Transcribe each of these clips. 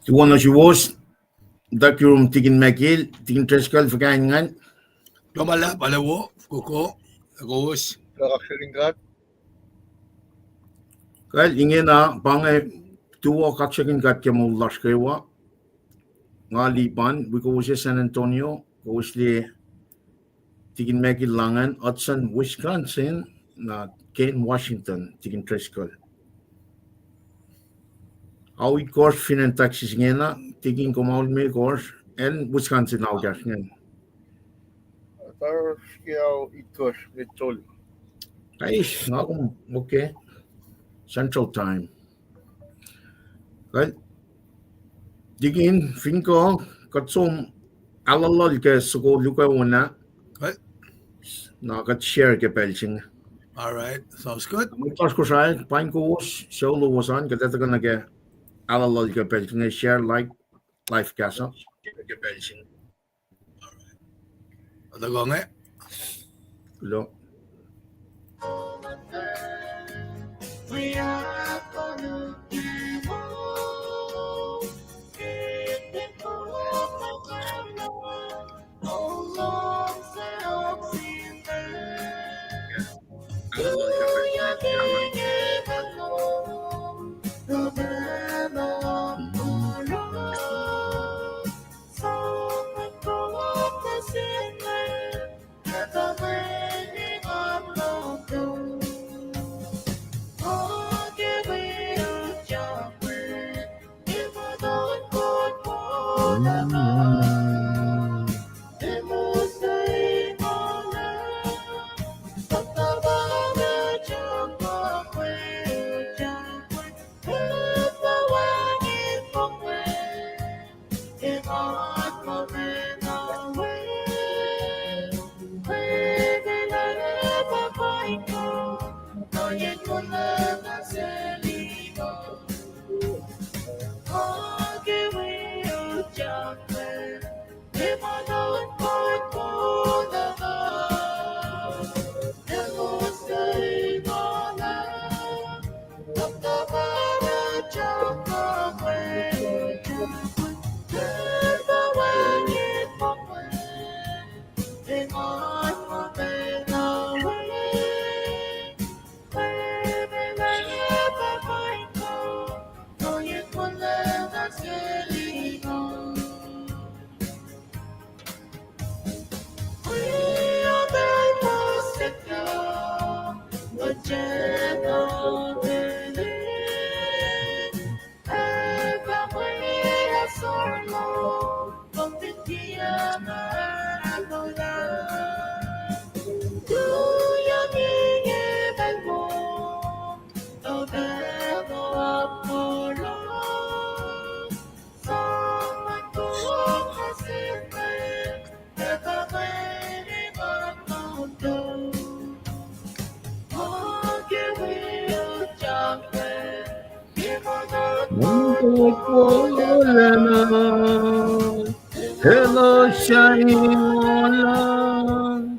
Tuwan lowos, dakyum tigin mekil, tigin treskal fakaingan. Lulap, alawo, soko, lowos. Kaksakin. Kal inge na pange tuwa kaksakin mo lashkewa. Ngalipan, because San Antonio, kawusli tigin mekil langan, Hudson, Wisconsin, na Kane, Washington, tigin treskal. Awi course finan taxis ngena, tigin kumaul me course, and Wisconsin now gas ngen. Tar skiaw ikos mitol. Aish, okay. Central Time. Right? Digin, finko, katsum, alalol ke soko luka una. Right. Na kat share ke pelching. All right, sounds good. Mutas Kosrae, Paing was, solo was on, katata na ke alalol ke pelching, share like life kasa. Ke pelching. Ada gonge. Lo. Hello, shining one.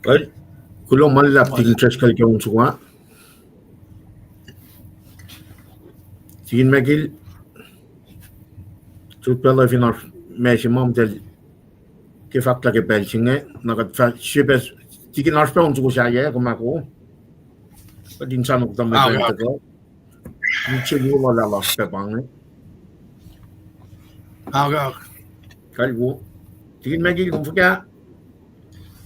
Right? Kulo malap tingin Chronicle ke unsua. Tingin megil tutpela finar measurement del kifakla ke belchinge nagat fa shibes tingin arspa unsuku saya kumako. Din sanuk tam Okay. benta ko. Nichelu wala la pepange. Okay. Kalbo. Tingin megil kumfuka.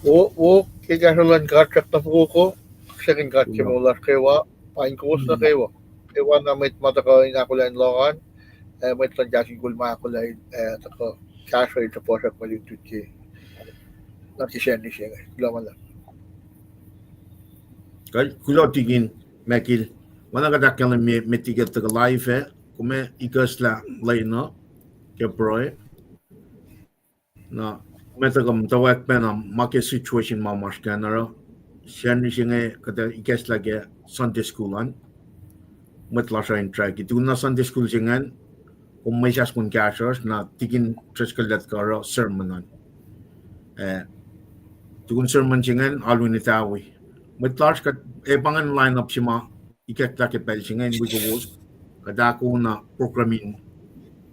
Wo kikahulan gat kakta ko kaksakin gat ke mo kewa Paing na kewa. Kewa na met mataka inakollah lokan. Met lan jasin gulma akollah tako Kosrae to posak maluti ke. Nakisyan ni siya. Lomala. Kal kulo tingin megil. Wana kada kala me metiget ta live kume ikasla laina ke proy. Na metaga mutawaek pena market situation ma mashkanara. Siyan singe kada ikasla ke Sunday schoolan. Matlasha in track. Itu na Sunday school singan kung may siyas kung cashers na tigin treskaldat kara sermonan. Tukun sermon singan alwin Etawi. Matlash kat pangan lineup sima ikasla ke pel singan wiko was kadako na programin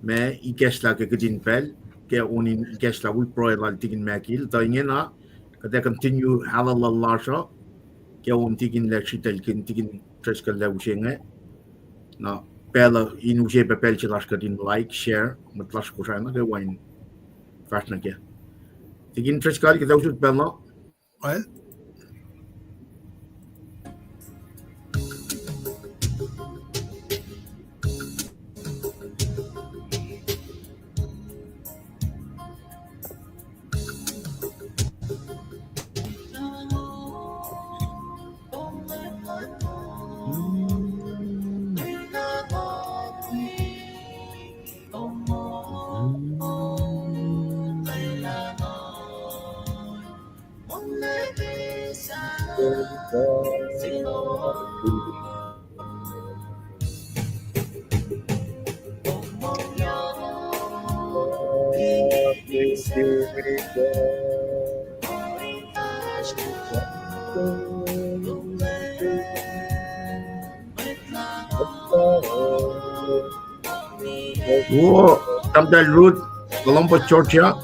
me ikasla ke kadin pel ke unin ikasla we proy lal tigin makil ta ingena kada continue halala lasha ke un tigin lexitel kin tigin treskaldat singa na pela inuje papel chilas kadin like share matlash kusana ke wine fashna ke tigin treskal ke dausut pela Well, wo tamdal root Colombo Georgia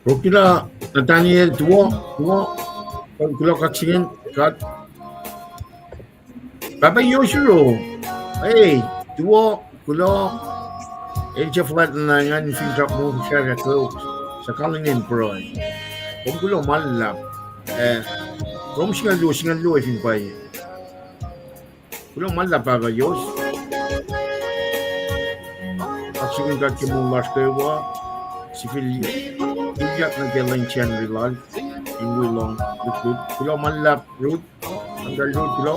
Rokila Nathaniel tuo kilo kaksakin kat Papa Yoshiro. Hey, tuo kilo flat na ngan fintrap mo siya ko sa kalingin pro. Kung kulo malap kung singal lo fin pai. Kulo malap pa yos. Kaksakin kat mo mas ko sifil iyak na galing chen rilal in wilong good kulo malap root hanggang root kulo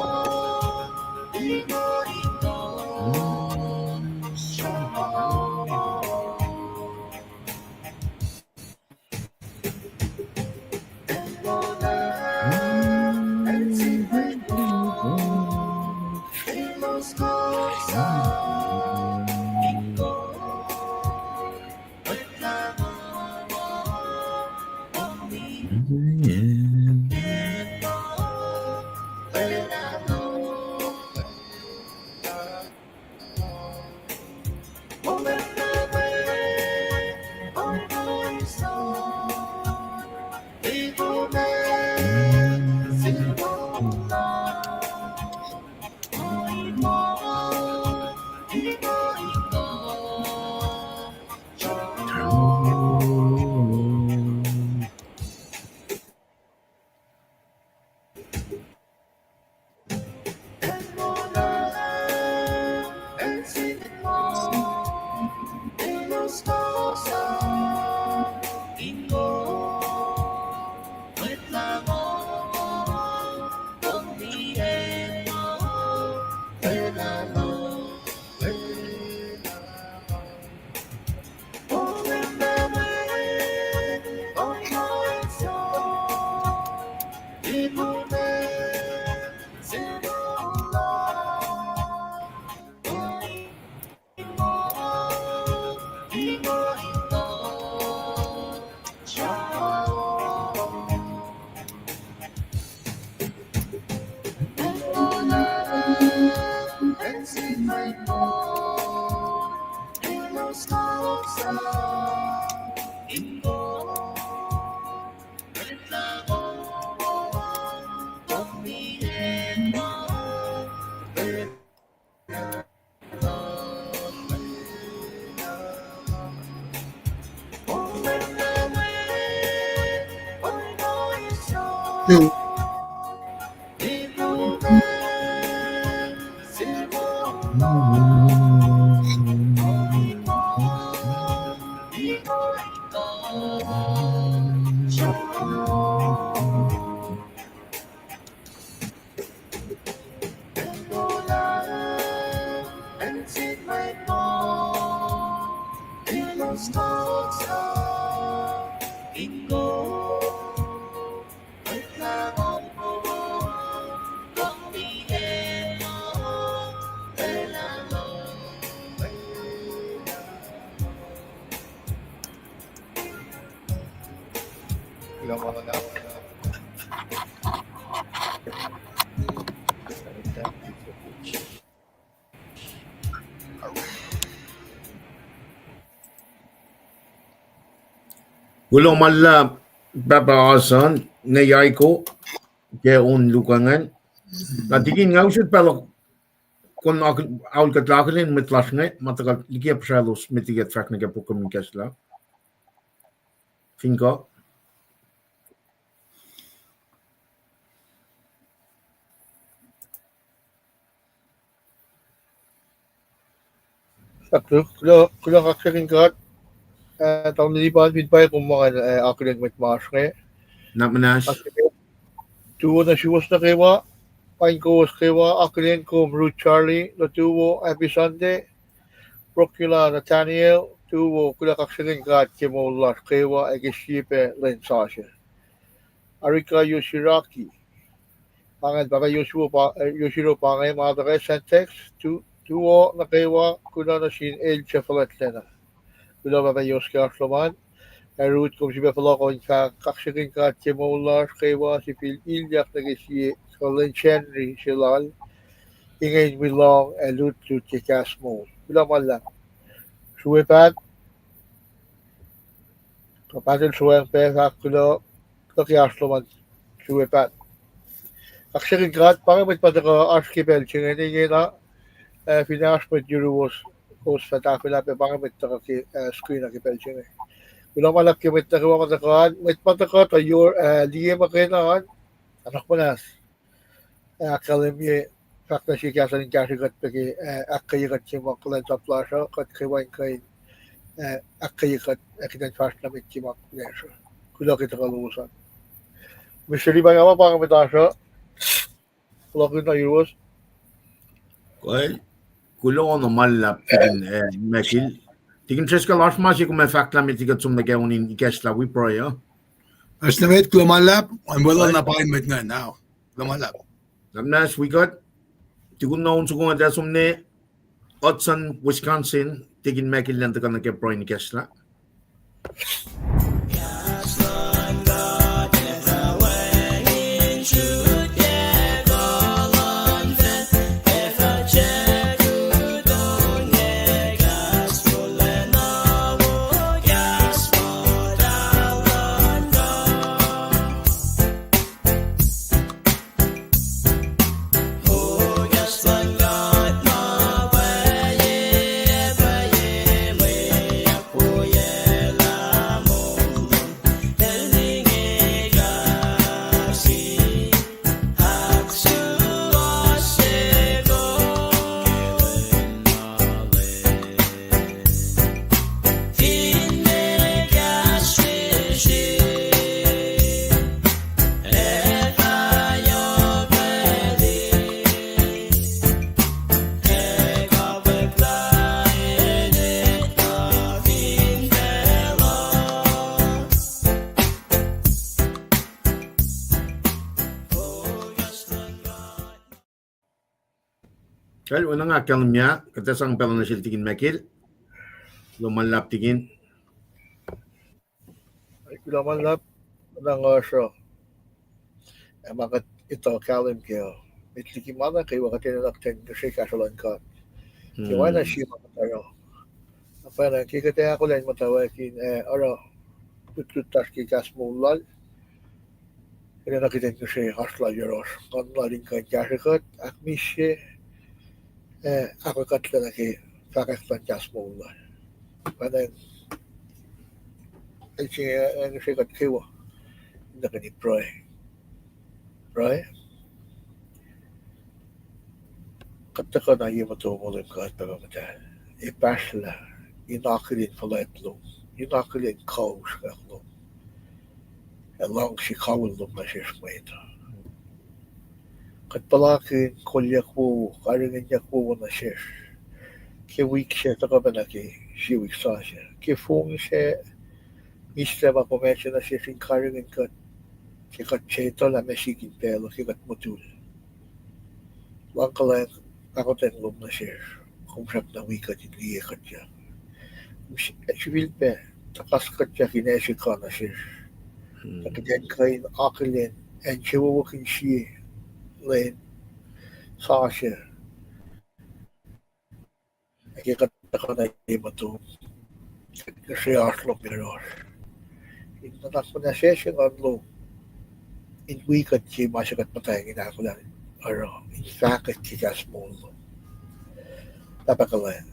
kulo malap babaasan na yay ko kaya lukangan natigin nga usod pala kung awal katlakalin mit lasne matagal likia pasalos mitigat fak na po komunikasla finko kulo kaksakin kat tahun nilipan pinpay kung mga akulang met masre namanas tuwo na siwas na kewa Paing kewa akulang kum root Charlie no tuwo episode Procula Nathaniel tuwo kulo kaksakin kat kemo las kewa egishipe lensashe Arika Yoshiraki pangan baka Yoshiro pangay mga takay sentex tuwo na kewa kulo na sin el chefalet lena kulo baka Yoshka Sloman root kung si Bepaloko ka kaksakin ka kemolar kewa si Pil Ilyak na si Kolenchen Shilal inge belong luti small. Lulap. Srui pat. Kapatin srui pe akollah. Kaksakin srui pat. Kaksakin grad para met pataka archipel inge na finaas met euros. Kos fatafila pe para met taki screen archipel inge. Lulap met taki mataka met pataka to your liye makina anak manas. Kalem ye fakta si kasan kasikat peki akayikat si mo Kulansap plaza kat Kufwen kay akayikat akitan fast na mit si mo Kulansap. Kulak kita kalusan. Mystery ba nga pa kamitasa? Kulak na euros. Well, kulo no mallap tigin mekil. Tigin treska last match ko me fakta mit tigat sum nage unin ikesla we pro ya. Estimate, lumalap. I'm well na Paing met nga now. Lumalap. Nacsnacs we got tigun na unso kung ada sumne Hudson, Wisconsin, tigin mekil lang taga nage pro in ikesla. Well, wala nga kalem niya, katasang pala na sila tigin mekil. Lumalap tigin. Lulap ng siya. Makat ito kalem kayo. Itliki mana kayo wakatin na nakten kasi kasalan ka. Kiwa na siya makatayo. Parang kikataya ko lang mutawaekin tutlutas kikas mulal. Kaya nakitin ko siya hasla yaros. Kan laling ka kasikat akmisye ako katla na ki kakaslan kas mulal. Parang ay siya ang siya kat kiwa. Nakani proy. Kataka na yung matumulim ka at pagamatal. Ipasla. Inakilin paletlo. Inakilin kaus kaklo. Lang si kawalom na siya smeta. Kat palakin kolyak po, karingin niya po na siya. Kiwik siya takabanaki, siwik sa siya. Kifung siya, misla makomensya na siya sin karingin kat. Kikat siya ito na mesikin pelo, kikat mutul. Lang kalang ako tenlom na siya. Kung siya na wikat iliikat siya. Sibil pe, takaskat siya kinesikan na siya. Nakidyan kain akilin, and siya wawakin siya. Len, sa siya. Nakikataka na yung matum. Kasi aslong miros. Inanak mo na siya siyang anlo. In wikat siya masyakat matayang inakulan. In fact, kikas Molo. Napakalan.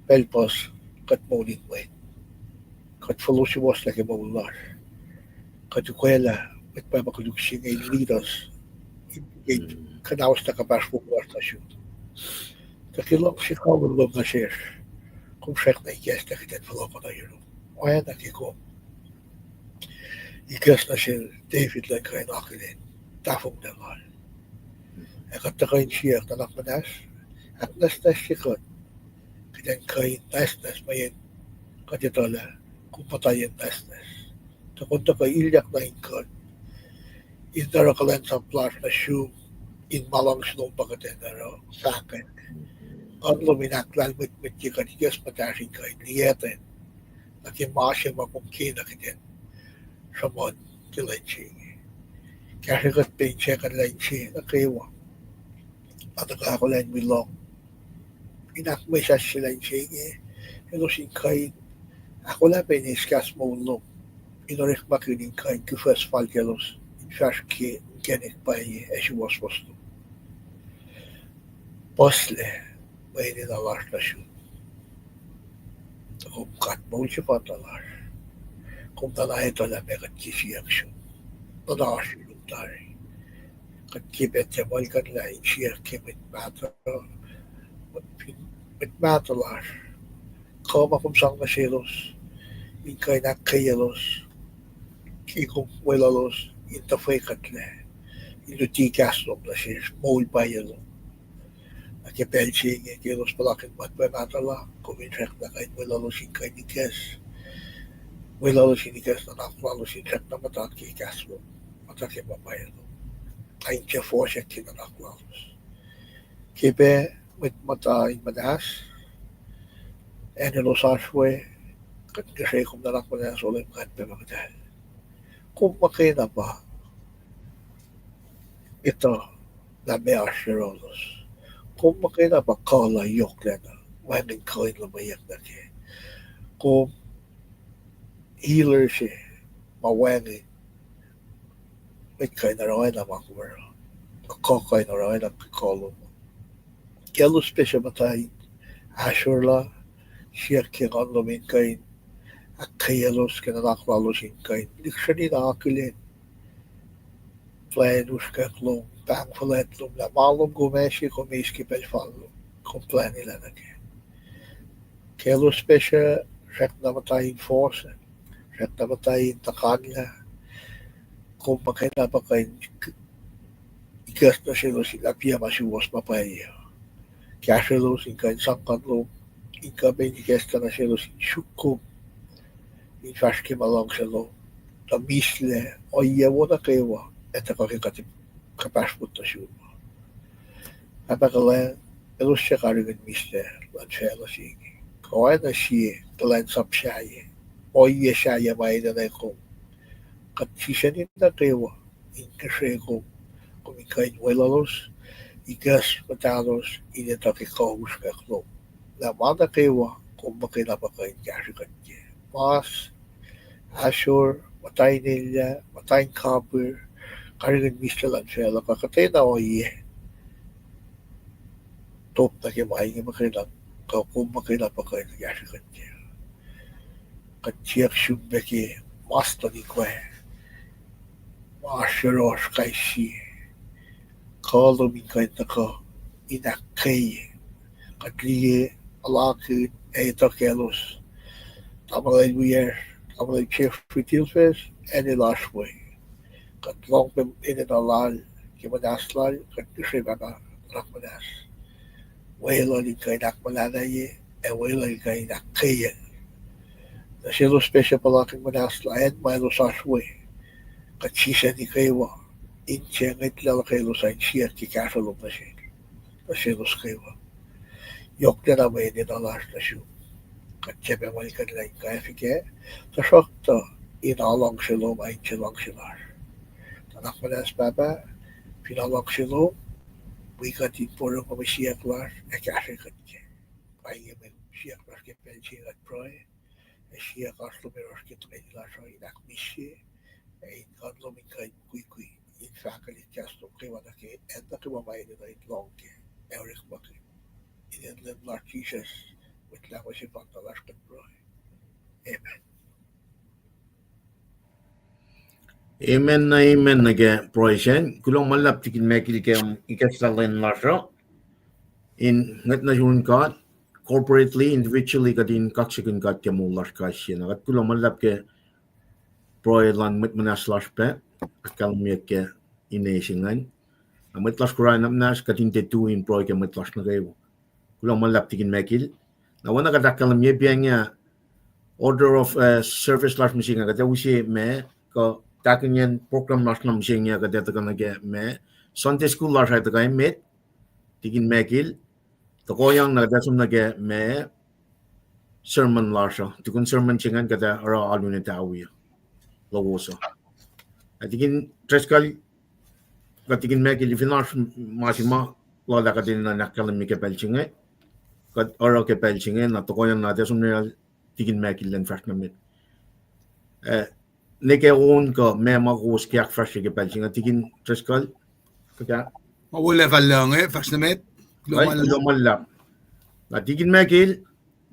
Pelpos, kat Molin wait. Kat folosiwas lagi Molar. Kat ukwela, at papakuluk siya ngay lidos. Kanawas na kapas pupuwas na siya. Takilok siya kawalom na siya. Kung siya na ikas na kitan faloko na yun. Kaya nakiko. Ikas na siya, David lang kayo nakilin. Tafong na nga. Katakain siya at anak manas. At nas-nas siya kat. Kitan kain nas-nas mayin. Katitola. Kung patayin nas-nas. Takunta ka ilyak na inkot. Indara Kulansap plus na shoe. In malang sinong pagkatin na sa akin. Ang luminaklan mit jikat yes patasin ka iniyetin. Nakimasya mapungkin na kitin. Samon kilenching. Kasi kat pinche kan lenchi na kiwa. at akollah milong inak may siya sila inge elo sin kain akollah peniskas Molo inorik makining kain Kufwen falgelos infashki genek Paing eşi postu posle mayne dalar taşı kat bolçu patalar kumtala etola megat kisi yakşu tadaş lutari kat kibet yabal kat la inşiyak kibet matlar kama kumsang maselos inkay nakayelos kikum welalos intafay katle luti kaslom na siya mol bayelo nakipelsi inge kilos palakin matala kumintrek na kain welalos inkay nikes welalos inikas na nakwalos intrek na matat ki kaslom matake mabayelo kain siya fosya kinanakwalos kipe with mata in madas Enenu Srui kat Kosrae kum na Nacsnacs LEUM God pemagdal kung makina pa ito na may asherolos kung makina pa kala Yohk na wangin kain lamayak na ke kung healer siya mawangin may kain na rawin na makwara kakakay na rawin na kakalo mo kelo special matay asherla siya kingan lumin kain at kayelos kinanaklalos in kain liksani na akilin Flanus kaklong Paing faletlum la malum gumeshi komiski pelfallo komplani lanake kelo special rek na matayin force rek na matayin takagla kung makina pa kain ikas na sila pia masuwas mapaya kaya in kain sangkatlong inka benikesta na sila shukum in fashki malong sila ta misle oyewo na kewa etakaki katip kapasput na shuba apakala elus siya karigan misle lan fela sige kawai na siya Kulansap siya oye siya may na ko kat siya na kewa in Kosrae ko kung ikain welalos ikas matalos inetaki kahus kaklong na manda kewa kung makinapakain kaksakin mas Ashur matay nila matay copper karigan misle lan fela kakatay na oye top na kimahin makinap kung makinapakain kaksakin kat siyak shumbeki mas to ni kwe Asheros kaisi kalo min kain taka inakay katliye alakin etakelos tamalay buyer tamalay chef fitilfes eni lashway katlong pem inedalal kimanaslal katkisay bana Nacsnacs wala ni kain nakmalanaye wala ni kain nakaya na silo special palaking manaslayan Molo Srui kat Kisa ni kewa inche ngitla kelo sa insiya ki kasalom na siya na silos kewa Yohk na may ninalas na siya kat siya malikan na yung kaifike sa shokta inalang silo may silang silar na Nacsnacs baba pinalang silo wikat in puro kamasiyak lar kaksakin siya Paing may siyak lar kipel siya at proy siyak aslo meros kitmay nila sa inakmisye in kadlo min kain kui in faculty kasto kewa na ke enda kewa may nila in long ke Eric Bucky in the Lord Jesus with la was in pantalas kan bro amen amen na ke proisen kulong malap tikin mekil ke ikasalen lasro in ngat na yun God corporately individually kadin kaksakin God ke mulas kasya na kat kulong malap ke proy lan mitmanas pe akal ke inesingan amitlas kurai namnas kadin tetuin proy ke mitlas na kayo kulong malap tikin mekil na wana kadakal pianya order of service las machine kata usi me ko takinyan program las na machine ya kata takana ke me Sunday school las ay takay met tikin mekil Tokoyang na kata sum na ke me sermon las tikun sermon chingan kata ara alun Etawi lowos tikin treskal katikin mekil finas masima lola ka din na kalem ke pelchinge kat oro ke pelchinge na tokoyang na desumne tigin mekilen fresh na mit neke on ka me magos ke akfwasryeyuk ke pelchinge tigin treskal kaya Mawala ka lang Faxnamet. ay lumalap na tigin mekil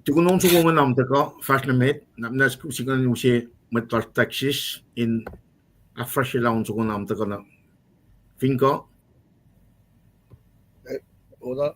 tugunon sugungan nam ka fresh na mit na sigan usi met Texas in akfwasryeyuk laun sugungan nam ka na finko Una,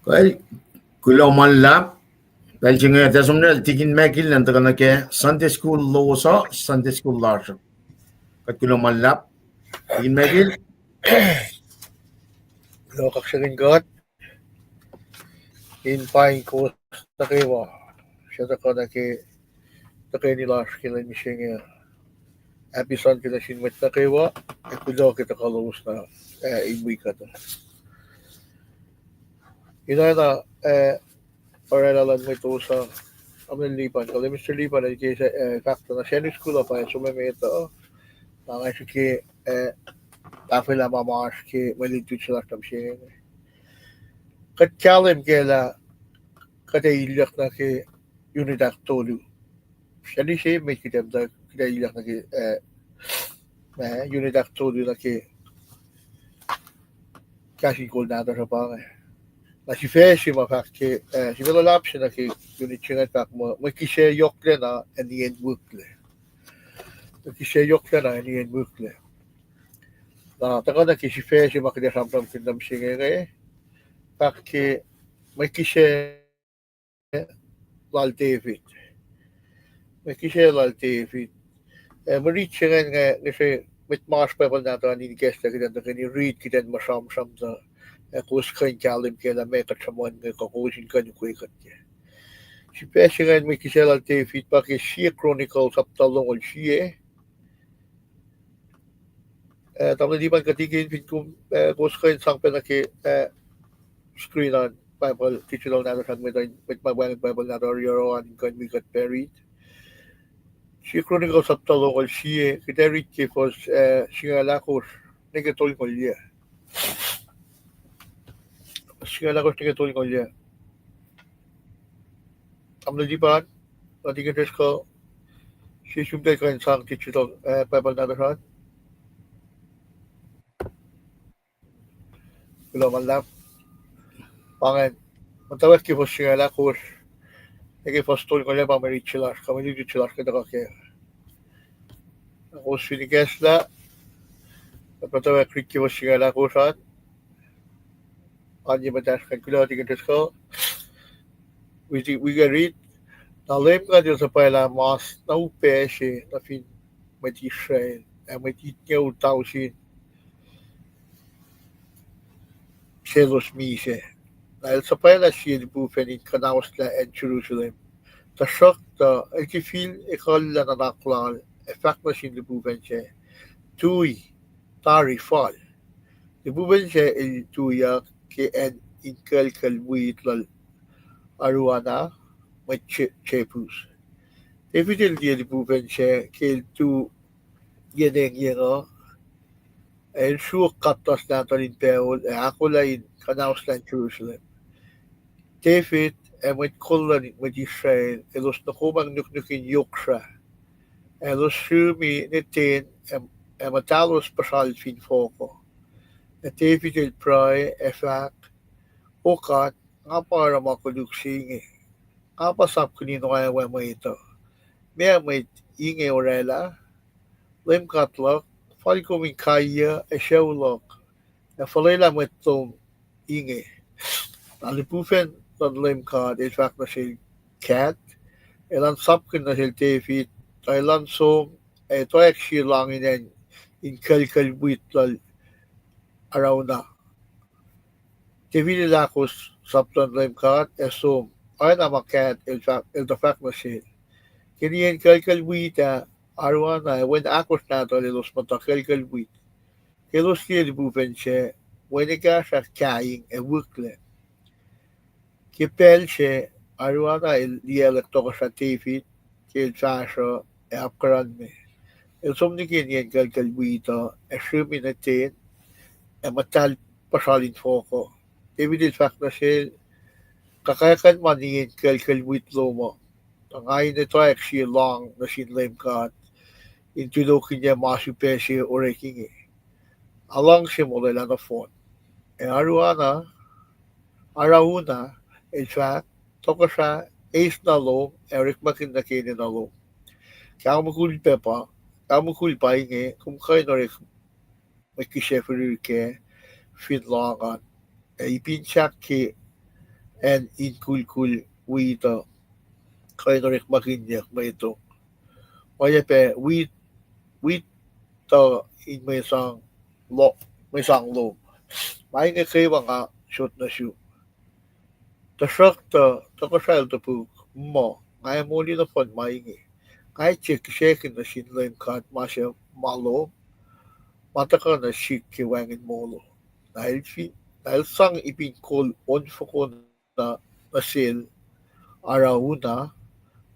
Well, kulomalap. Belchinge desumne tigin mekil nantakana ke Sunday school lowosa Sunday school lasr. Kat kulomalap tigin mekil. Yohk kaksakin God in Paing nukewa siya ko na ki nila kila mishing episode kita sin mwet nukewa kulo kita lowos na inwe ka to. Ina na para lang mo ito sa amin lipan. Kalau Mr. Lipan ay kisa kakta na siya ni school pa sumeme ito. Mga sige tafela mama ke malitu sila tam siya. Kat kalem kela kada ilyak na ke unidak tolu. Siya ni siya may kitam da kada ilyak na ke unidak tolu na ke KahsInKol na ito sa pangay. Na si Feshi mafak ke si lulap siya na ke unit siya na mo kisa Yohk na Enenu. Kisa Yohk na Enenu. Na tako na si Feshi makida samtam kindam siya ngayon. Pak ke may kisa lal David. May kisa lal David. Marit siya nga kasi mit mas people na ito ni guest na kita ni read kita masam da Kosrae kalem kela may katsamuan nga kakusin ka nuke ka niya. Si Feshi nga may kisa lal David pak siya Chronicle saptalong ol siya. Tama di man katigin fit kum Kosrae sang penaki screen on Bible teacher na ito sa with magbangang Bible na ito yoroan kan we got buried. Si Chronicle saptalong ol siya kita read ke fos siya lakos negatol ko liya. Siya lakos negatol ko liya. Tama di ba? Katigin tes ko si sumday kan sang teacher Bible na ito sa lulap. Pangan mutawaek ke fos siya lakos nege fos tol ko liya pa may chilar kami di chilar ka daw ke. Ako sinigas na mutawaek ke fos siya lakos at anje matas kan kulo tingin tes ko we get read na LEUM GOD sa pala mas na upeshe na fin may Israel may titnyaw tausin selos mise. Dahil sa pala siya Kufwen in Nacsnacs and Jerusalem. Tasok ta ikifil akollah na naklal effect na siya Kufwen siya. Etawi tari fall. Kufwen siya tuya ke en inge lal aruana may chepus. Evidil dia Kufwen siya ke tu yeneng yengo en suuk katas natin in peol akollah in Nacsnacs Jerusalem. David met kollen met Israël los nakomang nukin Yohk los Srui neteen matalos pasal fin soko. David el pray efak okat nga para makuluksingi. Nga pasap kunino kaya mo ito. May inge orela LEUM GOD fal koming kaya shewlok na falila mo itong inge. Nalipufen dan LEUM GOD is vaak na siya cat. Elan sapkin na siya David. Elan som ito siya lang in kalkalbuit lal araw na. David ilakos saptan LEUM GOD som ay na makat el vaak na siya. Kiniyan kalkalbuit araw na when akos na ito lilos mata kalkalbuit. Kilos siya lipufen siya when ika siya kaing wukle. Kipel siya aruana el dialekto sa David ke sasho apkaran me. El somnikin yan kalkalbuito Srui natin matal pasalin soko. David il fact na siya kakayakan man yan kalkalbuit lomo. Ang ayon nito ay siya long na siya LEUM GOD intulokin niya masupe siya oreking Alang siya mula lang na phone. Aruana in fact, Tokoyang ace na LEUM, Eric makin na kini na LEUM. Kaya mukul pa inge, kung kayo na rin may kisefriyuk finlangan. Ipinsak ki en inkulkul wito. Kayo na rin makin niya may ito. Kaya pe, wito in may isang LEUM. Paing kewa nga shoot na shoot. Tasakta takasal tapuk mo ngay muli na pon maingi. Ngay check na sin LEUM GOD masya Molo mataka na shik kiwangin Molo. Dahil sang ipingkol on foko na nasil arauna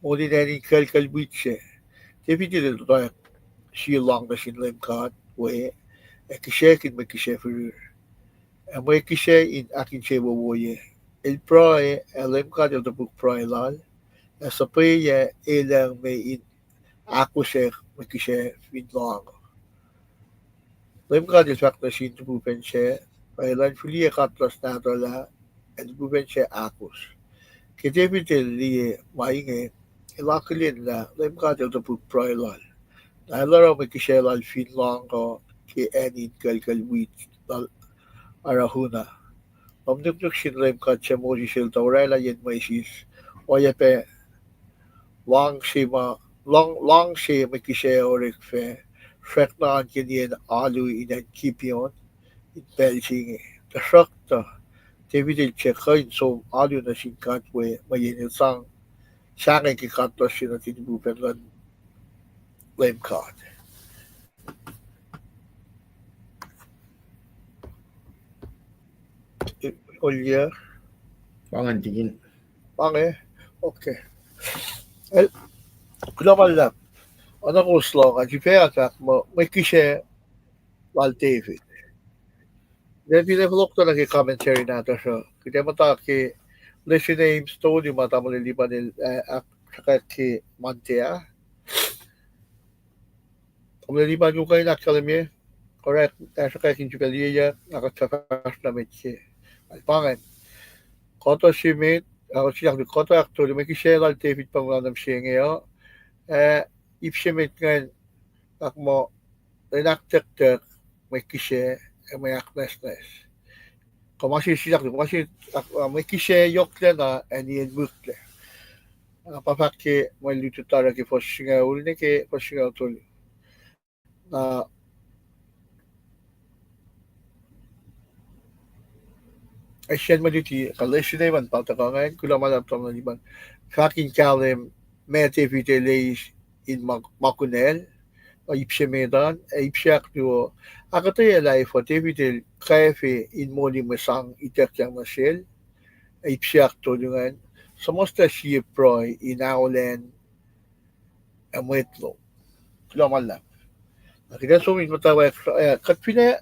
muli na ni kalkalbitse. Tepiti na doyak silang na sin LEUM GOD we kishekin me kishefirir. May kishe in akin siya wawoye. El proe LEUM GOD of the book proe lal. Sa paya ilang may in ako siya me kishe finlang. LEUM GOD is fact na sin tupupen siya. Kailan fulia katlas na dola at tupupen siya akos. Kitepitil liye mainge ilakulin na LEUM GOD of the book proe lal. Dahil may kishe lal finlang ko ki enin kalkalwit lal arahuna. Omnibnuk sin LEUM GOD siya mo si sil taurela yen may sis. Oyepe long si may kishe orik fe. Frek na an kinyen alu inan kipion in pelsinge. Tasakta tevidil siya kain so alu na sin katwe mayin sang sangin ki katlas sin at tinubupen lan LEUM GOD. Olya. Pangan tingin. Pange. Okay. El kulansap. Ano ko slow ka jipeatak mo may kishe lal David. Then pinavlog to lagi commentary nato siya. Kita mata ki listen name story mata mo liliban nil saka ki Mantia. Om liliban yung kayo kalem correct. Saka ki jipeliya nakatakas na metsi. Alpangan. Koto si mit ako siya ni koto aktor may kishe lal David pangalam siya ngayon. Ipsimet ngayon mo renaktek may kishe may Nacsnacs. Kamasi siya may kishe Yohk na eniyen mukle. Papaki may luti tara ki foshinga ulne ki foshinga utuli. Na Asian maluti kalesine man patakangan kulansap tam liban. Kakin kalem metevite leis in makunel. Ipsimedan ipsiak duo. Akato yalay for David kafe in moli masang itekyang na shell. Ipsiak to dungan. Samosta siya proy in akolah mwet lo. Kulansap. Nakita sumin mutawaek katpina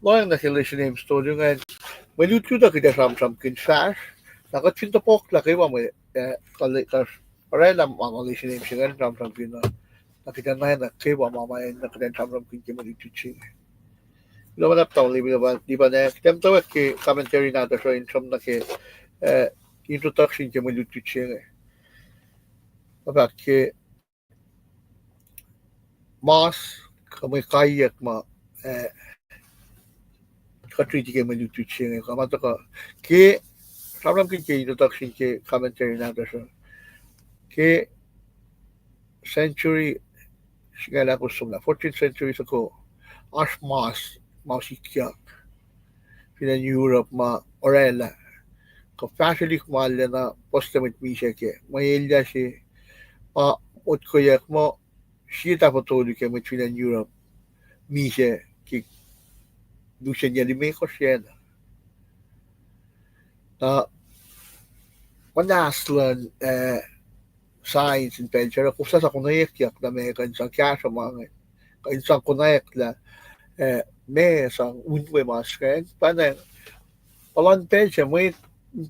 loyang na kilishin name to dungan. May luti na kita sam kinsash. Nakatpinta pok laki wa may karela mangalishin name siya sam kina. Nakita na yan kewa mamayan na kaya samram kinki malituchi. Kulansap taon di ba na kita mtawek ki commentary nato so in some na ki introduction ki malituchi. About ki mas kamay kayak ma katriti ki malituchi. Kamata ka ki samram kinki introduction ki commentary nato so ki century sigala ko sumla 14th century ago as mas mausikyak pinan Europe ma orela ko fashion kumalle na postament misha ke mayelya si ma utkoyak mo sita potoli ke mit pinan Europe misha ki dusen yali me ko siya na manaslan science in pension kung sa kunayak na may kansang kasa mga kansang kunayak na may sang unwe masken paano palan pension may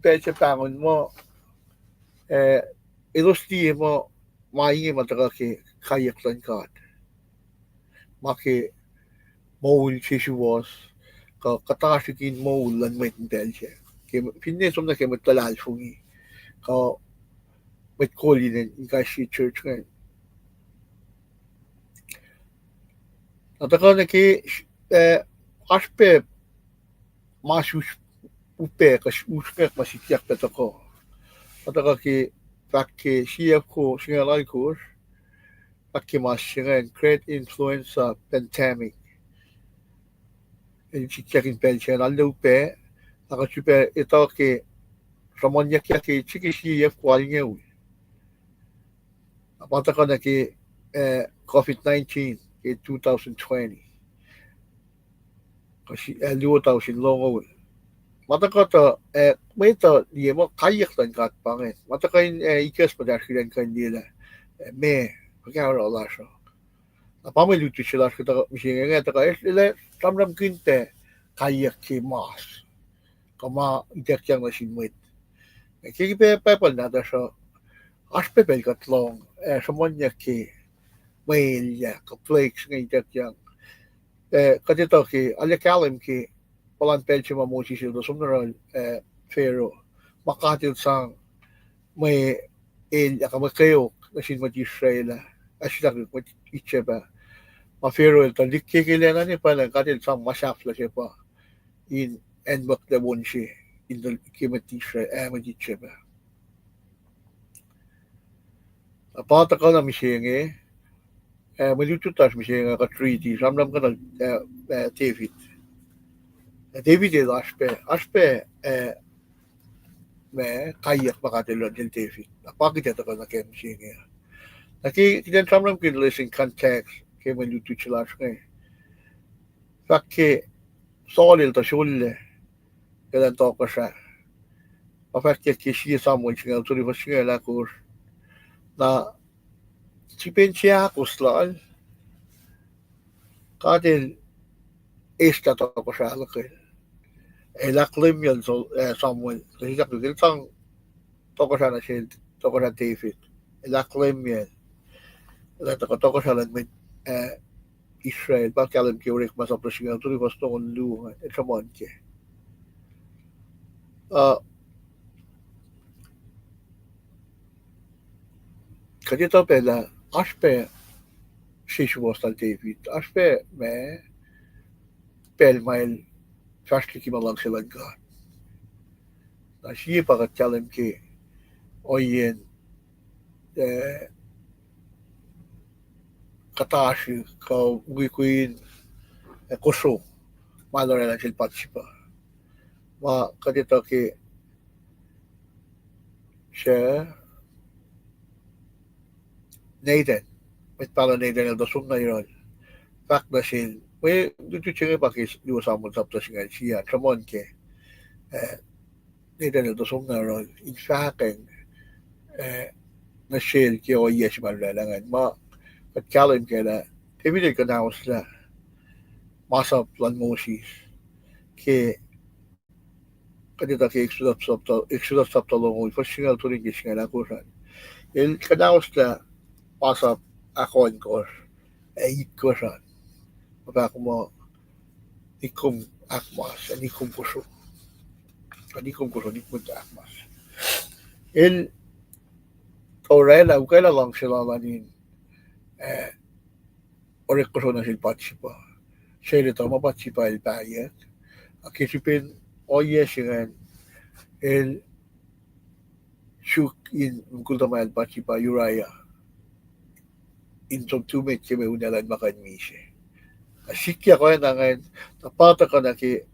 pension tangon mo ilusti mo maingi mataka ki kayak LEUM GOD maki mole sisuwas ka katasikin mole lan may pension ki pinnesom na ki matalal fungi ka with Colin in Kashi Church ngayon. Nataka na ki aspe masus upe kas uspek masitiak petako. Nataka ki pakke siya ko singalay ko pakke mas singayon great influence pandemic. chicken pelchen al lupe aka chupe ito ke ramonya kia ke chikisi yef kwalnyew apata ka na ke COVID-19 ke 2020 kasi luo tao sin longo mata ka to may to liye mo kayak tan kat pangin mata ka ikes pa dar kiran kan nila me pagkara ala siya napamay luti sila kita mising nga ta ka ile samram kinte kayak ke mas kama itek yang na sin mwet kiki pe pepal na da siya aspe pel katlong samonya ke mail ya ka flakes nga itek yang katito ki ale kalem ki palan pelchi ma mochi siya do sumnaral pero makatil sang may el akamakayo na sin mat Israel asila ko icheba ma pero el tan dikikilena ni pala katil sang masaf la siya pa in enbak da bonshi in the kimat Israel mat icheba apata ka na mishinge malututas mishinge ka treaty samram ka na David is aspe me kayak makatilo din David. Napakita ito ka na kem siya. Naki kitan samram kin listen context ke malutu chilas ngay. Fakke solil ta shulle kedan to ka siya. Fakke kisi samon siya tuli pa siya la kur na sipen siya kuslal kadil esta to ka siya lakil. Laklem yan so Samuel kasi sak dil sang toko sana siya toko sa David laklem yan la toko sa lan med Israel pa kalem ki urik mas operasyon tuli vasto on lu chamon ke kadi to pela aspe shishu vostal David aspe me pel mail fastly ki malang sila God na siya pa kalem ki oyen katashi ka wikuin koso malore na sil patsipa ma kadito ki siya Nathan mit pala Nathan el dosum na yun fact na sil may dito siya pakis liwa samon sapta siya tramon ke Nathan el dosum na yun in fact na sil ki o yes malalangan ma at kalem ke na evident ka na usla masap lan mosis ke kadita ke exodus sapta longo fashingal turing kishinga na kusan el kadaos la masap akollah kusan maka mo nikum akmas nikum kuso nikum akmas el orela ukela lang sila lanin orek kuso na silpatsipa siya ito mapatsipa el bayat akisipin oye siya el shuk in kultama el patsipa Uriah in tumtumit kime unalan makan mishe asikya ko na ngayon napata ka na ki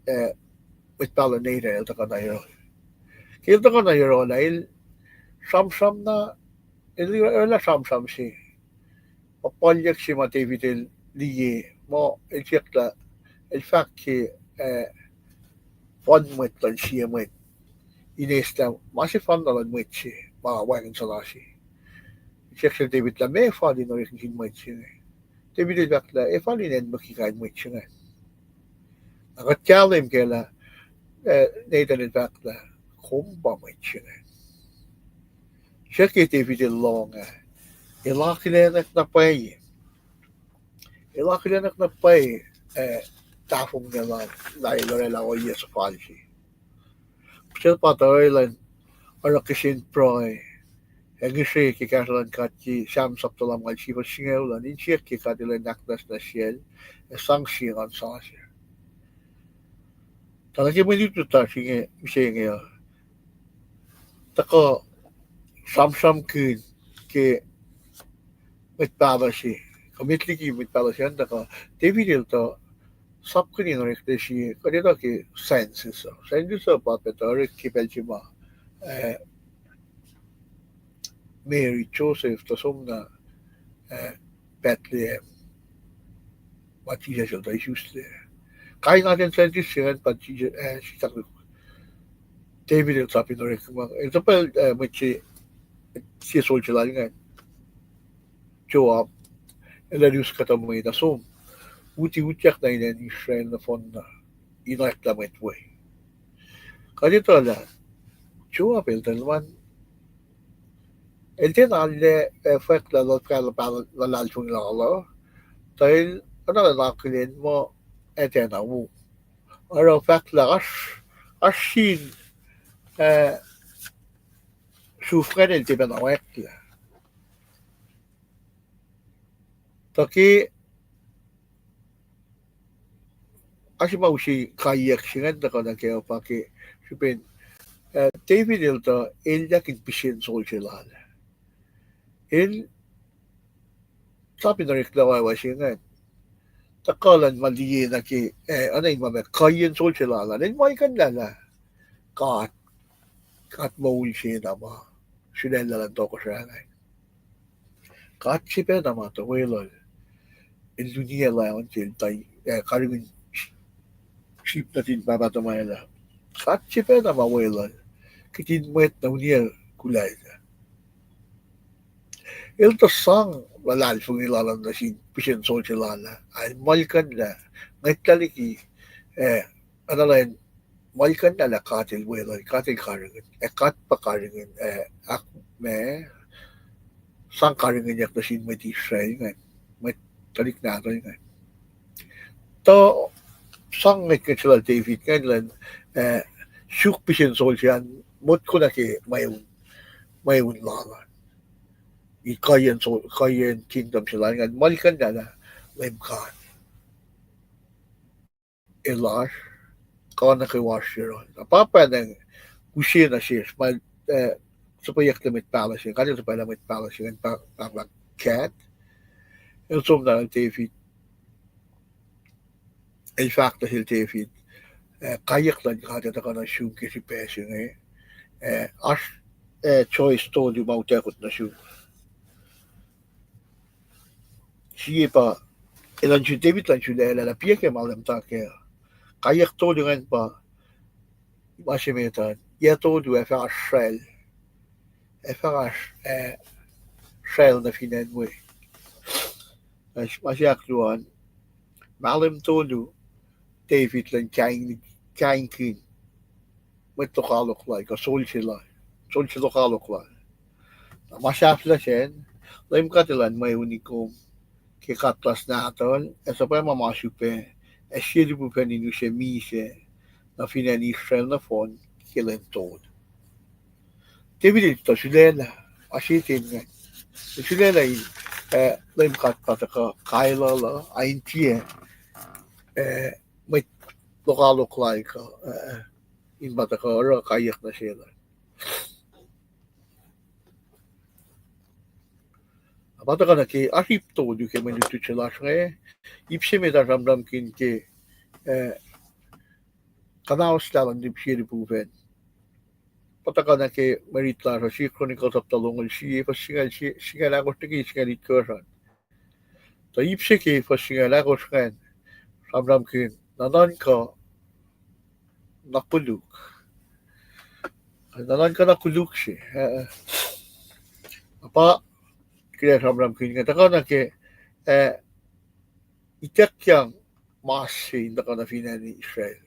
mitpala nila el taka na yun kilta ka na yun na il samsam na il samsam si papalyak si David el liye mo el chekla el fact ki fun mwet lan siya mwet inesta masi fun na lan mwet si makawagan sa lasi Chekla David la may fun din orik sin mwet siya David el bakla fun din makikain mwet siya nga nakatyalim kaya Nathan el bakla kumba mwet siya nga siya kay David el long ilakilanak na pay tafong niya lang dahil orela o iya sa falsi siya patawilan arakisin proy Engishe ki kasalan kati sham saptalam al shiva singeulan in siya ki kadilan nakdas na siyel sang siyan sa siya talaki mo dito ta siya ngayon tako samsam kun ki mitpala siya kamitli ki mitpala siya tako David el to sapkini rekteshi kadida ki senses papetare kipelchima Mary Joseph tasomna Bethlehem matija da juste kai natin sentis siyan patija sitak David el tapin rekma etapel machi si solchilalingan Joab elarius katamay tasom uti utyak na inen Israel na fonna inaklamet way kadito la Joab el talman el tin alle fek la lokal la lalchung la Allah tail ana la klin mo etena wu ara fek la ashin sufren el tiben awek taki asima ushi kayak singan da kana kaya paki shupin David el ta el yakin pishin sol chilal el sabi na reklawa wa singan takalan maliye na ki ano yung mame kayen sol chilal el may kanala kat maul siya nama sinela lang to ko siya ngay kat sipe nama to welol el dunia lawan til tay karingin ship natin babatamayala kat sipe nama welol kitin mwet na unia kulay el to sang walal fung ilalan na sin pishin sol chilala ay malkan na ngaitaliki ano lang malkan na katil welol katil karingin kat pa karingin ak me sang karingin yak na sin met Israel ngay met talik na ito ngay to sang ngay sila David ngay lan shuk pishin sol siyan mot ko na ki mayun lalan i kayen kingdom sila ngay malkan na LEUM GOD elash kana kay washiron apapa ng kushi na siya mal sa payak lamit palace kanil sa palamit palace ng pang cat el som na David el fact na David kayak lang kada na kana shuk si pesi ngay as choice to di mautekot na shuk siya pa ilan si David lang siya la piya kay malam ta kaya kayak to dengan pa masimetan ya to du efa Israel na finan mo masyak tuan malam to du David lang kain kin met lokalok like a sol sila lokalok lang masyak la siya LEUM katilan may unikom kikatlas naton esa pa mamasupe siya po paninu siya mise na finan Israel na fon kilen tod David ito sulela asitin nga sulela in LEUM kat pataka kaila la ain tiye may lokalok like in bataka ora kayak na sila bataka na ki asip to du ke menutu chilash nga ipsime da ramram kin ke kanaos talang dipsiri Kufwen pataka na ke meritla sa si Chronicle sa talongal si singal ako tiki singal itkosan ta ipse ke pa singal ako skan ramram kin nanan ka nakuluk si apa kaya ramram kin nga taka na ke itakyang masi na ka na finan ni Israel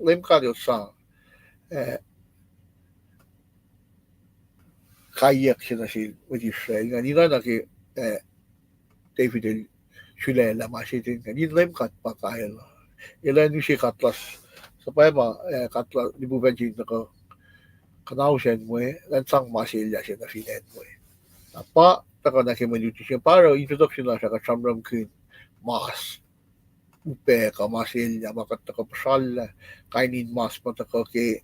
LEUM GOD yung sang kayak siya na si with Israel nga nila na ki David el Shulela masitin nga nila LEUM GOD pa kahil ilan yung si katlas sa payama katlas di buwan siya na ka kanaw siya mo lan sang masilya siya na finan mo apa taka na ki manuti siya para introduction na siya ka samram kin mas upe ka masilya makataka pasal kainin mas mataka ki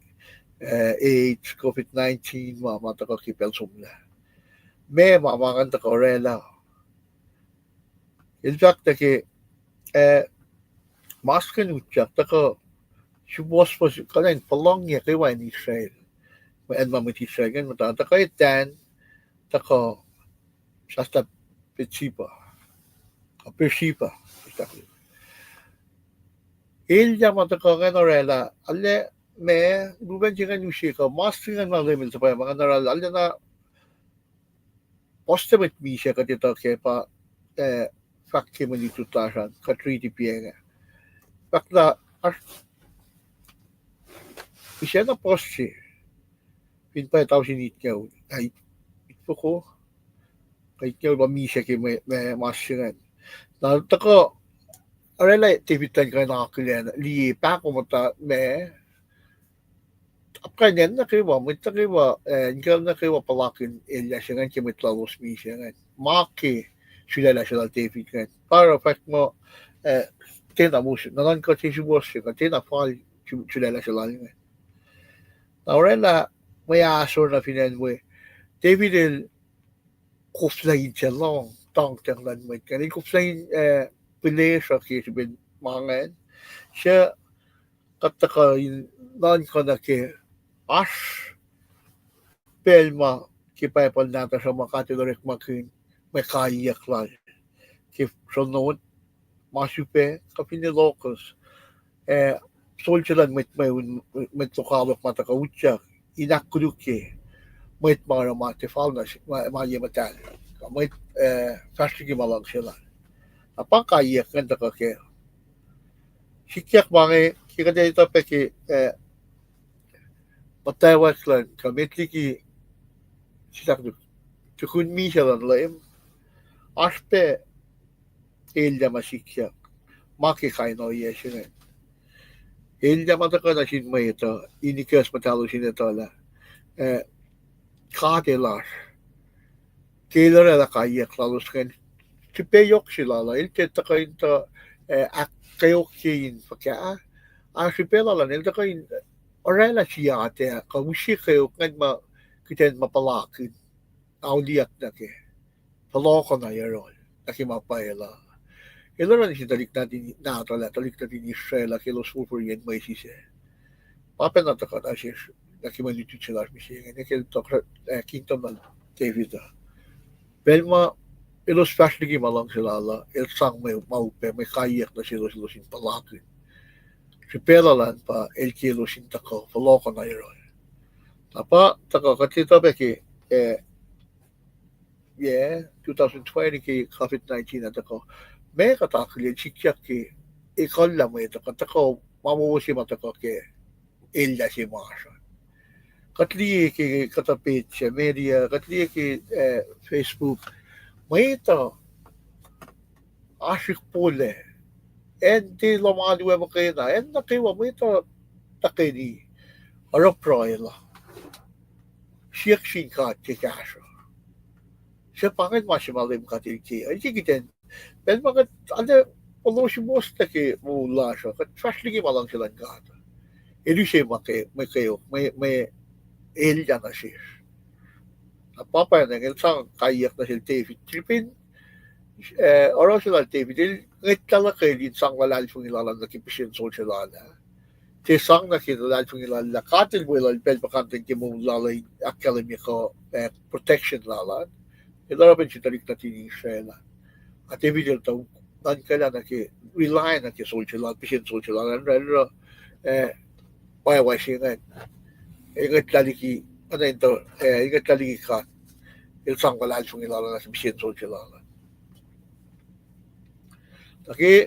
AIDS COVID-19 mataka ki pelsumla me mamakanta ka orela in fact na ki masken utjak tako subos po kalain palong niya kay wa in Israel. May adma mit Israel gan mata tako itan tako sasta pitsipa. Persipa. Il llama tako gan orela alle me guben jingan yushika masken gan malemil sa pa mga naral alle na poste mi siya katito kaya pa fakti mo dito tasan katriti piega. Bakla siya na poste pinpa tao sinit niya ay ito ko kay niya ba mi siya kay may masyagan. Na tako arela tipitan ka nakakulian li pa ko mata me apkanyan na kiwa mit kiwa ingkal na kiwa palakin ilya siya kay mit lowos mi siya maki sila la sila David kan para fact mo tena musi nalan ko si subos ka tena fal sila la sila nga naurela may asor na finan mo David el Kufwen long tang tang lan mo kan Kufwen pile sa kisi bin mangan siya kataka nan ko na ke as pelma kipay nata sa makatilorik makin may kayak lang. Kif sonod, masupe, kapinilokos. Solchalan may tukalok matakautyak, inakuluki, may mga matifal na mayamatay. May fastigi malang sila. Apang kayak ganda ka kaya. Sikyak mga, kikada ito peki, mutawaek lang, kamitliki, sisak tukun mi sila LEUM aspe ilya masikyak maki kaino yeshin ilya mataka na sin may ito inikas matalo sin ito la katilas kilare la kayak lalos kan tipeyok sila la ilte takain to akayok kin pakya asipela la nil takain orela siya ate kamushi kayo kan ma kiten mapalakin auliak na ke paloko na yaron nakimapayla ilan si talik natin natala talik natin Israel kilos upurian may sise papen na taka na siya nakimanitut sila misiyan nakil tokra kingdom na David belma ilos fashligi malang sila la ilsang may maupe may kayak na sila sin palakin si pelalan pa el kilo sin tako paloko na yaron tapa tako katito beki 2020 ki COVID-19 na tako may katakli sikyak ki akollah mo ito katako mamusi matako ke ilya si Masha katli ki katapit siya media katli ki Facebook may ito asik pule di lomaliwe mo kayo na nakiwa mo ito takini aroproila siyak singkat ki kaso siya pangit masimalim katilki. Ay sigitin. Ben bakit ada polosibos na ki mula siya. Kat fashligi malang silang gata. Edi siya may kayo. May ilya na siya. Napapaya na isang kayak na sila David. Tripin. Oro sila David. Ngit kala kayo din sang lalal pong ilalan na kipisin sol sila na. Tisang na kinalal pong ilalan na katil mo ilalan pel pakantin ki mo lalay kalem ko protection lalan. Ilarapan si talik natin ni Israel. At evident taong nan kailan na ki rely na ki solchilan, pisin solchilan. Ano why siya ngayon. Ingat laliki, ano ito, ingat laliki ka. Ilsang kalal sung ilalan na sa pisin solchilan. Taki,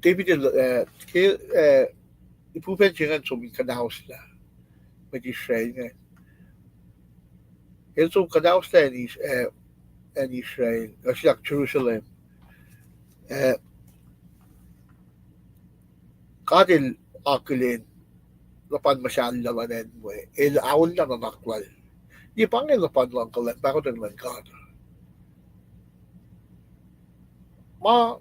David, ipupen siya ngayon suming kanaos na. May Israel ngayon. Eso kadaos na en Israel, kasi like Jerusalem. Kadil akilin, lapan masyaan lamanen mo awal na nanakwal. Di pangin lapan lang kalan, bakit ang langkada. Ma,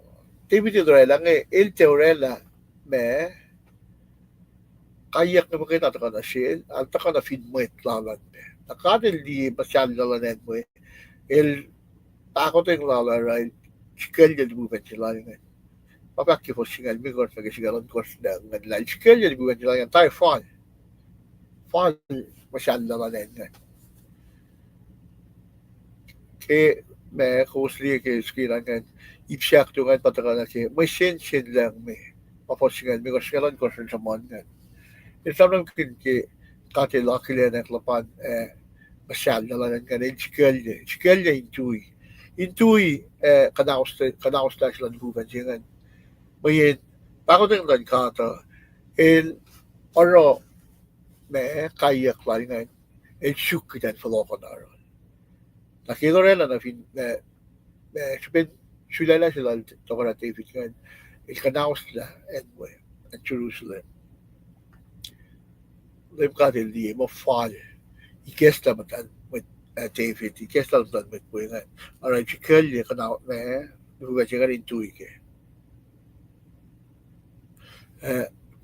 David Idrela nga, teorela, me, kayak na makita ka na siya, at ka na finwet lalan me. Nakadil di masyal lalanen mo el takot yung lalaray çıkarıyor bu bence. Babak ki hoşçakal mi görse geçiyor koşda ngedler çıkarıyor bu bence tay fal maşallah lan ke me Kosrae ke skilangan ipsiak tungan patakalan ke machine lang me hoşçakal mi görse koşun zaman İnsanlar ki katil akıllı klapan masyal lan kan çıkarıyor intui kanausta sila bu bence Mayin, bago din lang kata, oro, kayak lang ngayon, syuk kita faloko na ron. Nakilo rin na fin, sila toko na David ngayon, kanaos la, and Jerusalem. Lim katil di, fall. Ikesta matan, with David, ikesta matan with po ngayon. Aray, chikal niya kanaos, buka siya rin tuwi ke.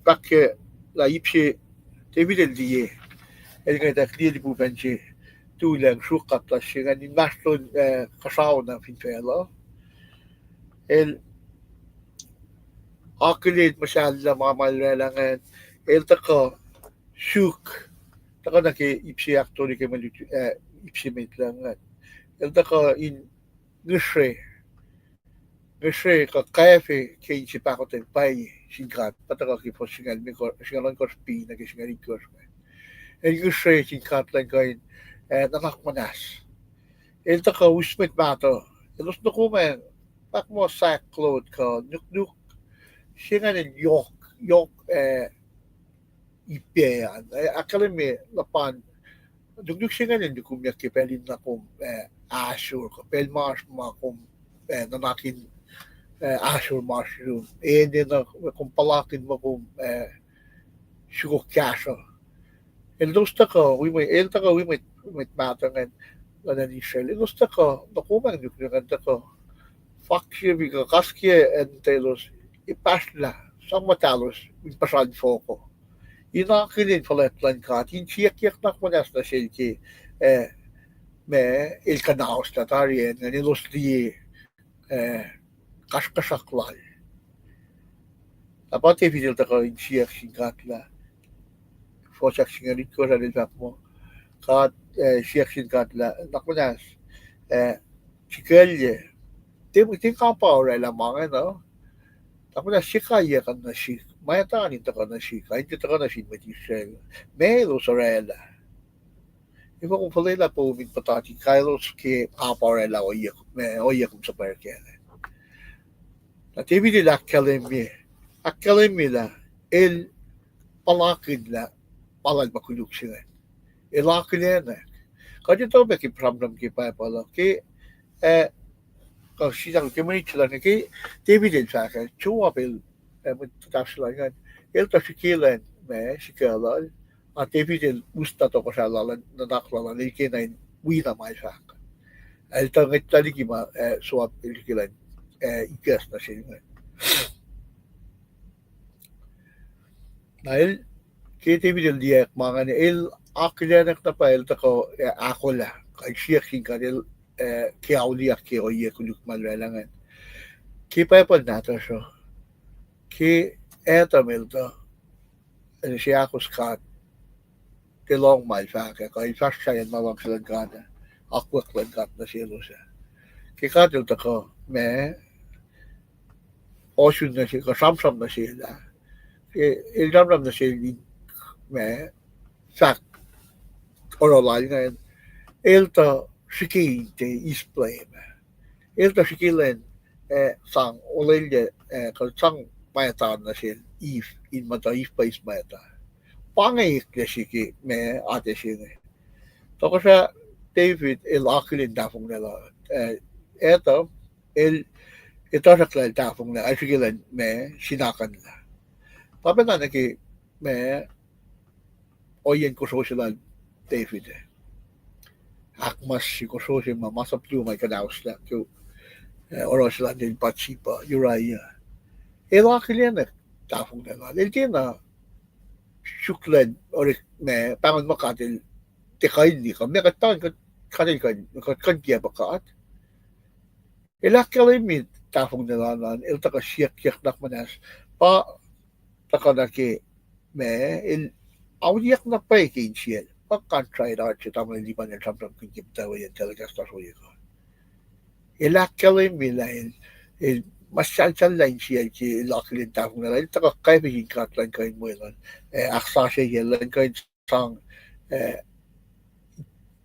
Perché la ipsi David die e da clear bu bence tu lang su kapta shiga ni masto kasauna fin fela akollah mashallah mamalangan taka shuk taka na ke ipsi aktori ke malutu ipsi metlangan taka in Kosrae ka kafe ke si pakote pai singkat pataka ki posingal mi ko singalon ko spi na ki singali ko Kosrae singkat lang kain nakakmanas taka usmet bato los no kuma pak mo sack cloth ka nuk singalin Yohk EPS akalem lapan nuk singalin dukum yak pelin na kum asur ko pel mars ma kum nanakin asur mushroom na kung palakin mo kung sugo kasha los taka we may matangan na ni shell los taka nakumang nukewa taka fakir biga kaskie and telos ipasla samatalos ipasan soko inakilin paletlan ka tin chiyak nakmanas na shell me kanaos na tarien ni los di kaksaklal. Dapat video taka insiyak singkatla. Fosak singalit ko sa nilap mo. Kat siyak singkatla. Nakunas. Chikalye. Tim kampaw rin lamang no. Nakunas sikaya kan na sik. Mayatanin taka na sik. Hindi taka na sik matisel. Melo sorela. Iba kung falila po min patati. Kailos ke kampaw rin lang oyak kung sa perkele. Etawi nila kalem nila palakid na palal makuluk sila lakin na kaya to ba ki problem ki pa pala ki ka siyang community lang ki Etawi din sa akin chuwa bil mutataslangan to sikilan sikalan at Etawi din usta to ko sa lalan nadaklalan ikinay wina may sa akin ito ng taligi ma swap ikilan ikas na siya dahil Etawi din diyak mga ni akilanak na pa tako akollah kay siya kinkaril kiauliyak kiyoye kuluk malwalangan ki pa nato so ki etamilto siya kuskat tilong malfaka kay fashayan mawag silang gana akwak lang kat na siya siya ki katil tako osun na siya kasamsam na siya ilramram na siya sak orolay ngayon ilta sikinte isplay ilta sikilen sang olilye sang mayatan na siya in mata pa mayata pangayik na siya ate siya tako sa David akilin dafong nila eto ito sa klal dafong na sikilen sinakan nila papanan na ki oyen ko social David akmas si ko social masap may kadaos na kyo oros lang din patsipa Uriah akilin na dafong nila ilti na syuklan orik pangan makatil tikain di ka katan kanil kan kagya bakat ilakalimit tafong nilanan il taka siyak nak manas pa taka na ke me il audiak na pa ke insiel pa try ra che tamang liban el tram kin kim tawi el telegas ta soye ko il akale mila il masyal la insiel ki laklin tafong na il taka kay bi katlan kay mo lan aksa she yelan kay sang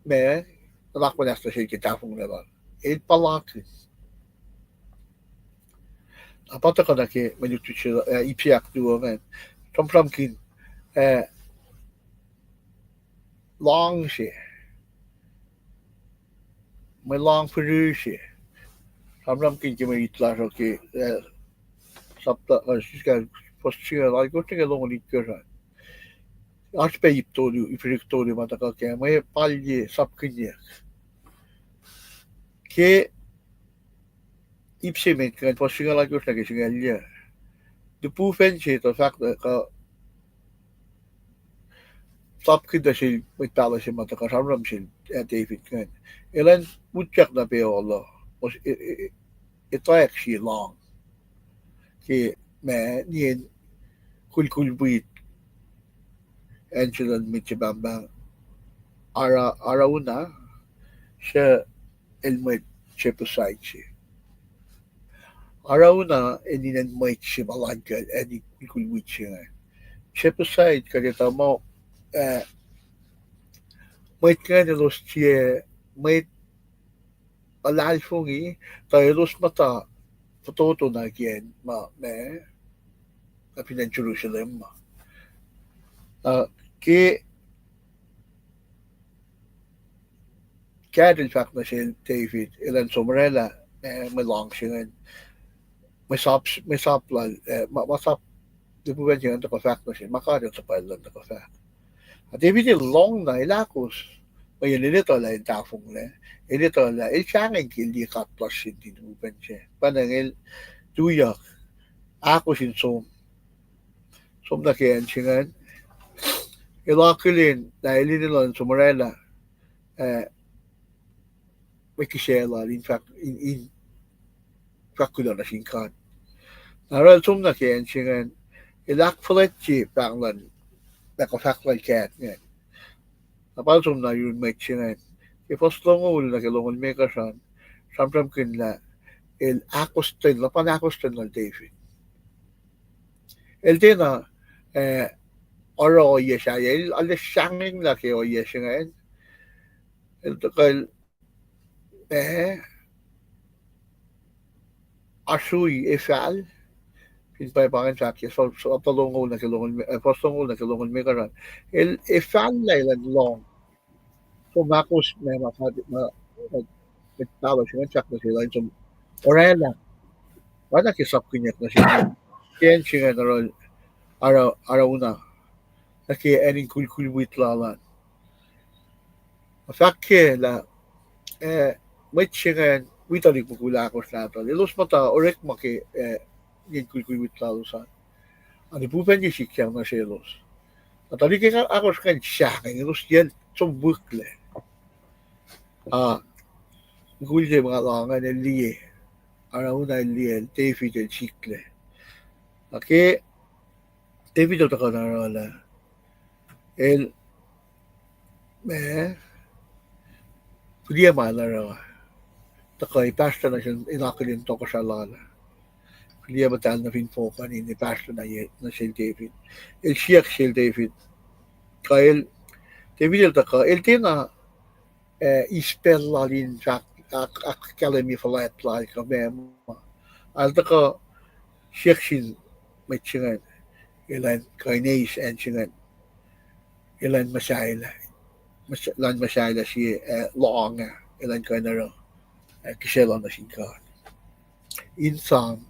me nak manas ta she ki tafong na lan il palak apata ka na ke menutu che ipiak duo men tram kin long she my long peru she tram kin ke me itla so ke sapta shiska postinga la go tinga long ni kera aspe iptodu iprektodu mata ka ke me palje sapkinye ke ipse me kan postinga la go tinga ke singa de Kufwen she to fakta ka sapkin da she met tala she mata ka tram she David kan elan mutjak na pe Allah was Etawi she long ke me nien kul buit Angelan mitibamba ara una she elmet she beside she ara una eninen might she malangka eni kul buit she beside ka ta mo might ka de los tie might alal fungi ta los mata foto na again ma me up in Jerusalem ke cadel fact na siya David ilan somrela may long siya may sop la masap di po ba siya ang fact na siya makadil sa pailan na fact at David yung long na ilakos may ilito la yung tafong na ilito la ilsangin kili katlas siya di po ba siya panang Yohk ako sin som na kiyan siya ilakilin na ilinilan somrela may kisela in fact in fakula na singkan naral som na kiyan siya ilakfaletji panglan nakafaklan kat nga napal som na yun may siya iposlongol na kilongon may kasan samtram kinla el akostin la panakostin na David el dina oro oye siya el alashanging la ke oye siya el takal Srui efal pin pa pangan sakya so apalongol na kilongon postongol na kilongon may karan el efal la ilan long so makos may talo siya chak na sila so orela wala kisap kinyak na siya kiyan siya na ron araw na na kaya ening kulwit lalan fakye la may siya witalik mo kulakos nato ilos mata orek maki yung kulwit lalasan ano po pa niya sikyang na selos at ali kaya akos kan siya kaya ilos yan sumbukle gulje mga langan el liye araw na el liye David el sikle okay David o taka na rola el pudiya malarawa takay pasta na siya inakilin to ko sa lala pudiya batal na pinfokan ini pasta na siya David el siyak siya David kaya David el taka el tina ispel lalin sa kalem falat lal ka mema al taka siyak siya may tsingan ilan kainais and tsingan ilan masyayla siya long ilan kainaro kisela na singkan insang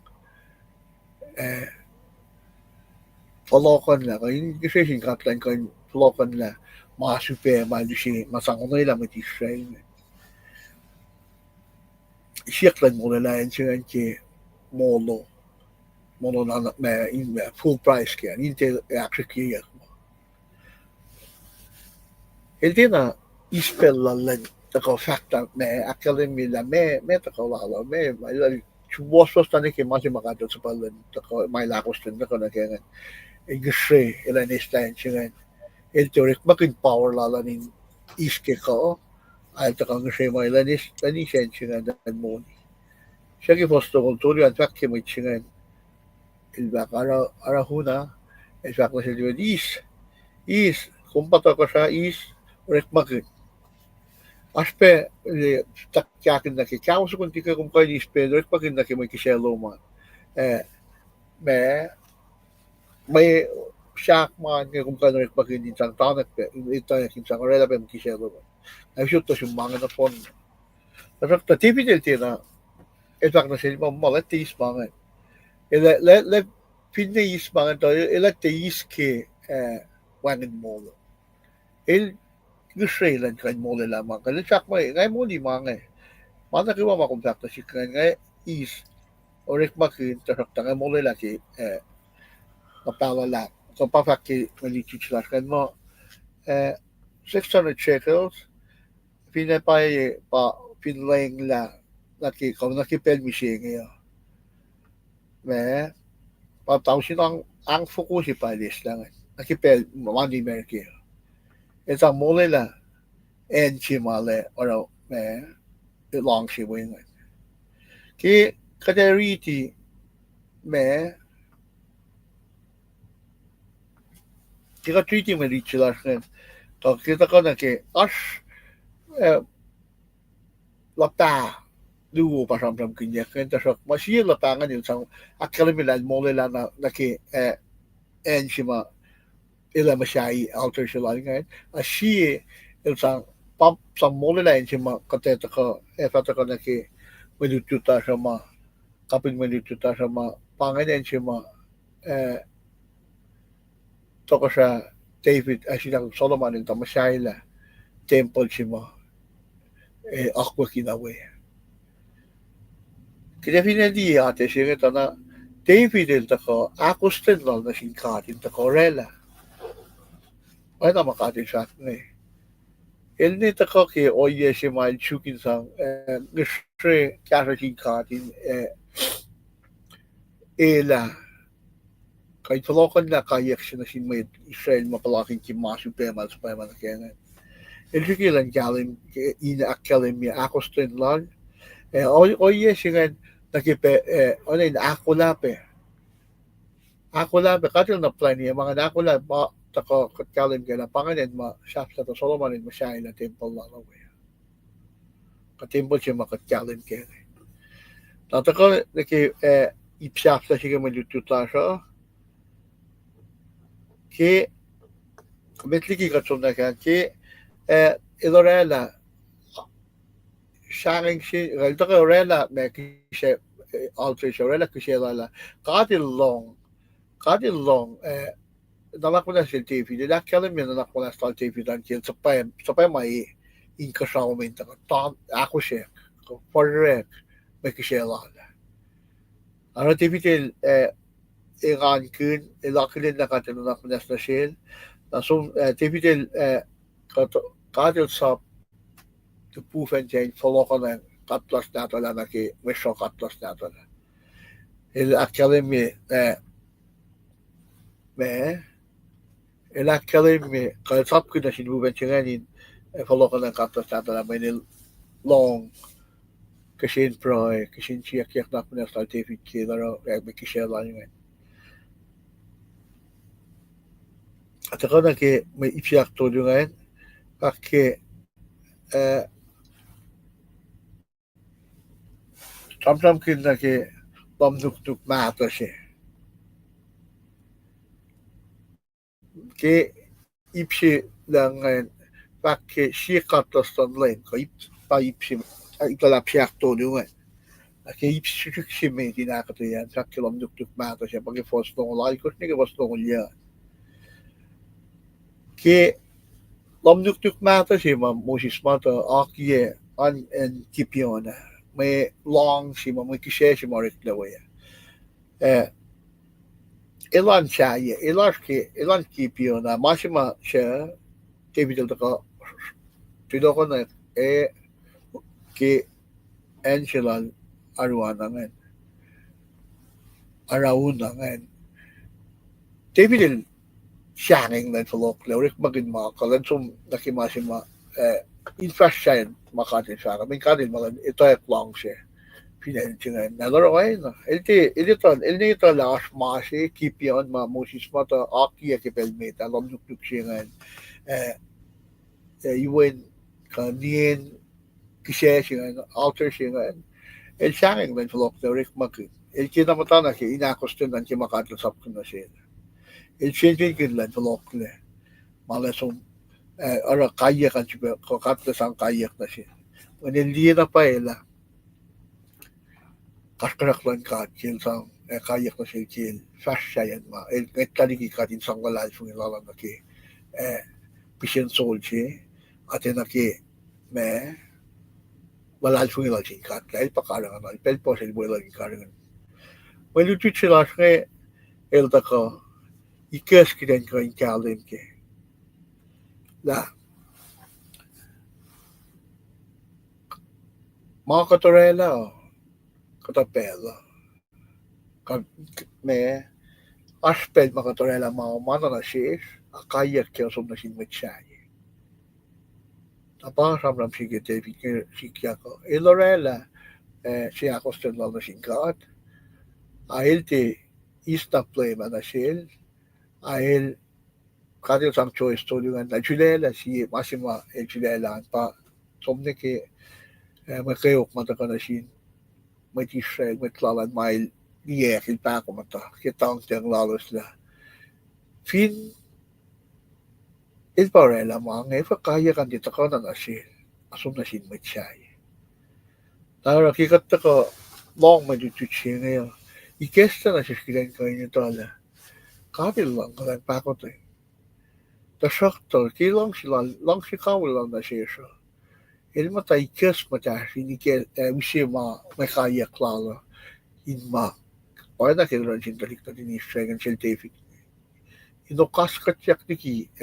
palokan la kain kasi singkatlan kain palokan la masupe malusi masangoy la mati Israel siaklan mo na yan siya ke Molo na in full price kaya inte actually hindi na ispel la taka fakta me akalem la me taka lala me was tani ke masih makadot sa palan tako may lakos din tako na kaya Kosrae ilan istain siya el teorik makin power lala nin iske ko ay takang Kosrae mo ilan tani siya dan mo siya ki posto kong tuloy at wak kimit siya el bak ara huna el bak na siya is kumpata ko sa rek makin aspe takyakin na ki kaos kung tika kung kayo rek makin na ki may kiselo man may siya man kung kano rek makin din sang tanak pe ito na kin sang rela pe kiselo man ay shoot to yung mga na pon tapos ta tipidel tina etak na siya malat tis mga le pinais mga to tis ke wangin Molo el Kosrae lan kan Molo lamang kan sak may ngay mo di mga mana kiwa makontakta si kan ngay orek makin tasak tanga Molo laki mapawala so papaki malichichlas kan mo 600 shekels pinapay pa pinlayang la nakipel mi siya ngayon patawsin ang fokusi pa alis lang nakipel mandi merki ito Molo la en si male oro long si wing ki kaderiti kika treaty malichilas kan to kita ko na ki lata duo pa samsam kinya kan tasok masih latangan yung sang akalimilan Molo la na ki en si ma ila masyai alter sila ngayon asiye yung sang pap sang Molo la en si ma kateta ko fata ko na ki malututa sa ma kapin malututa sa ma pangan en si ma toko sa David asinang Solomon yung tamasyai la temple si ma akwa kinawe kaya pinadi ate siya ito na David yung tako akustin lang na singkatin tako rela ay na makatin sa akin el ni tako ki oye si ma chukin sang Kosrae kasa singkatin ela kahit palokan na kayak siya na sinmayad Israel mapalaking kimasu pemal sa pemal na kaya nga el sikilan kalem ina akalem ya akustin lang oye siya nga nakipe ano yun akollah katil na plan niya mga akollah ba tako kalem kaya na panganin ma shafta to Solomon in masyay na temple lang away katemple siya makatkalem kaya tatako naki ipshafta siya malututa siya ki metliki katsun na kaya ki idorela sharing si galto ka orela me kishe alter siya orela kishe lala katil long nalak mo na si TV nila kalam yun nalak mo na sa TV dan kil sapay may inkasama mo yung ako siya Kufwen may kishe lala ano TV til iran kun ilakilin na katil nalak mo na sa siya so TV til katil sa Kufwen change follow na katlas nato lang na ki wisho katlas nato lang il academy il academy kalsap ko na sinuban siya ngayon follow ko ng katlas nato lang may long kasin proy kasin siya kiyak na po na certificate kilo may kisya lang yun at ako na ki may ipsiyak to yung ngayon kaki samsam kin na ki tuk mato siya ki ipsi lang ngayon kaki siya katlas tan lang ko ipsi italap siya to yung ngayon ki ipsi siya may tinakato yan kaki tuk mato siya pag i-force nung laikos niya was nung yan ki tuk mato siya mamusis mato akiye an en kipiona may long si may kishe si morik lawaya ilan siya ilan kipyo na masima siya David ko tudo ko na ki Angela arwana ngayon arauna ngayon. David siyanging na tulok, laurik magin mga kalansum nakimasima infrastructure makatin siya. Kami kadin mga ito ay lang siya. Pinantingan. Nalaro ngayon. Ilni ito lakas masi, keep yun, mamusis mo ito, aki akipelmate, alam nuknuk siya ngayon. Iwan kanien, Kisa siya ngayon, alter siya ngayon. Siyanging na tulok, laurik magin. Kinamata na siya, inakostin na siya makatlasap ko na siya. Siyempre lang tulok na. Malasong, kayak kan siya, kakatlasang kayak na siya. Hindi na pa ila. Kaskaraklan ka, kilsang kayak na siya kil. Fast siya yan ma. Ngayon taligi ka din sang walal sung ilalang na ki. Pisyan sol siya. At yun na ki, walal sung ilalang siya ka. Dahil pakarangan na. Pel po siya ilang ikarangan. Malutit sila siya, elda ka, ikas ki din ka yung kalem ki. Mga katorela, katapela, aspel mga katorela, mga mana na siya, akayak kaya som na siya matsaya. Napakasam siya kita, siya ko. Lorela, siya ako sila na siya God. Ahil ti, isna play man na siya, ahil kadil sang choice tulungan na julela si masima julela pa somne ke makayok mata ka na sin may tisay may tlalan may niye pa ko mata kitang tiyang lalos la fin parela mga fa kaya kan dito ka na sin asum na sin may chay tara kikat ko long may tutuchi ngayon ikesta na siya kilan ko inyo tala kadil lang ka pa ko to Tasakto, lang si kawal lang na siya siya. Ilma tayo kes mata, hindi kaya siya may kaya klala. Inma, para na kaya rin siya talikta din siya ng siya David. Inokas katyak ni ki,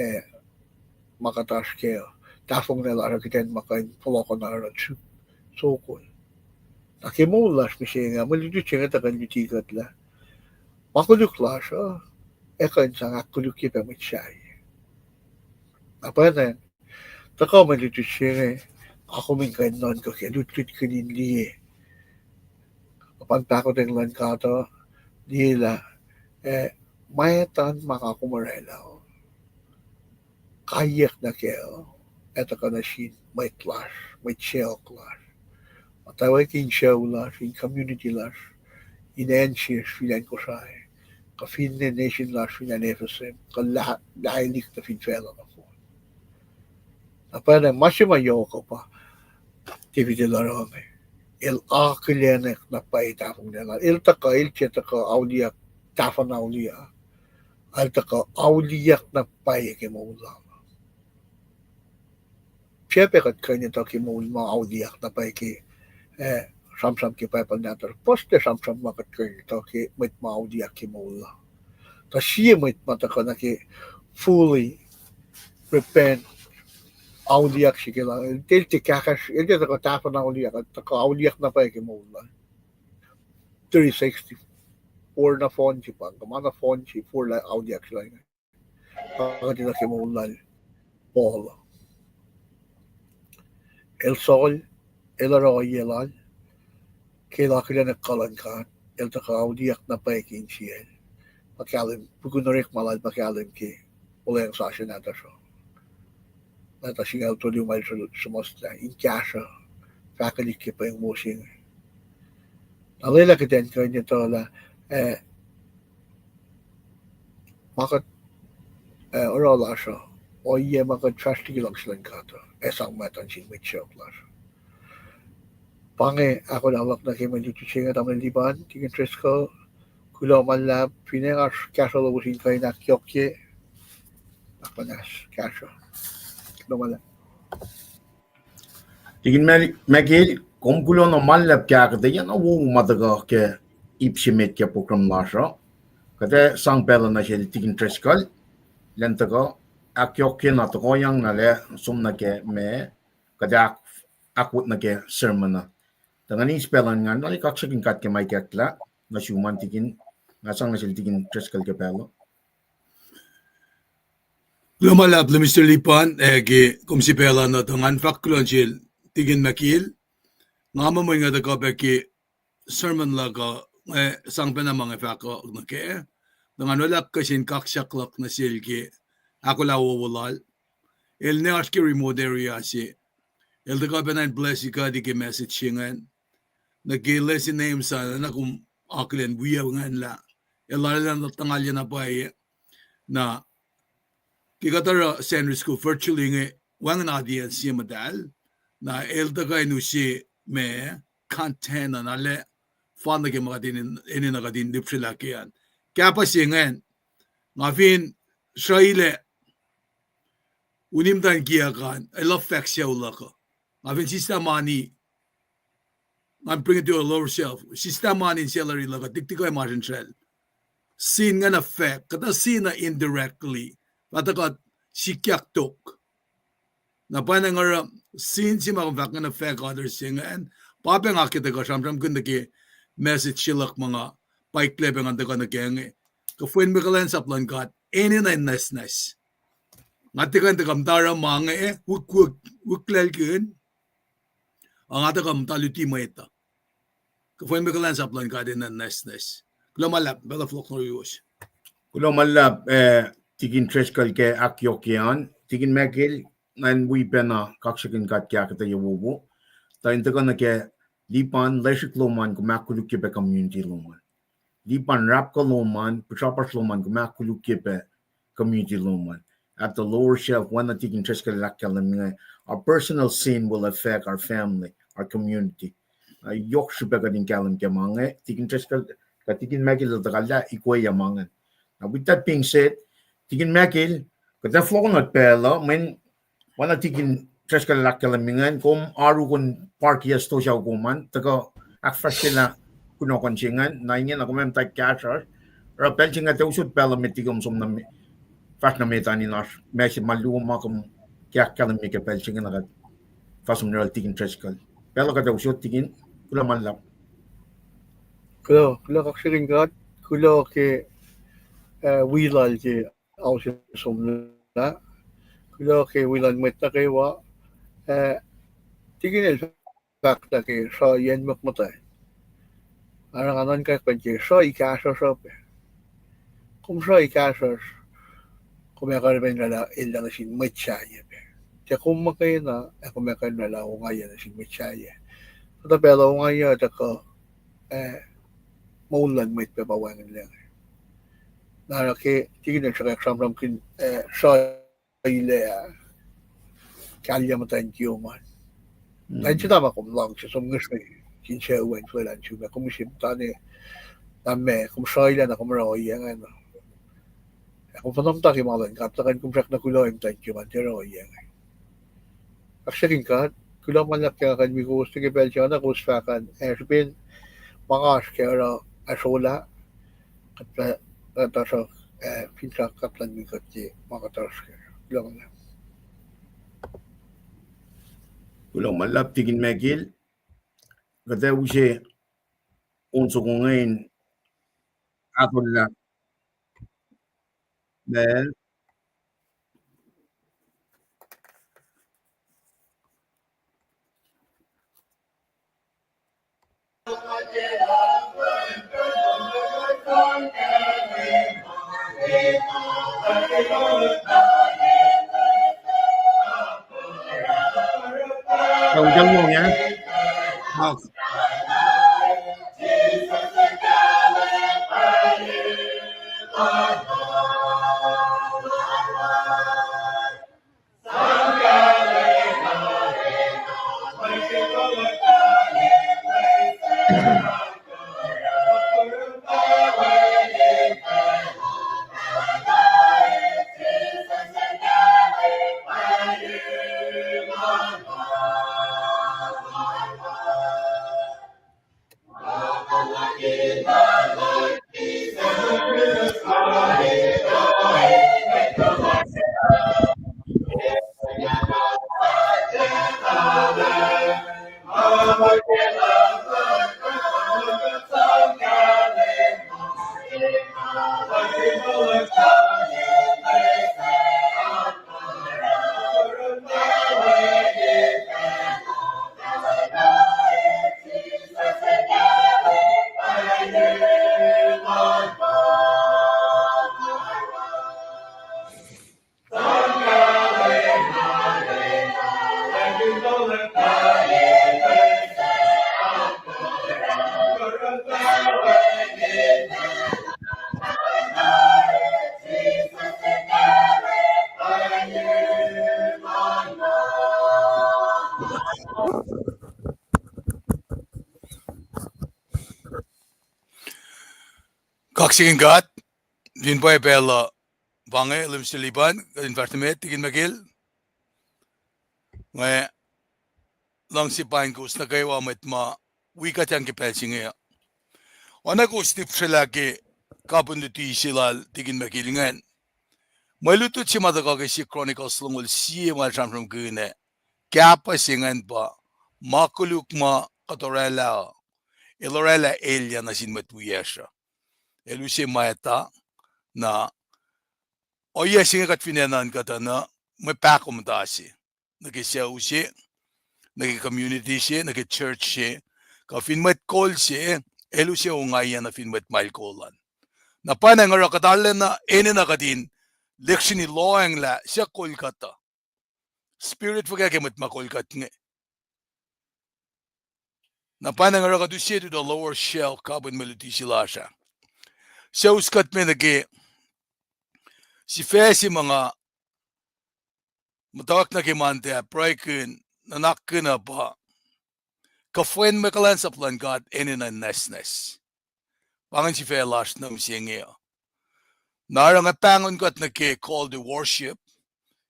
makatas kaya, tafong nila arakitin makain puloko na arat soko. Nakimulas mi siya nga, malito siya nga takan yutikat la. Makulukla siya, ekain sa akollah kipa mit siya. Apa na, tako malito siya ako min kain non ko kaya lutit ko din liye. Kapag takot ang lan kato, dila, mayatan makakumarela. Kayak na kayo, eto ka na sin, may class, may shell class. Etawi kin show las, in community las, in NCS, filan Kosrae, ka fin nation las, filan FSM, ka lahilik na fin fela na po. Apa na masih Yohk pa TV de la Rome akollah na paitapong nila taka auliak tafan aulia taka auliak na pai ke mula siapa kat kanya to ke mul ma auliak na pai ke sam ke pai panatar poste sam makat kanya to ke mit ma auliak ke mula ta siya mit mata kana ke fully repent auliak sikila tilti kakas ilti taka tafan auliak taka auliak na pa ke mula 360 for na phone si pang kamana phone si for la auliak sila nga pagkati na ke mula Molo el sol el arroyelal kila kila na kalankan el taka auliak na pa ke insiel pakalem pukunorik malal pakalem ke ulang sasya nata siya nata siya autolium ay sumosla in kasha fakalik ke pa yung musing nalila kiten ko niya to la makat orola siya o iya makat trusty lang silang kato esang matan sin mit siya klas pange ako na alak na kay malito siya nga tamang liban tingin tres ko kulo malap pinengas kasha labusin kayo na kyokye akpanas kasha Nomala. Tigin megil komkulo no mallap kya kade yan awu madaga ke ipsimet ke program lasha kade sang bela na shel tigin treskal lentaga akyokke na tokoyang na le sumna ke me kade akwut na ke sermona tangani spelan nga nali kaksakin kat ke mai ketla na shuman tigin Nasang na sila tigin Chronicle ke pelo. Lumalap le Mr. Lipan gi kum si pela na tangan faklon sil tigin makil. Ngama mo nga da ka ki sermon la ka sang pena mga fako na ke. Tangan wala kasin kaksaklak na sil ki akollah wawalal. El ne aski remote area si. El da ka pena bless ka di ki message singan. Nag-gila si name sa na kung aklen buya ngan la. El la tangal yan na pa na Kigatara Secondary School virtually nge wang na audience si madal na elda kay no si me content na le fan ke mga din ini na kadin dipsila kian kaya pa singen ngafin shaile unim dan kia kan I love facts ya ulaka ngafin sista mani I'm bringing to a lower shelf sista mani salary laka tiktikay margin trail sin nga na fact kata sin na indirectly Patakat sikyak tok. Na pa na nga sin si makabak nga na fake others singan. Pape nga kita ka samsam kunda ki message silak mga paiklebe nga daga na kenge. Kufwen mi Kulansap lang kat. Eni na Nacsnacs. Nga tikan tikamtara mga wuklel kun. Ang ata kamta luti mwet. Kufwen mi Kulansap lang kat eni na Nacsnacs. Kulamalap. Bela flok na riyos. Kulamalap tigin Chronicle ke akyokian tigin mekil nan we pena kaksakin kat kya kata yawubo. Ta intakan na ke lipan leshik loman kumakulu ke community loman. Lipan rap ka loman pachapas loman kumakulu ke community loman. At the lower shelf, when the tigin Chronicle kalem, our personal sin will affect our family, our community. Yohk shibe kadin kalem ke mange tigin Chronicle katigin mekil takala ikwe yamangan. Now with that being said, tigin mekil kada flok not pela men wana tigin Chronicle kalamingan kom aru kun park yes to siya kuman taka akfwasryeyuk kuno konsingan na ingin ako mem tak catcher ra pelchinga te usut pela metigom som na fast na metani nas mesi maluma kom kya kalamike pelchinga na fasum neural tigin Chronicle pela kada usut tigin kulaman lap Kulo kaksakin kat kulo ke wilal ke ausya somna kulo ke wilan mwet na kewa tigin el fakta ke sa yen makmatay arang anan ka kwenche sa ikasa sa pe kum sa ikasa kumakarben na el na sin mwet siya pe te kum makay na kumakarben na ungaya na sin mwet siya ata pela ungaya taka maulan mwet pe bawangan lang na ke tigin el sa samram kin sa ile kalya matan kiyoman nanti tama kum lang siya sumngasay kinsiya uwan fulan siya kum sim tani tamme kum sa ile na kum rawi yang ano kum panam taki malan kaptakan kum sak na kulo im tan kiyoman tero yang kaksakin kat kulo malak kaya kan mi gusto ke belsiya na kusfakan sabin mga askera asola kata sa pinsa kaplan mi katsi mga taskera lang na kulamalap tigin mekil kada ushe unso ko ngayon akollah dahil Ujang mo ya. kaksakin gat, vinpoy pela Paing Mr. Lipan, invertimet tigin makil. Ngay lang si Paing kus na kayo amit ma wikat yang kipelsing ya. Ona kus tip sila ki kapun luti silal tigin makil ngan. Malutut si mataka si Chronicle slungul siya malsam from gune. Kapa singan pa makuluk ma katorela ilorela elia na sinmatuyesha. Elusi maeta na oya singa kat finanan kata na may pakom dasi. Nagisiya usi, nagi-community siya, nagi-church siya. Ka finmat call siya, elusi ungaya na finmat mail callan. Na panang rakatalan na na kadin, leksyon ni loang la siya call kata. Spirit for kaya mat makol kat nga. Na panang rakatu siya to the lower shell kabun maluti sila siya. Siya uskat me nagi si Fesi mga mutawaek na kimante praikun nanak na pa Kufwen me Kulansap lan God Enenu Nacsnacs. Pangan si Fe last na inge. Narang pangon ko at nake call the worship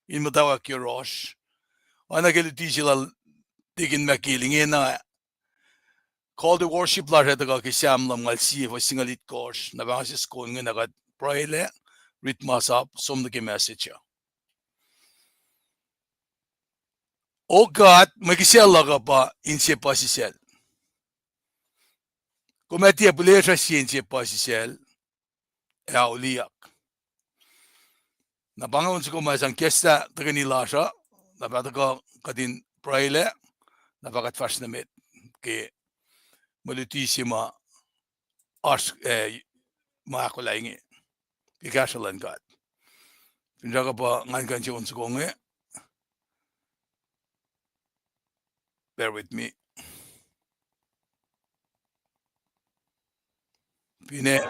in mutawaek Rosh. O nagiluti sila tigin makiling na call the worship la reta ka kisam lam ngal si fa singalit kosh na bang si school nga nagat praile ritmasap som the message. O God, magisel laga pa inse pasisel. Kumatia bulesha siyense pasisel uliak. Na bangon sa kumasang kesta tagani lasha, na bataka kadin praile, na bakat fast namit ke malutisima ars mga akollah inge. Ikasalan God. Pinjaga pa ngan siya unsa ko nge. Bear with me. Pine.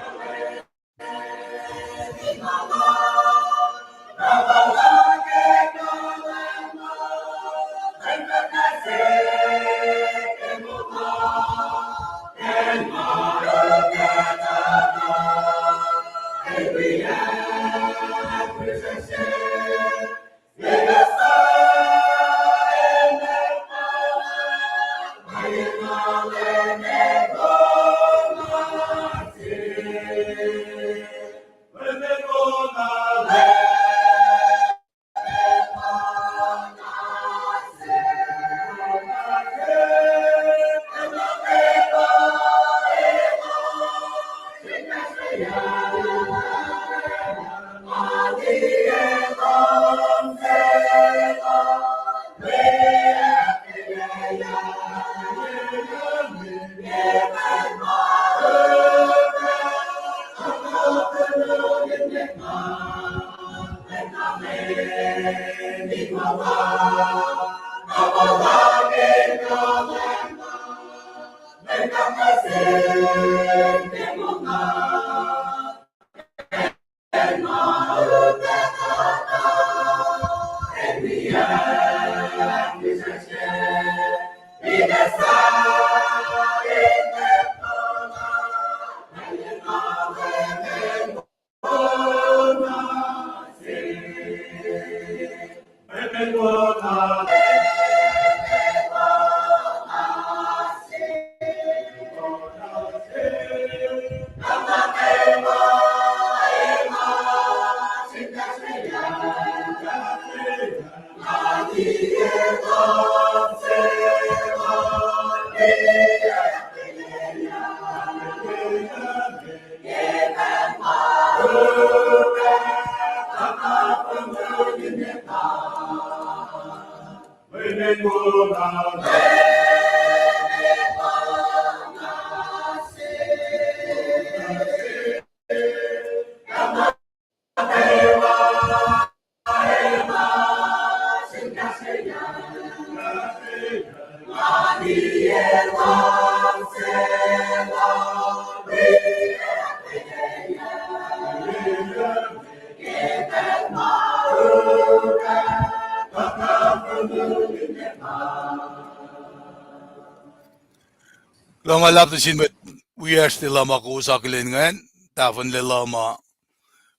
Lama lap sin met wiers de lama ko sa kilengan tafon le lama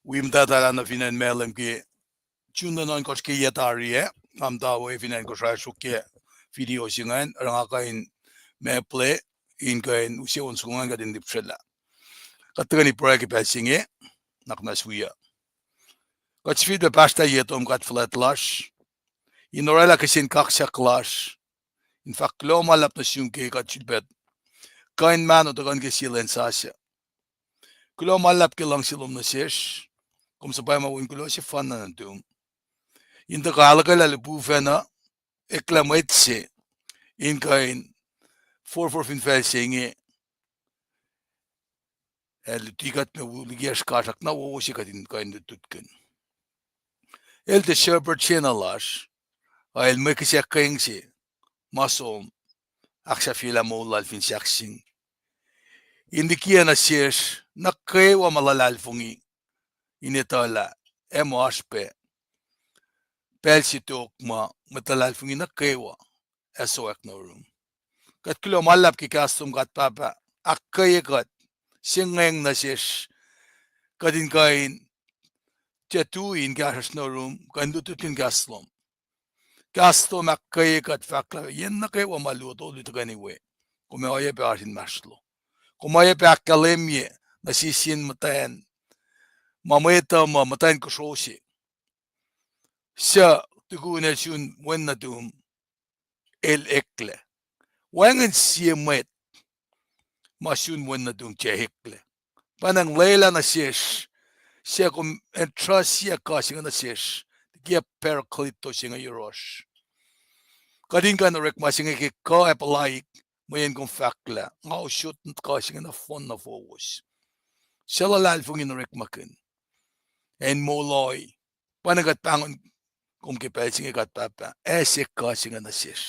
wim tatala na finan melem ki chunda non kos ki yatari am tawo finan ko sa sukke video singan ranga kain me play in kain usion sungan ga din dipsela katgani project pa singe naknas wiya katsfi de pasta yetom kat flat lash inorela kasin kaksak lash in fact loma lap na syunke katchibet kain mano to kan ke silensasya kulo malap ke lang silom na sesh kum sa ma win kulo si fan na nantum in the kalakala le bufena eklametse in kain 4 fin fel singe el tigat me wuligias kasak na wo si katin kain tutken el de shepherd chenalash el mekisya kain si masom aksha fila mo fin saksing indikia na sesh nakkewa malalalfungi inetala emospe pelsitok ma matalalfungi nakkewa esoek no room kat kilo malap ki kastum kat papa akkay kat singeng na sesh kadin kain tetuin kasas no room kandututin kaslom kastom akkay kat fakla yen nakkewa maluto dito kaniwe kumaye pe asin maslo kumaye pe akalemye nasisin matayan mameta ma matayan kusosi siya tukunan siyon wen na tum el ekle wangan siya mwet masyun wen na tum chehekle panang lela na siya kum entrust siya kasi nga na siya kia perklito siya nga yurosh kadin ka na rek masinga ki ka epalaik mayan kong fakla nga o shoot na kasi nga na fon na focus siya lalalfungin na rek makin en moloy panagat pangon kum kipel singa kat papa esek kasi nga na siya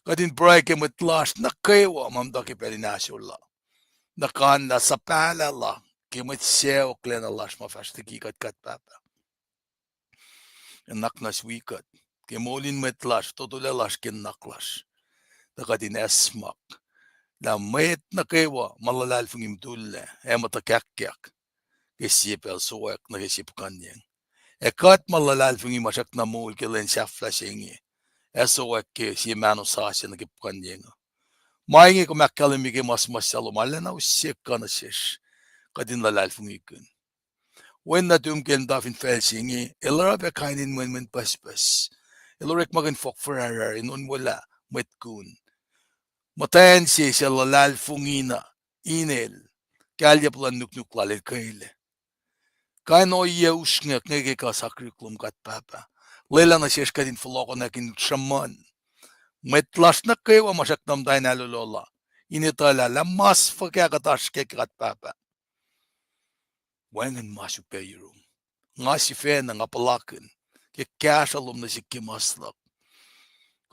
kadin break met last nakkewa mamda kipel nasyula nakan na sapala la kimet seo klena lash ma fastiki kat papa en naknas wikat kemolin met lash totole lash ken naklash nakadin esmak la met nakkewa malalal fungim tulle emata kakyak kesipel soek na kesip kanyeng ekat malalal fungim masak na mul kelen safla singi esoek ke si mano sasya na kipkanyeng maingi ko makkalemi ke mas salo malena usek kana sesh kadin lalal fungikun when na tum ken dafin fel singi elara be kainin men pas elorek magan fok ferrer in wala met kun matayan si lalal fungina inel kalya plan nuknuk lalit kaile kain o ye ushngek ngeke ka sakriklum kat papa lela na sesh kadin floko na kin shaman met las na kewa masak nam dai na lola inetala la mas fakya katash ke kat papa wangan masu peyrum ngasi fe na ngapalakin ke kasalum na sikimaslak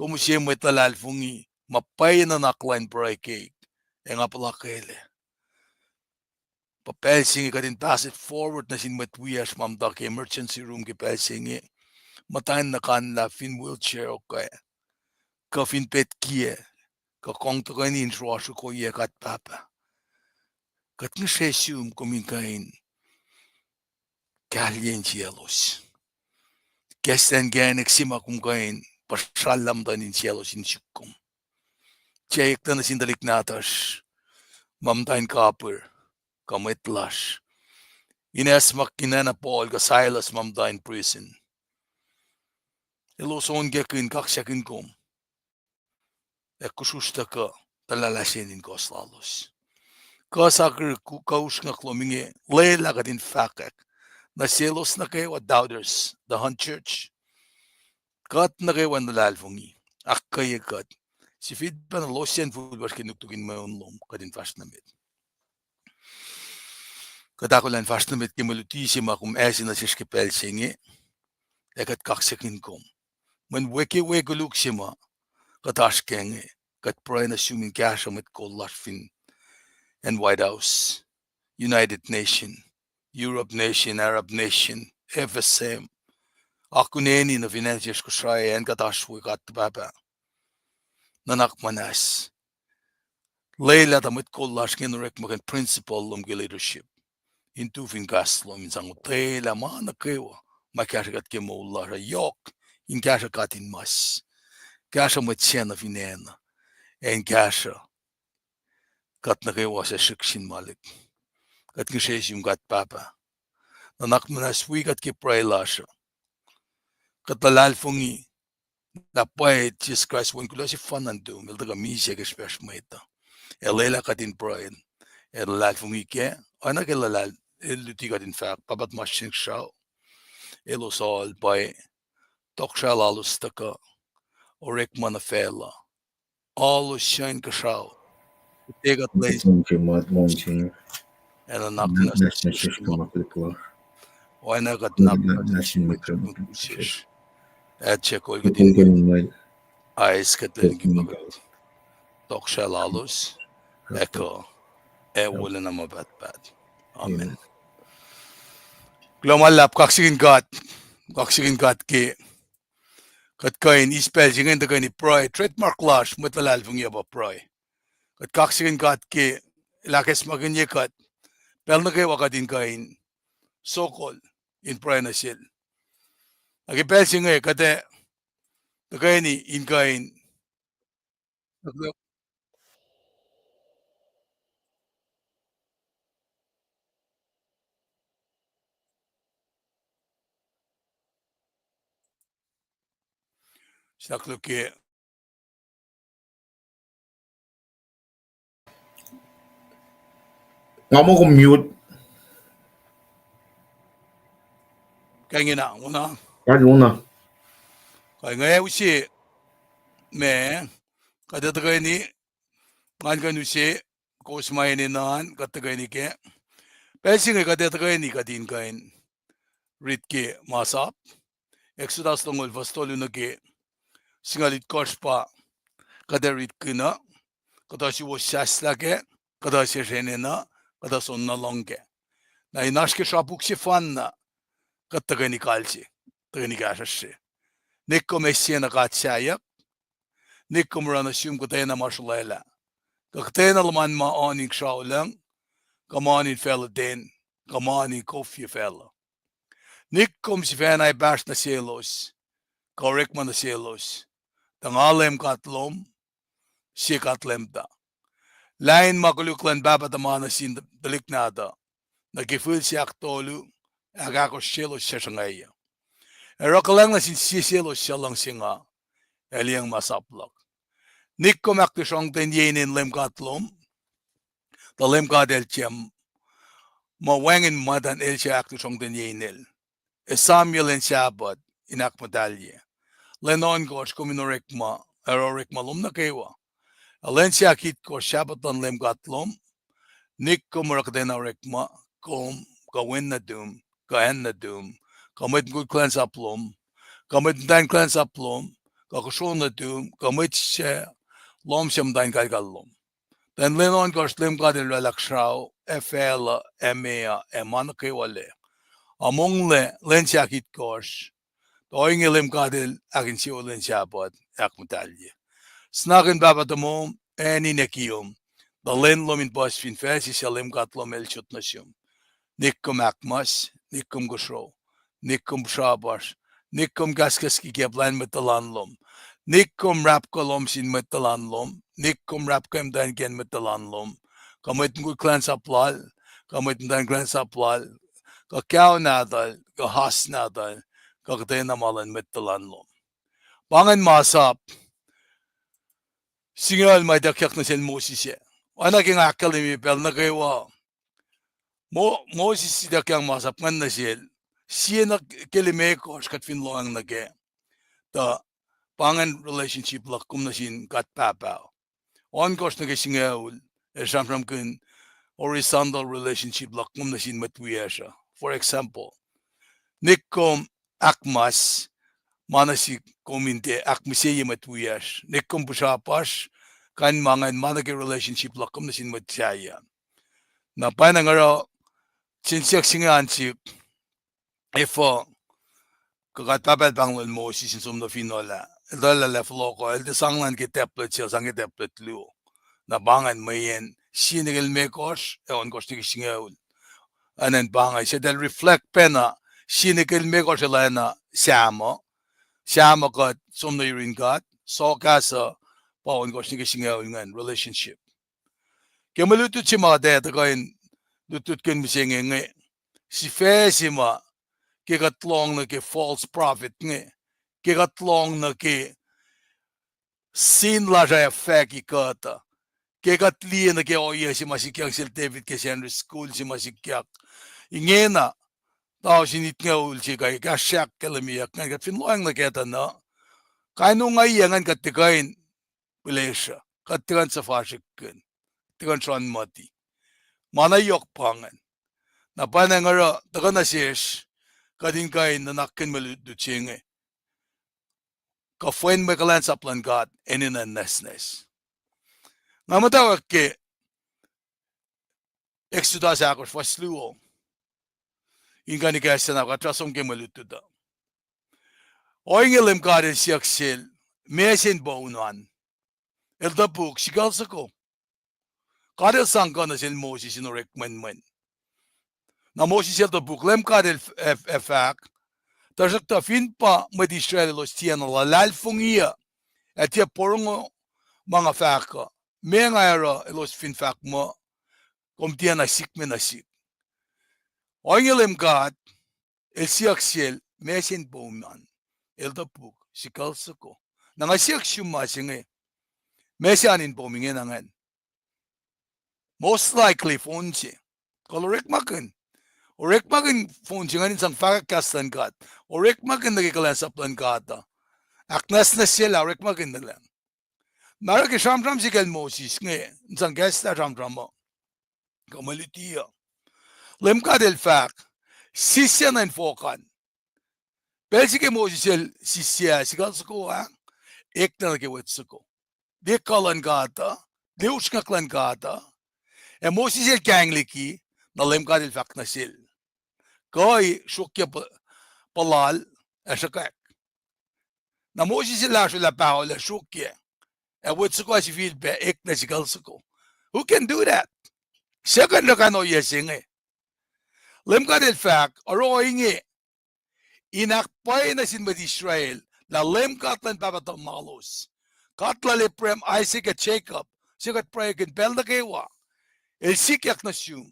como si metalal fungi mapay na nakline break en apalakele papel singi kadin pass it forward na sin matwias mamda ke emergency room ke papel singi matayan na kanla fin wheelchair o kaya ka fin pet kie ka kong to kain intro ko ye kat papa kat ni sesium kumin kain kalyen cielos kesten genek sima kum kain pasalam dan in cielos in sikum cek tan sin dalik natas mamtain kapur kametlash ines makinana Paul ka Silas mamtain prison eloson gekin kaksakin kom ekususta ka talalasin koslalos kasakir kausngak lominge lela kadin fakak na selos na kayo doubters the hunt church kat na kayo nalalfungi akkay kat si feed pa na losyan food was kinuktukin mo lom kadin fast na mit katakulan fast na mit kimaluti si makum esin na siskipel singi ekat kaksakin kom man weke luk si ma katashkenge kat pray na suming kasha mit kollar fin and White House United Nation Europe Nation Arab Nation FSM akuneni na financiers Kosrae en katashwi kat baba nanak manas Leila damit kollaskin rek makan principle lum ge leadership. Into fin gaslum in sangu tela ma nukewa. Ma kashakat ke molara Yohk in kashakatin mas. Kasha mutchena finena. En kasha kat nukewa sa shikshin malik. Kat kisheshim gat papa. Nanak manaswi kat ke pray lasha. Kat lalfungi. Da pai Jesus Christ when kulasi fanandu mildaga misya ke speshmeta. Elela katin prayen. Lalfungi ke. Ana ke lalal luti katin fak. Papat mashin shaw. Elosol by Tokshal alustaka. Orek manafela. All shine kashaw. Tegat lays Mountain. and a Nacsnacs. Nacsnacs kamakliklar. Why not got Nacsnacs Nacsnacs? At check all Kulkan getting may eyes katling Tokshal alus. Echo. Wala na mabat bad. Amen. Lulap kaksakin ki kat kain ispel jingen da kain proy trademark lash mutalal fungi ba proy kat kaksakin ki lakes maganye kat pel na kay wakatin kain soko in proy na sil agi pel singe kate da kain in kain saklo ki Ngamo ko mute. kay ngina una Kaduna. kay ngay usi me kada da kain ni ngan kan usi kosmain ni nan kat da kain ke pel singe kada da kain ni kadin kain rit ke masap Exodus tongol vastolu na ke singalit korspa kada rit kina kada si wo sasla ke kada si renena kada sonna longke na inash ke shapuk si fanna kada gani kalsi tagani gashashi nikko messiena katsayak nikko murana sium kutena mashulela kakatena laman maaning shaulang kamanin fella den kamanin kofie fella nikkom si fenay bash na sielos korek man na sielos tangalem katlom si katlem da lain makuluklan babatamana sin deliknada nagiful si aktolu agako sielos siya sangaya erokalang na sin sielos siya lang singa eliang masaplak nikkom aktisong ten yenin lem katlom the lem kadel chiem mawangin madan el siya aktisong ten yenil Samuel en Shabbat inak medalje lenon gosh kuminorekma erorekma lum nukewa Alencia kit ko Shabbaton lem gatlom nik kumrakdena rekma kom gawin na dum gaen na dum kamit good cleanse uplom kamit dan cleanse uplom kakushon na dum kamit she lom shem dan galgalom then lenon gosh lem gadel relaxrao efela emea emanakewale among le lencia kit gosh Tokoyang lem gadel akin si ulen Shabbat akmutalje Snakin babatamom eni nekium. The lenlom in bos fin fesi salem gatlom el chutnasium. Nikum akmas, nikum gusro, nikum shabash, nikum gaskaski geblan metalanlom. Nikum rapkolom sin metalanlom, nikum rapkem dan gen metalanlom. Kamit ngul Kulansap, kamit dan Kulansap, kakao nadal, kahas nadal, kakatena malan metalanlom. Pangan masap, Singal may dakyak na siya Moses ya. Ana king akalimi pel na kayo Moses si dakyang masap ngan na siya. Siya na kelime ko skat finloang na ke. Ta pangan relationship lakum na sin kat papaw. On kos na singaul samram kun horizontal relationship lakum na sin matwiyasha. For example, nikom akmas manasi kominte akmiseye matwiyash. Nikom pushapash kan mangan manake relationship lakum na sin matjaya. Na panangaro sinsiyak singan si ifo kagat papel banglol mo si sinsum no finola. Dala lef loko el de sanglan ke teplet siya sang ke teplet lu. na bangan mayen sinigil mekos ewan kos ni singaul anan bangay siya dahil reflect pena sinigil mekos sila na siamo ka sumnoy rin kat so kasa pawan kos ni singaul ngan relationship kaya malutut si mga deta kain lutut kan misingin si fe si ma kikatlong na ki false prophet nge kikatlong na ki sin la jaya feki kata kekatli na ke oye si masikyak sil David ke Henry school si masikyak inge na tao sinit nga ul si kay kasyak kalamiyak nga kat finloang na keta na kaino nga iyangan katikain Malaysia katikan sa fashikan katikan Tron mati mana Yohk pangan na panangara taga na siyesh kadin kain na nakin maludutsinge Kufwen may Kulansap lang God Enenu na Nacsnacs nga mutawaek ke Exodus akfwasryeyuk inge ni Kisa na katrasom ke malutuda inge LEUM God siyaksil mesin baunan eldabuk sigalsako kadel sangka na sil Moses sinurek men na Moses eldabuk LEUM God efak tasak ta fin pa med Israel los tiana la lalfung iya etia porongo mga faka menga era los fin fak mo komtia na sik menasik inge LEUM God siyaksil mesin baunan eldabuk sigalsako na nga siyaksyon masinge mesianin pomingin nangan most likely phone si kalau rek makan phone si nganin sang fakakastan kat rek makan nagi Kulansap lan kata aknas na sila rek makan na lang nara ke sham si kel Moses nge sang gesta sham mo kamalitiya LEUM God el fak sisya na infokan pelsi ke Moses el sisya sigal soko ek na nagi wet soko de kalan kata de uskak lan kata Moses el kangliki na LEUM God el fak na sil koi shukya palal shakak na Moses el lasho la paola shukya wet soko si feel be ek na sigal soko who can do that second na kano yesinge LEUM God el fak aro inge inakpay na sin med Israel na LEUM God lan papatam malos katla le prem Isaac at Jacob sikat pray ken bel na kewa el sikyak na siyum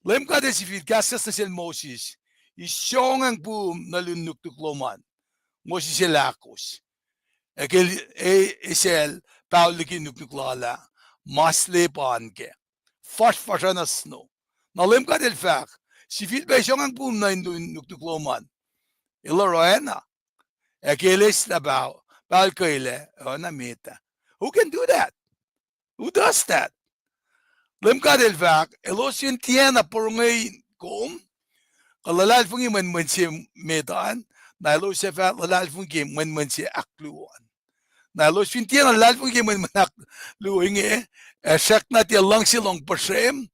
LEUM God el sifid kaskas na sil Moses isyong ang boom na lunuktukloman Moses el akos ekel isel paulikin nuknuklala masle panke fasfasana snow na LEUM God el fak sifid ba isyong ang boom na nuktukloman iloroena ekeles na bao Balkaile na meta. Who can do that? Who does that? LEUM God el fak elos yun tiena por ngay kom kalalal fungi man si metaan na elos se fak lalal fungi man si akluan na elos yun tiena lalal fungi man akluan sak na ti lang silong pasem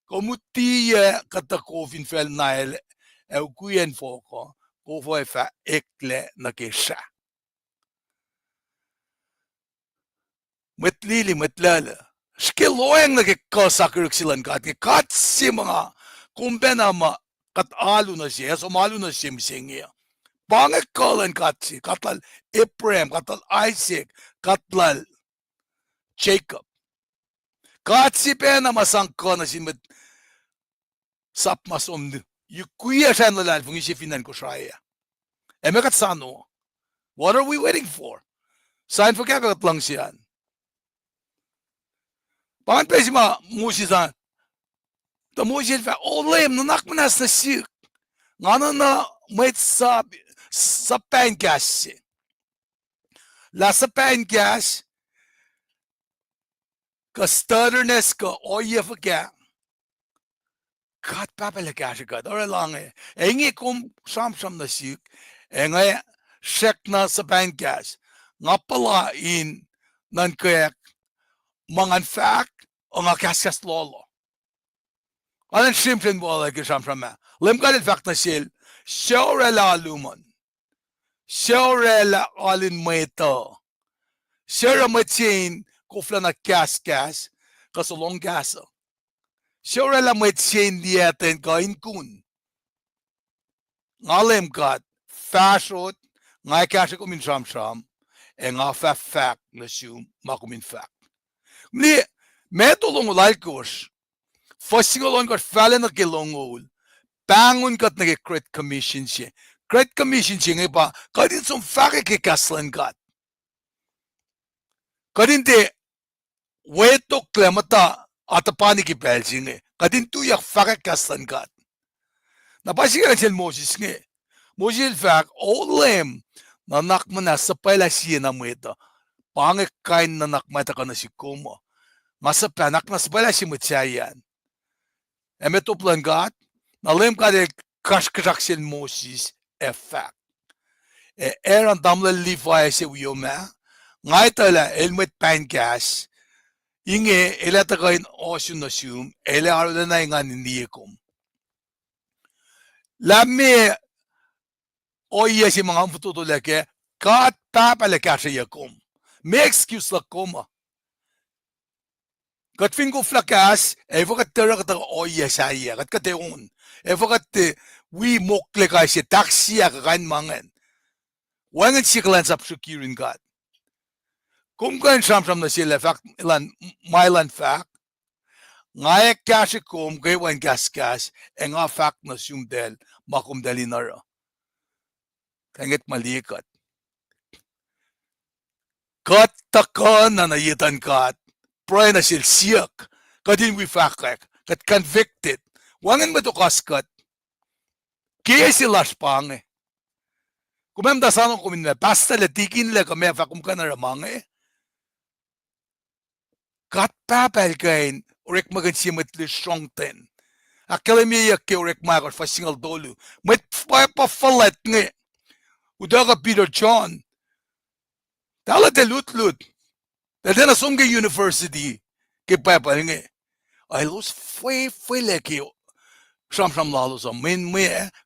komuti katakofin fel nael kuyen foko kofo fa ekle na kesha metlili metlala skiloeng nagkakasakirik silan kat si mga kumbena ma katalo na siya sumalo na siya misingya bangek kalan katsi katlal Abraham katlal Isaac katlal Jacob katsi pena masangka na si med sapmas yukuya siya nalal fung isifinan Kosrae emekat sano what are we waiting for sign for kapat lang siyan Pangan pa si Moses na the Moses fa LEUM na nakmanas na sik ngana na mwet sa Paing gas la sa Paing gas ka stutternes ka oye fa ka kat papala gas ka ora lang engi kum sam na sik enga shek na sa Paing gas ngapala in nan kayak mangan fak o nga kaskas lolo. Anan simple mo like isam from ma. LEUM God el fak na sil. Sure la lumon. Sure la alin mwet. Sure matin kofla na gas kasolong gas. Sure la mwet sien dieten ka inkun. Ngalem kat fashot ngai kashe kumin sham nga fak na shum makumin fak. Mli metolong lalkos. Fosingolon kat falen na kilongol. Bangun kat nage credit commission siya. Credit commission siya nga ba kadin som fake ke kaslan kat. Kadin de weto klemata atapani ki pelsi nga. Kadin tuyak fake kaslan kat. Napasigan siya Moses nga. Moses fak olem na nakma na sa pala siya na mweta. Pangit kain na nakmata ka na si Kuma. Masa panak na sa pala siya mutsayan. Emetoplan kat. Na LEUM God kaksakin Moses fak. Eran damla livaya se uyoma. Ngay tala elmet Paing gas. Inge elatakain osun na sum. Ele arula na ingan indiyekom. Lame oye si mga mututulake. Kat papale KahsInKol. Me excuse la koma. Kat fingo flakas. Evo kat tera kat oye saya. Kat kateon. Evo kat we mokle kasi taksiya kakain mangan. Wangan si Kulansap sukirin kat. Kung kain sam na sila fak ilan mailan fak. Ngaya KahsInKol kay wan gas nga fak na sumdel makumdali nara. Kangit malikat. Kat takan na nayitan kat. Pray na sil siyak. Kadin we fakak. Kat convicted. Wangan ba to kaskat? Kaya sila spange. Kumem da sanong kumin basta le tikin le kame fakum ka na ramange. Kat papel kain urek magan siya matli strong ten. Akalemiya ke urek magar fasingal dolu. Met pa falet nge. Udaga Peter John. Tala de lut. Dala na sumge university. Ke papel nge. Ay los fue le ke Sham lalo sa min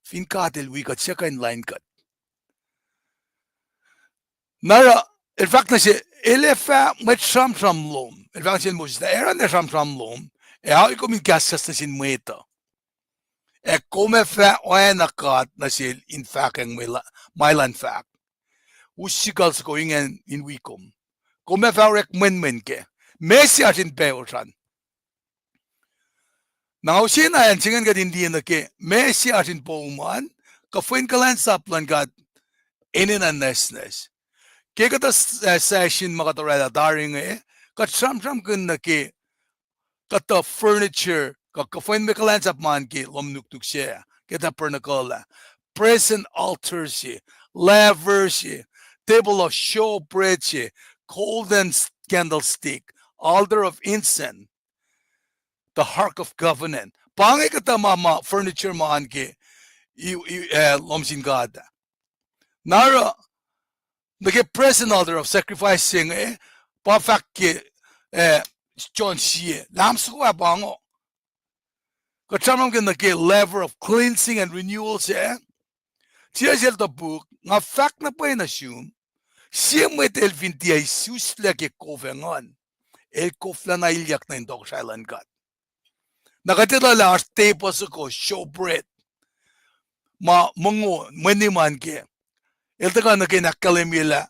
fin katil wikat siya kain line cut. Nara, in fact na siya, elefa met sham lom. In fact siya mo siya, eran na sham lom, hau iko min gaskas na siya mweta. Kome fa oya na kat na siya, in fact, ang mailan fact. Usikal sa ko ingen in wikom. Kome fa rek men ke. Mesi asin peo san. Nangausin na yan, singan ka din diyan na ke, Messi asin po uman, Kufwen Kulansap lang kat, inin ang nesnes. Kaya kata session makatorela daring kat sam kun na ke, kata furniture, Kufwen Kulansap man ke, lomnuktuk siya, kita pernakola, present altar siya, laver siya, table of showbread siya, golden candlestick, altar of incense, the Ark of Covenant. Pangay kata mama furniture maan ke lomsin God. Nara nage present altar of sacrificing pafak ke John siye. Lamso ko abango. Kachamam ke nage lever of cleansing and renewal siya. Siya siya the book nga fact na pa inassume siya met elvinti ay susla ke kovengan. El kofla na ilyak na indok sa island God. Nakatila lang tapos ko showbread. Mungo maniman ke. Ito ka nakinakalimila.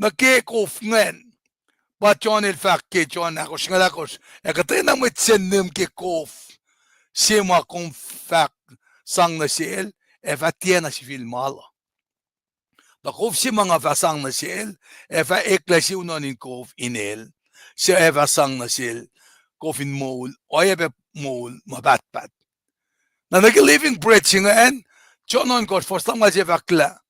Nakikofngen. But John in fact ke John akos ngalakos. Katay na may tsenim ke kof. Sima kong fact sang na siel. Evatia na si filmala. Nakof si mga fasang na siel. Eva eklasyon na nin kof inel. Si eva sang na siel. Kofin mol, oyebe mol, mabatpat. Na nag-living bread siya ngayon, John ko, first time nga siya bakla.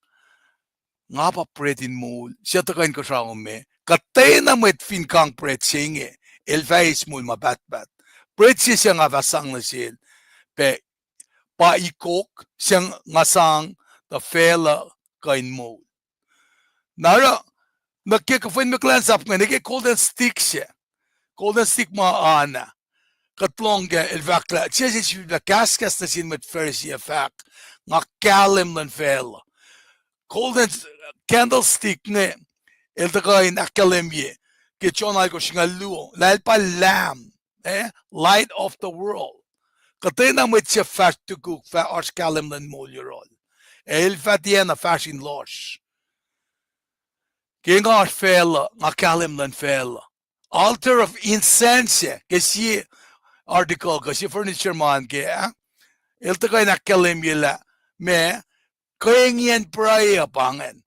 Nga pa bread in mol, siya takain ko siya me, katay na met fin kang bread siya nga, elvais mol mabatpat. Bread siya nga vasang na siya, pe paikok siyang ngasang the fela kain mol. Nara, nagkikafin mo Kulansap nga, nagkikolden stick siya. Golden stick maana. Katlonga elvakla. Siya siya kaskas na sin met Pharisee fak. Nga kalem lan fel. Golden candlestick ne. Eltakain akalem ye. kichonal ko singa luo. Dahil pa lamb, light of the world. Katay na met siya fast to cook fa ars kalem lan moljurol. El fatien a fashion losh. King ars fella, nga kalem lan fella. Altar of incense, kasi article, kasi furniture man kaya. El takay na kalem yila. Me, kaya prayer pangan.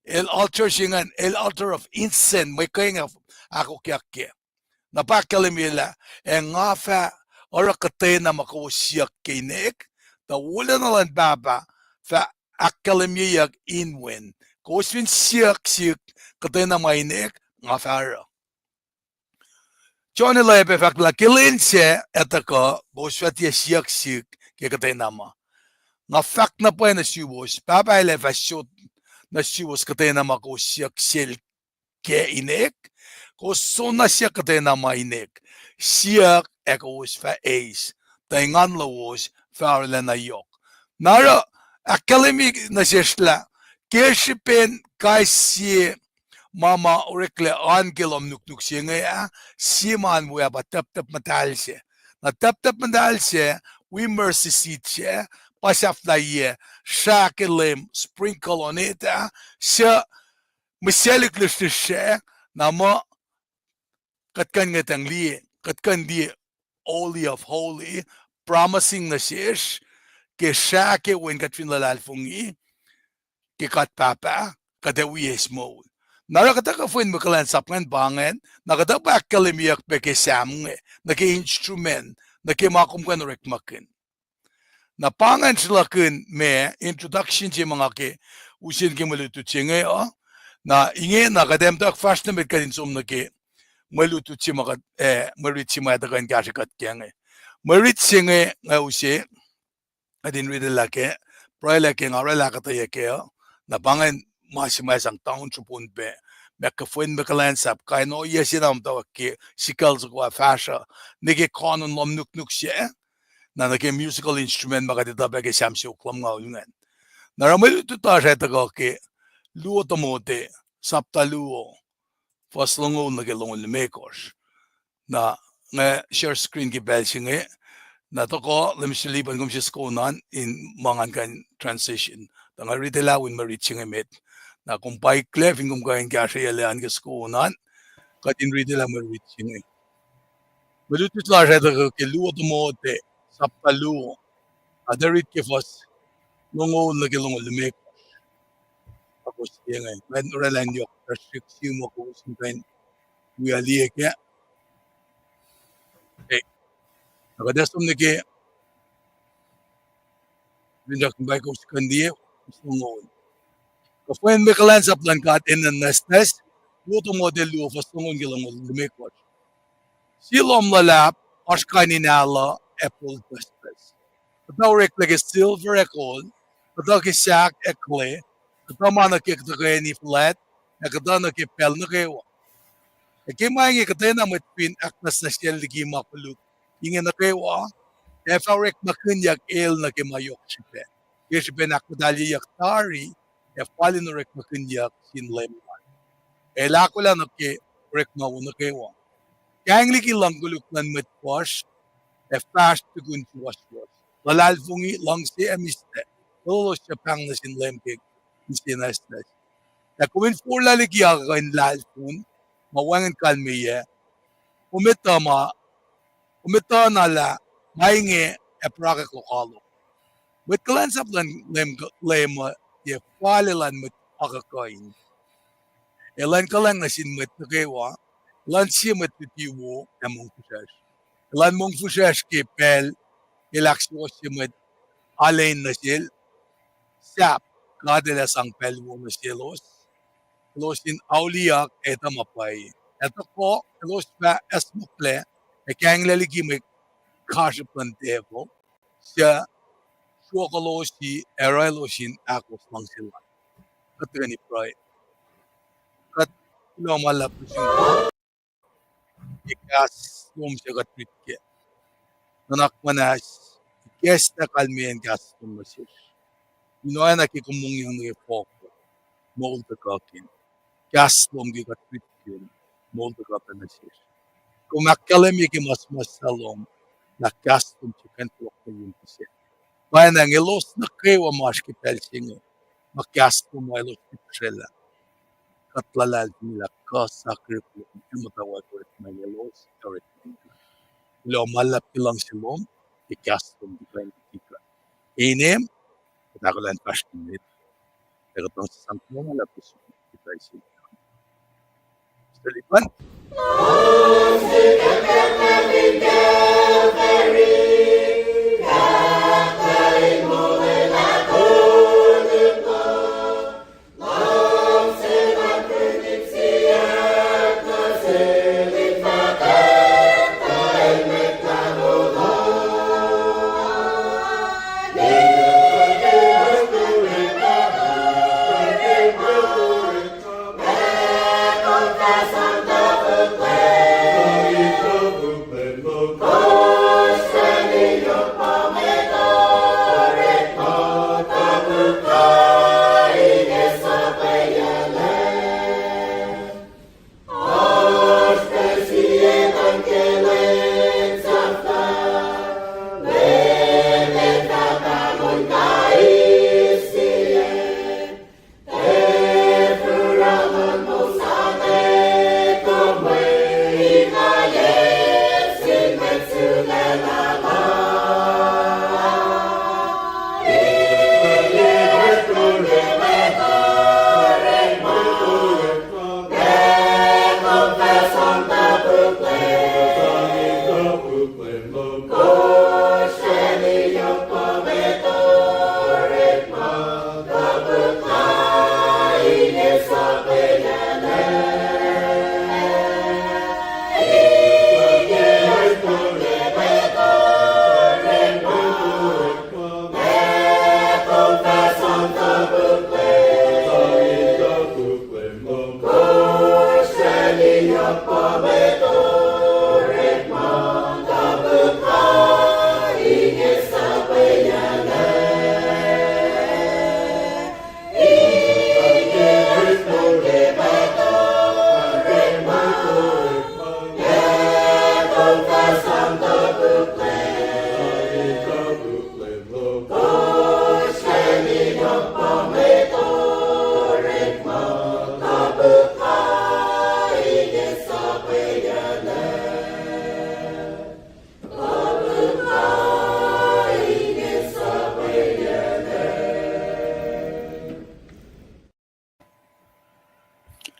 El altar singan, el altar of incense, may kaya ako kaya. Napakalim yila, nga fa, ora katay na makawasyak kinik, ta wala na lang baba, fa akalim yiyak inwin. Kawaswin siyak, katay na mainik, nga fa. Johnny Lepe fakla kilin siya, etako, kawaswat ya siyak, kaya katay na ma. Nga fak na po na siwos, papay fa shot, na siwos katay na makawasyak sil ke inik, ko sona siya katay na mainik. Siya ekos fa ace. Taingan lowos fa arla na Yohk. Nara akademik na siyasla. Kershipin kasi mama orekle angelom nuk siya nga siya man buya ba tap matal siya. Na tap matal siya, we mercy seat siya, pasaf na iya, siya kalem, sprinkle on it, siya miselik listis siya, na mo katkan ngatang li, katkan di holy of holy, promising na siya, ke siya ke wen katfin lalalfungi, ke kat papa, kadawi es mo. Narakata ka fuen mo Kulansap ngan bangen, nakata pa kalimiyak pe ke samunge, na ke instrument, na ke makum kan rekmakin. Na pangan sila kun me, introduction siya mga ke, usin ke maluto siya ngayon, na inge na kadem tak fast na met kadin som na ke, maluto siya mga, marit siya mga takan kasikat kaya nga. Marit siya nga usi, adin rida laki, pray laki nga rala kataya kaya, na pangan masimayasang taon supun pe, me Kufwen me Kulansap, kaya no iya sinam tawak ke, sikal sa kwa fasha, nige kanon lom nuk siya, na nage musical instrument makatita pe ke samsi uklam nga ulungan. Naramaluto ta siya taga ke, luo tamote, sapta luo, faslungo nage longo lumekos, na nga share screen ki bel singe, na to ko lemsilipan kum siya skonan in mangan kan transition. Tanga ritilawin maritching emit, na kung pa'y clefing kung kain kasya yalaan ka skonan, katin ritila maritching eh. Malutot la siya taga ke luo tamote, sapta luo, adarit ke fas, longo nage longo lumekos. Tapos siya nga, men oralan Yohk, restriction mo kung kain uyaliye kaya, nakadastom na ke, bindak mbay ko sa kandiye, longo. Kufwen me Kulansap lan kat in the Nacsnacs, luto model luo fas longo ngilang lumekos. Silom lulap, as kaninala, apple testes. Etawi like silver ekol, etawi sak ekle, etawi na kiktakay ni flat, etawi na kipel na kewa. Ekimangi katay na matpin aknas na siya ligi makuluk. Inge na kewa, efarik makunyak el na kimayok sipe. Kisipe na kudali yak tari, efali na rek makunyak sin lemman. Elakula na ke rek mawu na kewa. Kaya ligi lang guluk nan matwash, fast to gun to wash. Lalalfungi lang si emiste. Lolo siya pang na sin lempig. Sinastas. Na kumin pula ligi ako in lalfun, mawangan kalmiye, umita na la, mainge, praka kokalo. With Kulansap lan lema, ye palilan mit akakain. Elan ka lang na sin mit nakewa, lan siya mit pitiwo, mong fusash. Lan mong fusash ke pel, ilakso siya mit alain na sil, sap, kadala sang pelwo na silos, losin auliak eta mapay. Ito ko, los pa esmukle, kaya laligi may kasya plantevo, siya suwakalosi, erailosin akos lang sila. At gani pray. At ilo malapos yung ikas yung siya katritke. Nanak manas, ikes na kalmiyan kas tumasis. Inoy nakikumong yung nagipoko, maulta kakin. Kas lom gi katritke. molde kapenasir. Kung kalem ki mas salom na kastum chicken plokta yuntise. Kaya nang ilos na kewa mas ki pelsingo. Makastum mo ilos ki pshela. Katlalal nila kasakir ko mutawaek may ilos karit. Lo malap ilang silom ikastum di kain kita. Inem katakulan pastum nit. Pero tong sampo malap iso kita isi. Selipan.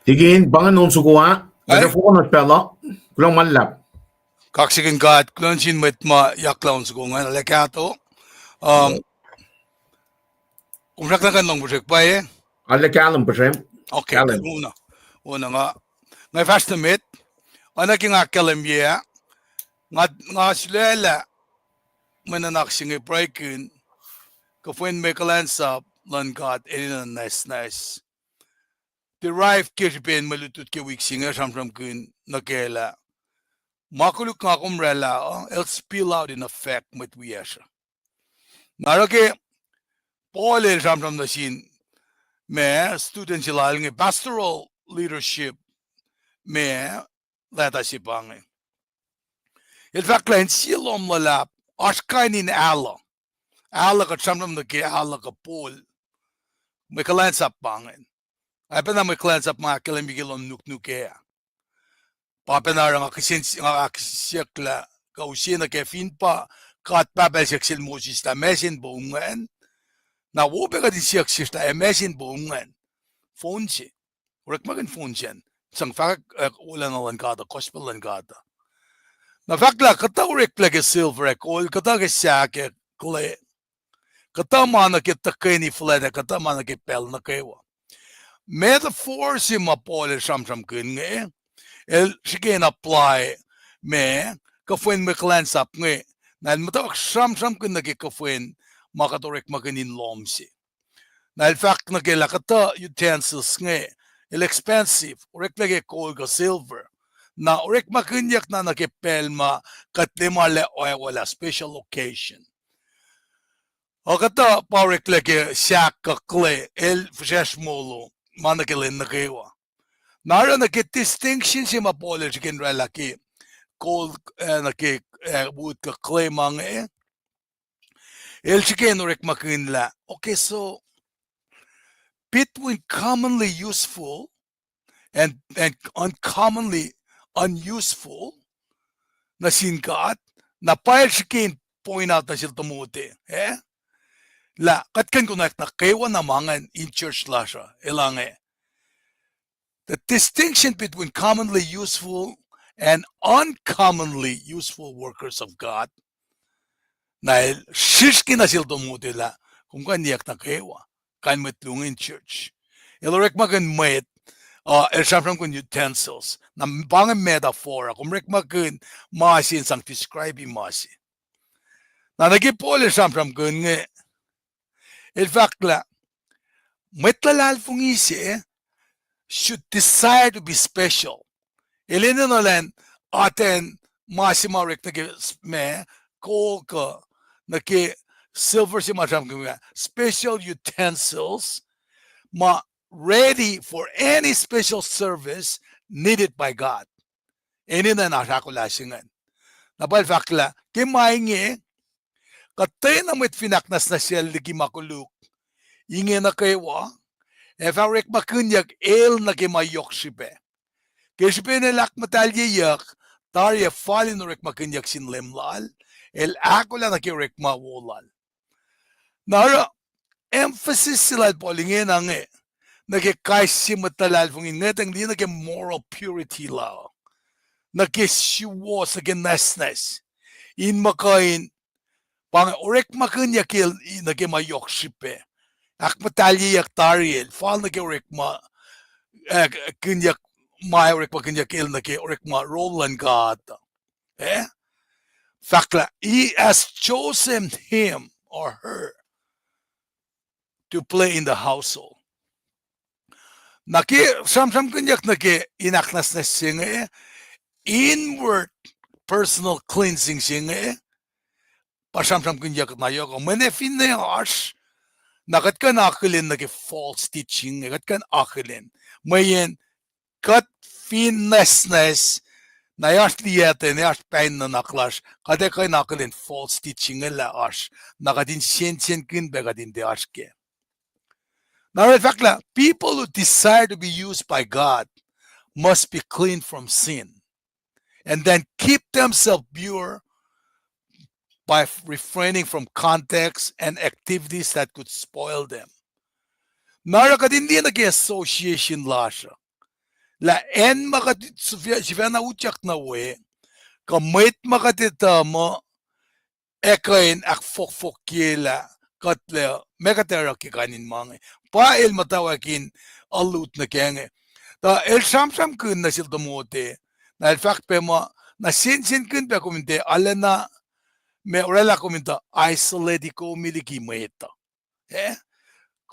Tigin bangan non sukuha. Ada fokus pala. Kulang malap. Kaksakin kat Kulansap mwet yaklaun ko nga lekato. Kumsak na kanong busik pa eh. Alle kalem percent. Okay, una nga. Ngay fast mit. Ana ki nga kalem ya. Nga silela. Mananaksing ipraikin. Kufwen may Kulansap LEUM God Enenu Nacsnacs. Derive kirpin malutut ke wiksinger samsam kun nakela. Makuluk nga kumrela, it'll spill out in effect with wiesha. Narake Paul samsam na sin me student silal nge pastoral leadership me leta si pange. In fact lain silom lulap ashkainin ala. Ala ka samsam na ke ala ka Paul. Me Kulansap pangen. Ay pa na may Kulansap mga kilamigilon nuke. Papenara nga aksiyakla kausina ke finpa kat papel seksil mosista mesin bungan. Na wobe ka din siyaksista mesin bungan. Fonsi. Urak magin fonsiyan. Sang fak ulan na langkada, gospel langkada. Na fakla kata urik plage silver ekol, kata ke sake kle. Kata mana ke takeni fleda, kata mana ke pel na kewa. Metaphor si mapole samsam kun nge. She can apply me Kufwen me Kulansap nge. Na mutawak samsam kun nage Kufwen makatorek maganin lomsi. Na in fact nage lakata utensils nge. Expensive. Urek lage kolga silver. Na urek makunyak na nage pelma katlimale oya wala special occasion. O kata paurek lage siyak kakle el fresh Molo. Manakilin na kewa. Nara distinction si mapole chicken relaki cold wood ka clay mange el chicken rek makinla. Okay, so between commonly useful and uncommonly unuseful na singkat na pile chicken point out na sila tumuti. La katkan ko na kewa na mangan in church lasha ilange. The distinction between commonly useful and uncommonly useful workers of God na shishki na sila tumuti la kung kanyak na kewa kan metlungin church. Ilorek magan mwet el samsam kun utensils na bangan metaphora kung rek magan masi sang describe masi. Na nagipol el samsam kun nge el fakla metlalal fungisi should desire to be special. Elena nolan aten masima rek nage me gold ka nage silver si masam kun special utensils ma ready for any special service needed by God. Ini na akollah singan. Nabal fakla kimaingi katay na met finaknas na siya ligi makuluk. Inge na kaywa efarek makunyak el na kimayok sipe. Kesipe na lak matalyayak tarya falin rek makunyak sin lemlal el akollah na kirek mawolal. Nara emphasis sila polingin ang nagkakaisi matalal fung ingetang di nagke moral purity lao. Nagke siwos nagke Nacsnacs. In makain pang orek makin yakil nagke mayok sipe. Ak matalye yak tariel fal nagke orek ma kinyak may orek makin yakil nagke orek ma Roland God. Fakla he has chosen him or her to play in the household. Naki samsam kunyak naki inaknas na singe inward personal cleansing singe pasamsam kunyak na yoko menefin na harsh nakat kan akilin naki false teaching nakat kan akilin mayen kat finessness na yash liyate na yash pain na naklash kate kan akilin false teaching la harsh nakatin shen kin begadin de ashke. Now, in fact, people who desire to be used by God must be clean from sin and then keep themselves pure by refraining from contexts and activities that could spoil them. Nara hindi nag-association lasha. La en makatit siya na utyak na we kamait makatita mo ekain akfwasryeyuk katle megatera kikanin mange pa el mutawaekin alut na kenge ta el samsam kun na sil tomote na el fact pe mo na sin kun pe kominte alena me orela komita isolate ko miliki meta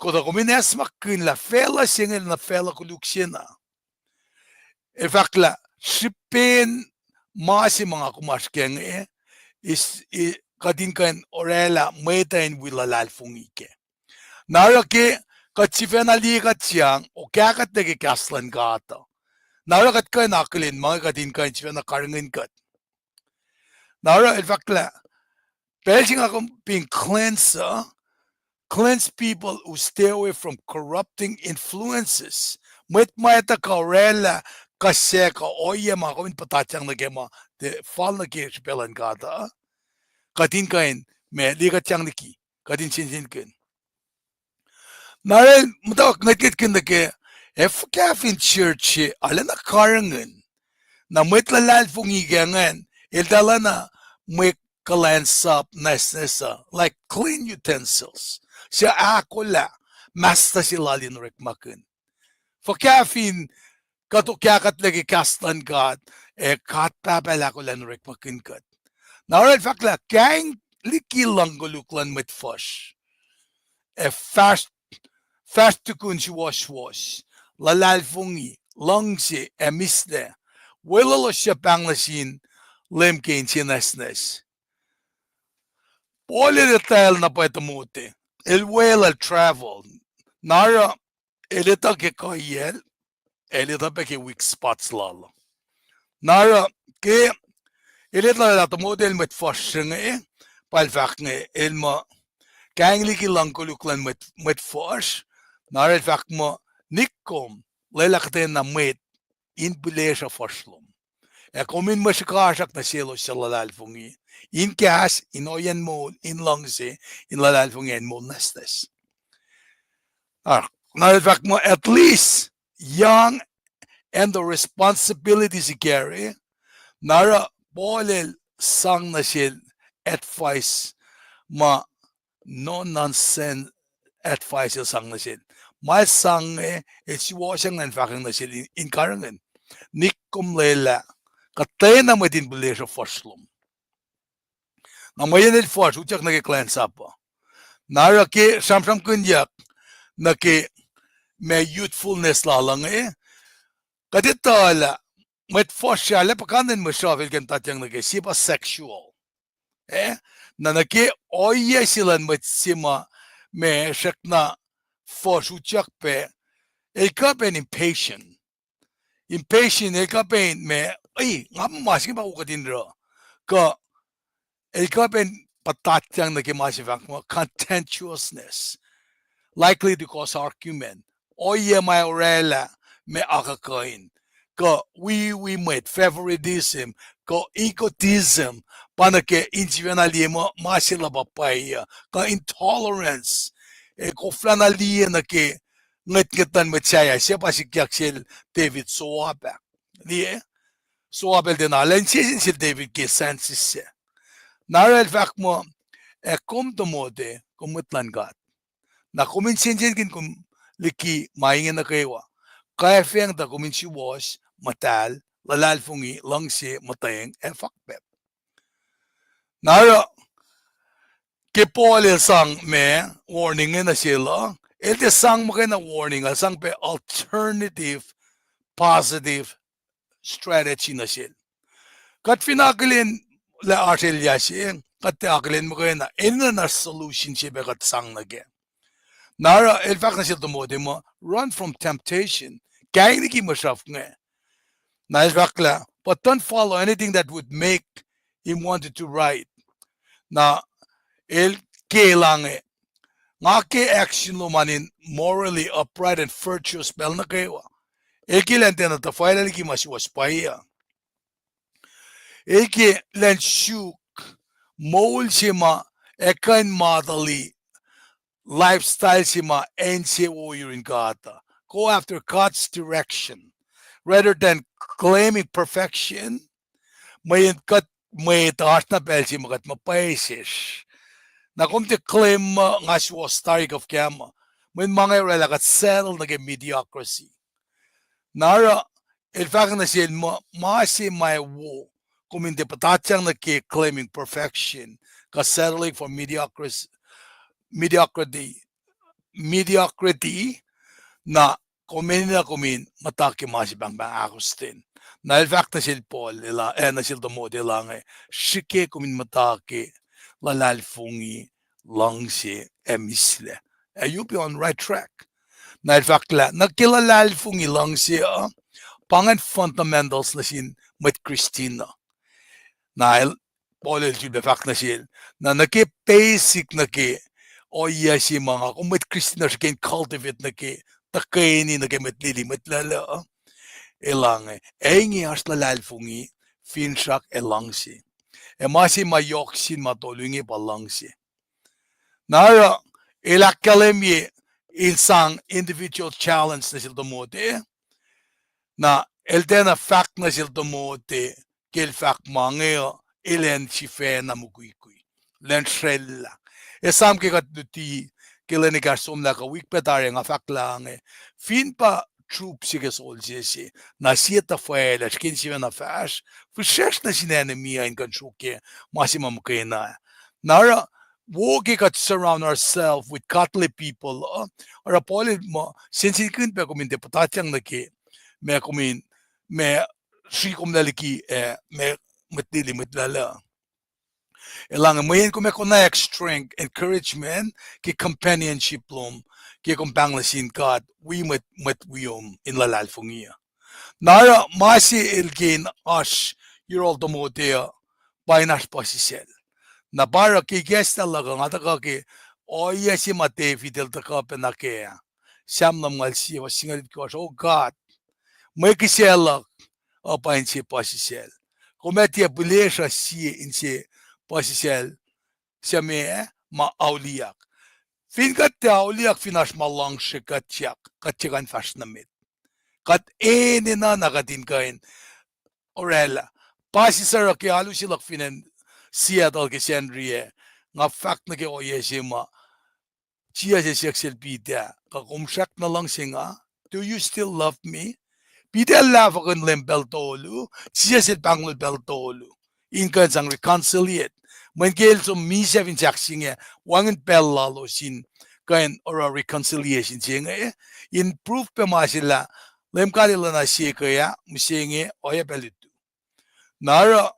koda komines makkin la fela singel na fela kuluksina el fact la shipen masi mga kumaskenge is kadinkan orela meta in wilalal fungike narake katsifena ligat siyang o kakat nage kaslan gata narakat ka nakalin mga kadinkan sifena karangin kat nara el fakla pelsing akong being cleanse people who stay away from corrupting influences met maeta ka orela kasi ka oye mga kumin patatyang nagema de fal nage sipelan gata kadin kain me ligat yang niki kadin sin kin narel mutawak nakit kin nake if kafin church ala na karangan na metlalal fungigangan eldala na may Kulansap Nacsnacs like clean utensils siya akollah masta sila linrek makin for kafin katukyakat lagi kastan kat kat papala ko linrek makin kat. Now, in fact, kang likilang guluklan mit fush. Fast to kunchi wash. Lalal fungi, lungsi, misde. Wilalo siya panglasin, lemkain sinasnes. Poli detail na pa itamuti. El whale travel. Nara, elita ke kayel. elita peki weak spots lala. Nara ke elita la model met forskning pal vakne elma kangliki langkoluklan met fors. Nara vakma nikkom lelakten na met in bulesha forslum. Komin masikasak na silo sa lalalfungi. In gas, in oyan mo, in langse, in lalalfungi and mo nestes. Now, in fact, at least young and the responsibilities you carry, nara bolel sang na sil advice ma no nonsense advice sang na sil. My sang it's washing and fucking na sil in karangan. Nikum lela katay na madin bulesha forslum. Na mayanil fors uchak na ke Kulansap. Nara ke samsam kunyak na ke may youthfulness lalang kaditala met fosha le pakanin mo siya vilken tatyang nage sipa sexual na nage oye silan met sima me shakna fosuchak pe elkapen impatient elkapen me ay ngam masik ba ukatin ro ka elkapen patatyang nage masifak mo contentiousness likely to cause argument. Oye may orela me akakain. Ka we met favoritism, ka egotism, panake injivenali mo masila papaya, ka intolerance, ko flanalia na ke ngat-ngatan met saya, siya pa si Kyaksel David Soabel. Niye? Soabel din alam siya si David ke senses siya. Naral fact mo, kum tumode, kumutlangat. Na kuminsinsin kin kum liki maingin na kaywa. Kaya feng da kuminsi was matal lalalfungi langsi matayeng fakpep. Nara kipole sang me warning na sila. Ete sang mo na warning sang pe alternative positive strategy na sila. Kat finakilin la artil yasi kat akilin mo na na solution siya kat sang na gen. Nara, el fact na sila mo, run from temptation. Kaya hindi mo siya nga. Na el fact la, but don't follow anything that would make him wanted to write. Na el lang nga ke action lo manin morally upright and virtuous spell na kayo. El lente na tafay la liki masiwas paya. El len shuk mol sima ekain madali lifestyle sima ense warrior in gata. Go after God's direction rather than claiming perfection. May taas na pel sima kat mapaisis. Na kung te claim nga siya starik of kama, may mga rela kat settle na mediocrity. Nara, in fact na siya maasi may wo kung hindi patatyang na claiming perfection ka settling for mediocrity na kumin mataki masibang Agustin. Na in fact na sil Paul na sil tomo de lang shike kumin mataki lalalfungi langsi emisle. You be on right track. Na in fact la nagkilalalfungi langsi pangan fundamentals na sin met Christina. Na Paul el de fact na sil na naki basic na oya si mga kung met Christina siya can cultivate na takaini na met lili met lala elang engi as lalalfungi finshak elangsi masi mayok sin matolungi palangsi nara kalem insang individual challenge na sila tomote na eldena fact na sila tomote kel fact mga ilen chife na mukui len shrella Esam ke kat luti kila ni kasom la ka week petare nga faklang fin pa troop sige sol si na sieta fue la skin si na fash fu shesh na sinenemy in kanchuke masima mukena nara wo ke kat surround ourselves with godly people or apoli mo since kun pe kuminte patatyang na me kumin me si kumnaliki me matili matlala Elang mayan ko may connect strength, encouragement, ki companionship lom, ki kumpang lasin God, we met in lalalfungia. Nara masi ilkin ash yurol domotea baynash pasisel. Na para ki gesta laga ngata ka ki oya si mate fidel ta ka penakea. Samnam ngal si was singalit ko oh God. May kisela apa insi pasisel. Kometia bulesha si insi pasisel siya ma auliak. Fin kat auliak finash malang shikatyak katyakan fashnamit. Kat na nakatin kain orela. Pasisara ki alu silak finen Seattle ke Sandria nga fact na ke oyesima chia se sexel pita ka kumsak na lang singa do you still love me pita lava kan lembel tolu chia se pangol bel tolu in kan sang reconciliate when gel so mi seven jaksinge wangen bel lalo sin kan or a reconciliation singa in proof pe masila lem kalila na siya ya musinge oya belitu nara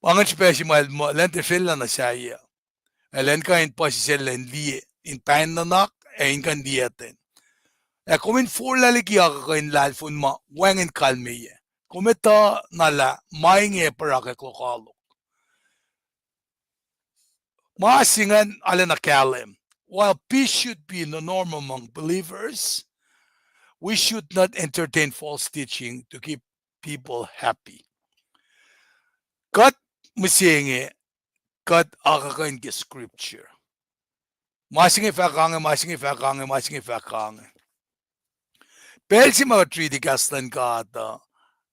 Wangan spesi mal lente fella na saya. Elen kan pasisel len lie in pain na nak in kan dieten. Komin for laliki ka in lalfun ma wangen kalme ye. Kometa nala mainge parake klokalo. Maasingan ala na kalem. While peace should be the norm among believers, we should not entertain false teaching to keep people happy. God musinge God akakain ke scripture. Masinge fakange. Pelsi mga treaty kastan kata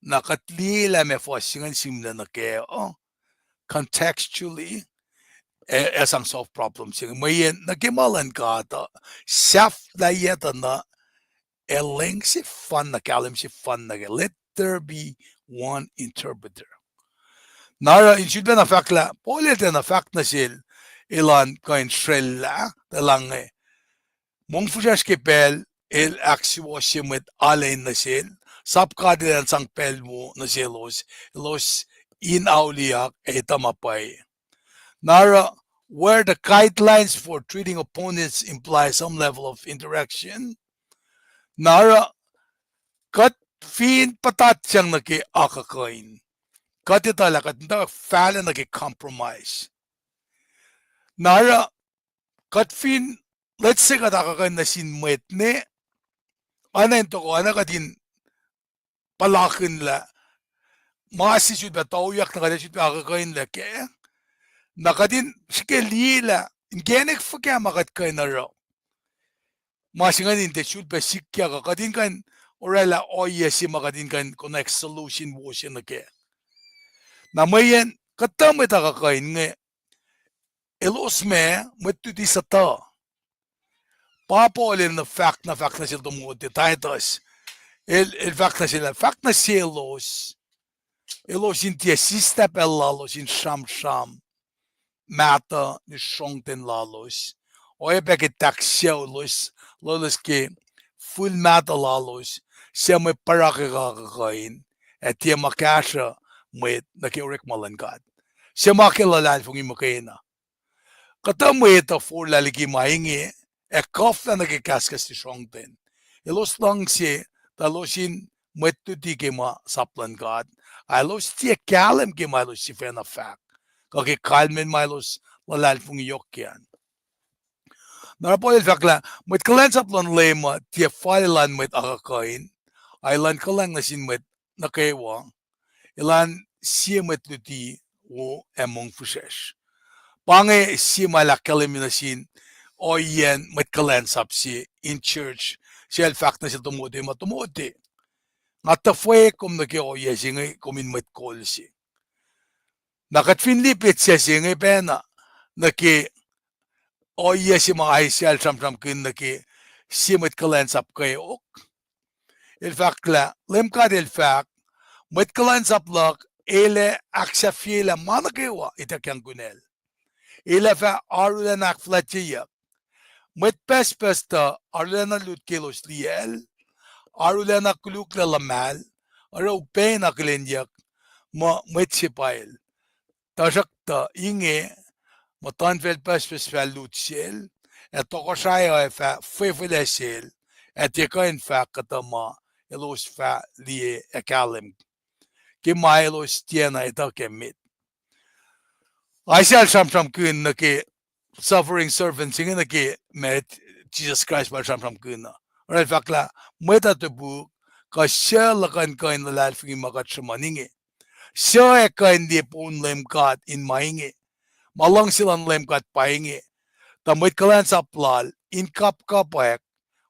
nakatlila me fosingan simla na kaya contextually esang solve problems yung mayen nakimalan kata saf layeta na eleng si fun na kalem si fun na let there be one interpreter. Nara insyudla na fakla, polite na fakt na sil, ilan kain shrella, talange. Mong fujas ke pel, el akfwasryeyuk alain na sil, sapkadilan sang pel mo na silos, los inauliak etamapay. Nara, where the guidelines for treating opponents imply some level of interaction, Nara, kat fin patat siyang naki akakain. Katitala katinta fala nage compromise. Nara katfin let's say katakakan na sin mwet ne ana ito ko ana katin palakin la masi should ba Tokoyang na katin should ba akakain la ke nakatin sige lila ingenek fukya makat kain na raw masingan inte should ba sikya ka katin kan orala oye si makatin kan connect solution wo siya na ke na mayen katamay takakain nge elos me matuti sa ta papolin na fact na sila tumuti taitas el fact na sila elos in tia sista pel lalos in sham mata ni shongten lalos oye peke taksyaw lolos ke full mata lalos siya may parake kakakain at tia makasya mwet nakiurik malangkat. Siya makilalan fung imakina. Kata mwet for laliki mainge, kof na nakikaskas ti shongten. Ilos lang siya, talosin mwet tuti kima saplan God. Alos tiya kalem kima alos si fena fak. Kaki kalmen mailos lalal fung Yohk yan. Narapol fakla, mwet Kulansap lan lema tiya falilan mwet akakain, aylan kalang nasin mwet nukewa, ilan siya met luti o emong fusesh. Pange siya malakalim na sin o yan met Kulansap si in church siya el fact na siya tumuti matumuti. Ngata fue kum na kaya o yasi ngay kumin met kol si. Nakatfinlipit siya siya ngay pena na ki o yasi mga ahisyal sam kin na ki siya met Kulansap kayo ok. El fact la, lemkad el fact met Kulansap lak ele aksafyela manakewa itakyang kunel. Ele fa arulana akfwasryeyuk. Met pes ta arulana lutkelos liel, arulana kulukla lamal, araw pain aklenyak, met sipail. Tasakta inge, matanvel pes fa lutsel, et Kosrae fa fefulesel, et yakain fa katama, elos fa li kalem ki maelos tiena ita kemit I shall sham kun na ki suffering servant singing na ki met Jesus Christ ba sham kun na right fakla mweta to bu ka siya lakan kain lalal fingi makat shamaningi siya kain di pun lem kat in maingi malang silang lem kat paingi tamit Kulansap lal in kapek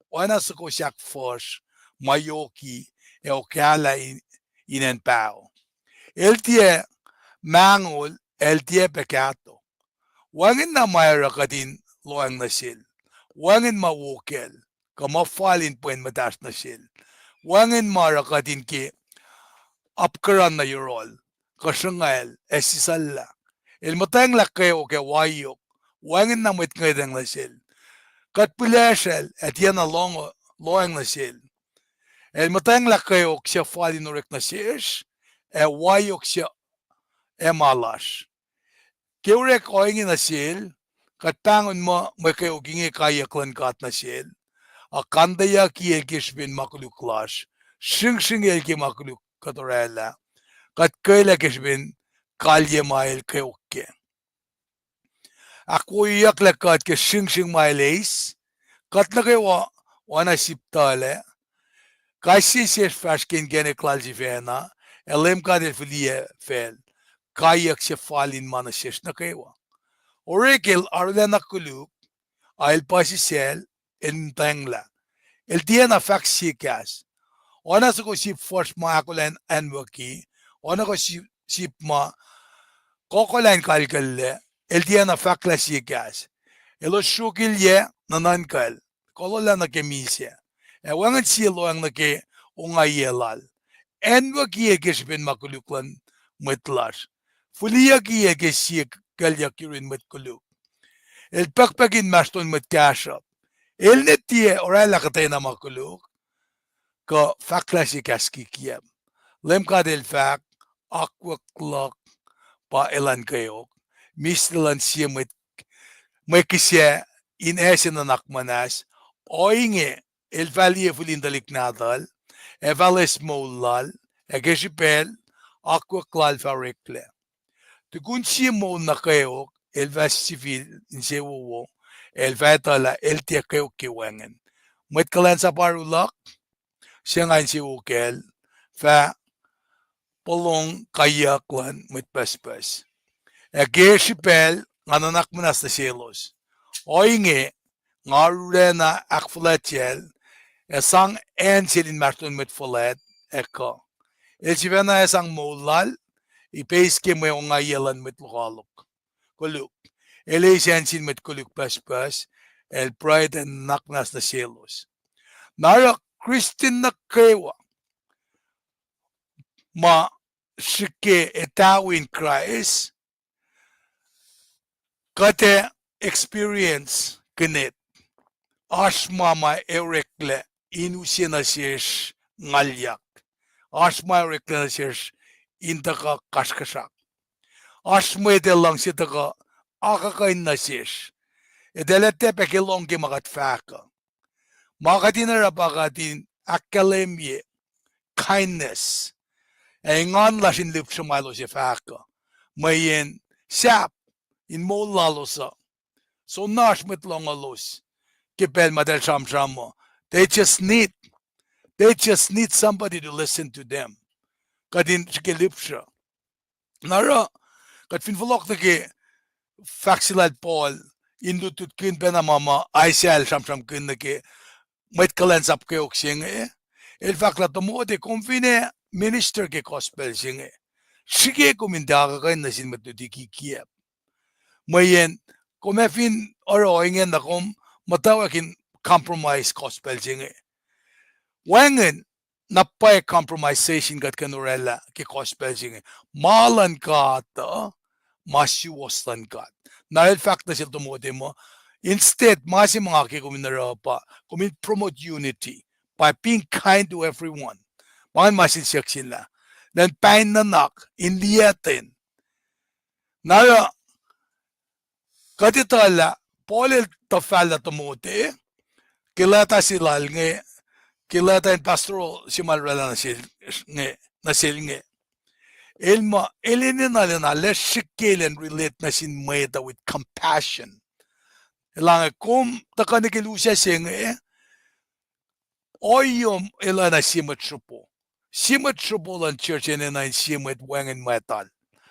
wana soko siyak first mayoki e okala in pao eltie mangol eltie pekato wangin na mayra kadin loang na sil wangin mawokel kamafalin puen matas na sil wangin mara kadin ki apkaran na yorol kasangal esisalla el matang lakay ke wayok wangin na mit ngedang na sil kat pilashel at yan na loang na sil el matang lakay siya falin orek na sis e wayok siya emalas Keurek oingin na sil, katangon mo kayo gingi kaya klan kat na sil, a kandaya ki elkish bin makuluklas, shing elki makuluk katorela, kat kaila kish bin kalye mail kayoke. Ako iyak lakat ke shing mail ace, kat na kayo wana siptale, kasi siya fashkin gene klalzivena, LEUM God filie fel, kayak siya falin mana siya na kayo. Oracle arlena kuluk ail pasisel en tangla. El tiena fax sikas. Ona ko sip force ma akollah anwaki. Ona ko sip ma kokolan kalkalle. El tiena fakla sikas. Elo shukilye nanankal. Kolola na kemisya. E wangan silo ang nake ungayelal. Anwaki ekespin makuluklan metlas. Fulia ki ekesik kalyak yurin met kuluk. El pakpakin maston met kashap. El netie orala katena makuluk. Ka faklasi kaski kiem. LEUM God el fak akwaklak pa elan kayok. Mistilan siya may kisya in esen na nakmanas. O inge el valie fulindalik nadal. E vales molal. E gesipel akwaklal farikle. Tukun siya mo na kayok. El vas civil in sewo el vatala el tia kayok kiwangan. Met Kulansap parulak. Siya nga si ukel. Fa polong kayaklan met paspas. E gesipel nga nanakmanas na selos. O inge nga rena akfwasryeyuk. E sang ensilin marton met folet. Eka. El sivena esang molal. Ipeiske mo yung ngayalan met lukalok. Kuluk. El esensin met kuluk paspas. El pride and naknas na selos. Nara Christian na kewa. Ma shike Etawi in Christ. Kate experience kinit. Asma ma erekle inusia na siyesh ngalyak. Asma erekle na siyesh intaka kaskasak. Asma ete lang siya taka akakain na siyesh. Edelete pekilong ki makatfaka. Makatinara pakatin akalemye kindness. E ngan lasin lip sumalo si faka. Mayen sap in Molo sa. So nash mit long alos. Kipel madal mo. They just need somebody to listen to them. Kadin sikilip siya. Nara, kat finfolok na ki faksilad Paul, indutut kin penamama, aisel sham kin na ki, met Kulansap kayok singe. El fakla tomote konfine minister ke gospel singe. Sige kumindaga kayo na sin matutiki kiyap. Mayen, kumefin oro ingen na kum mutawaek compromise gospel singe. Wangen, napay compromisation kat kanurela ke gospel singe. Malan ka ta, masiwastan ka. Na el fact na siya tumote mo, instead, masi mga kikuminara pa, promote unity by being kind to everyone. Mga masinsiyak sila. Then pain na nak, inliyatin. Nara, katitala, Paul el tafala tumote, kilata silal nge, kilata in pastoral simalrela nasil nge. Elma elinina let's shikil and relate nasin mwet with compassion. Lang kum takanikilusya sing oyom ilana simatrupo. Simatrupo lan church in simat wangen metal.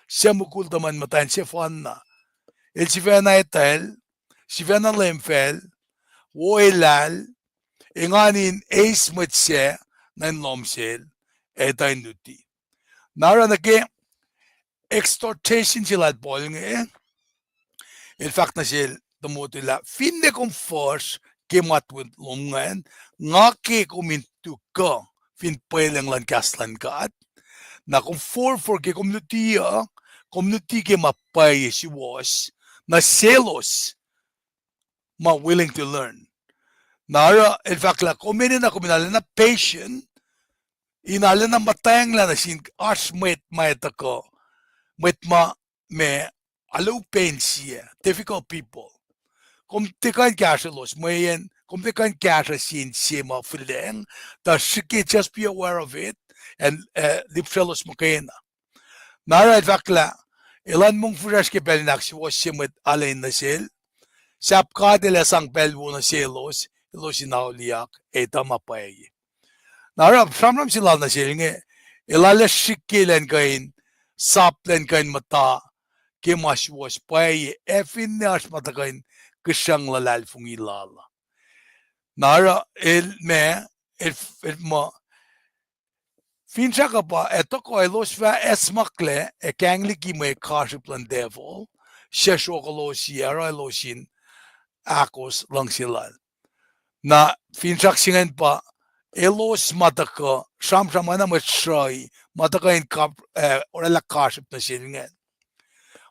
Siamukul taman matan sifana. El sifana etel, sifana lemfel, woelal, inganin ace mutse nan lomsel, etain luti. Nara nake extortation sila boling in fact na sil tumutila finde kom force kematwit longan ngake kumintu ka fin pelang lan kaslan kat na kom for ke community ke mapay si was na selos ma willing to learn nara in fact la kominin na kominala na patient inala na matayang la na sin ashmet maitako met ma me alo pensia difficult people kom tekan kashalos mayen kom tekan kasha sin sema fileng da shiki just be aware of it and lipselos makena nara fakla ilan mong fresh ke pelnax was simet alain na sel sap ka de la sang pelwo na selos ilosinauliak eta mapay nara samram sila na selinge ilala shikilen kain saplen kain mata kemas was pay efin nas matakain kisang lalal fung ilala nara el me el mo fincha ka pa eto ko elos va esmakle e kangli ki me kashiplan devil shesho kolo sierra elosin akos lang silal na finchak singen pa elos mataka shamshamana mo Srui matakain kap orala kaship na singen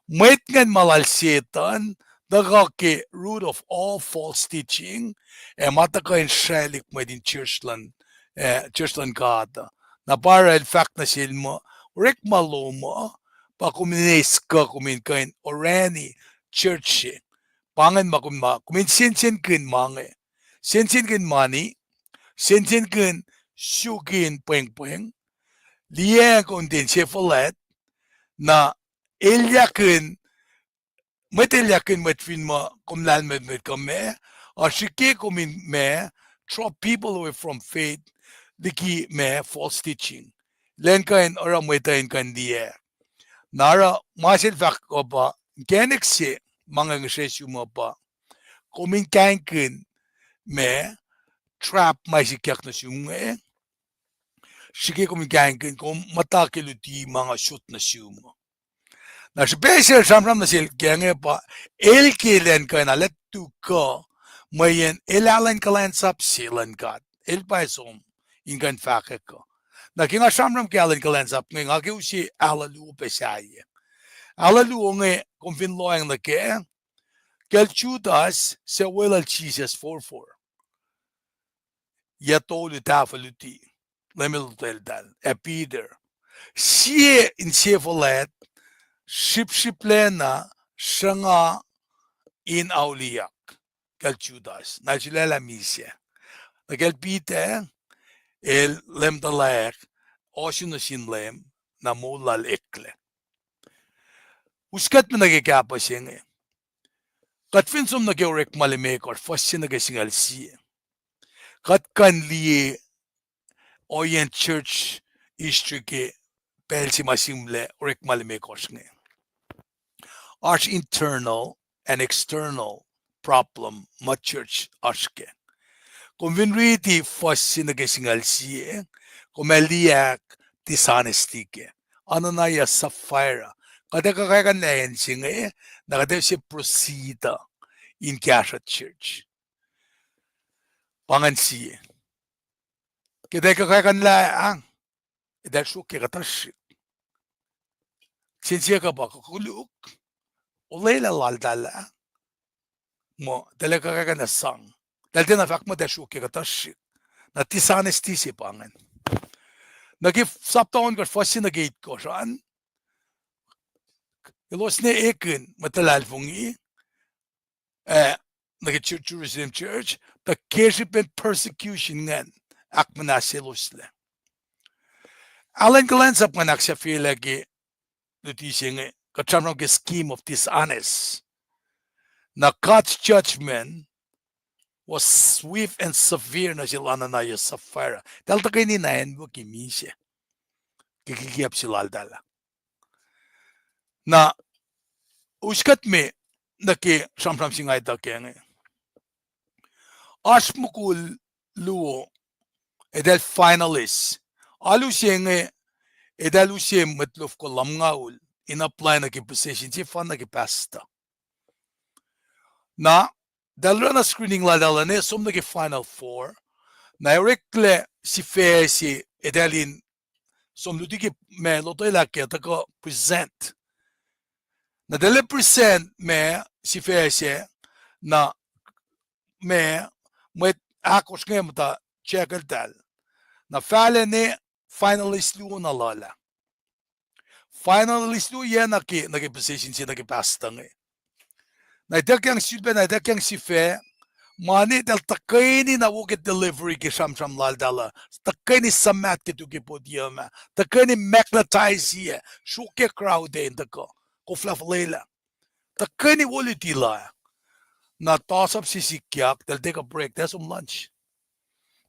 mwet ngan malal setan daga ke root of all false teaching matakain shalik medin churchland gada na para el fact na silmo rek maloma pa kumines ka kumin kain orani church pangan makumma kumin sensen kin mange sensen kin mani sensen kin shukin peng liya kon den chefolet na elyakin metelyakin metfin ma kumlan met kame or shike kumin me draw people away from faith diki me false teaching len kain ora metain kan dia nara masil fak ko ba genexe mga ngesesu mo pa kumin kankin me trap mai sikyak na sunge shike kumin kankin kom matake luti mga shoot na sumo na special samram na sil genge pa el kilen kain alet tu ko mayen elalan Kulansap silan kat el paisom ingan fakek ko na kinga samram kalen Kulansap nga ki usi alalu pesaya alalu nge konfin loang na ke kel chudas se welal Jesus 44 yatolu tafaluti lemel tel dal e Peter sie in sefolet ship lena shanga in auliak kel chudas na chilela misia na kel Peter el lem dalek osin sin lem na molal ekle uskat na nagikapa siya kat finsum na georek malimekor fasin na gasingal siya kat kan liye orient church history pelsi masimle orek malimekor siya arch internal and external problem ma church archke convinriti fasin na gasingal siya kumeliak dishonesty ke ananaya sapphira kada kakakan na yan siya nakada siya proceed in Kasha Church. Pangan siya. Kada kakakan lang dahil siya kikatasyik. Sinsiya ka ba kukuluk? Ulay lalaldala mo dahil kakakan na sang. Dahil tinafak mo dahil siya kikatasyik. Na dishonesty siya pangan. Nagip-saptaon ka fasi nag-gate ko saan? Ilos na ikin matalal fungi nag-church Jerusalem Church the keship and persecution ngan akmanasilusle. Alan Kulansap nga nagsafila ki luti singe katramang ki scheme of dishonest. Na God's judgment was swift and severe na sila na safara. Dahil takay ni nahin mo kimisya. Kikikiyap sila aldala. Na uskat me na ki samsam singay takenge. Asmukul luo edel finalist. Alu siyenge edel usiem metlof ko lamngaul in-apply na ki position si fan na ki pasta. Na dahil na screening la dala ne som na ki final four na rekle si fe si edelin som luti ki me loto ila ki atako present. Na dele present me si fe si na me mwet akos ngayon ta check el dal. Na fale ne finalist lu na lala. Finalist lu yan naki position si naki pasta nga. Na idakyang silbe na idakyang si fe mani dal takay na wukit delivery ki samsam laldala. Takay ni samat ki tuki podium. Takay ni magnetize siya. Shuke crowd din tako. Kuflaf lela. Takay ni woliti la. Na toss up si sikyak. They'll take a break. There's some lunch.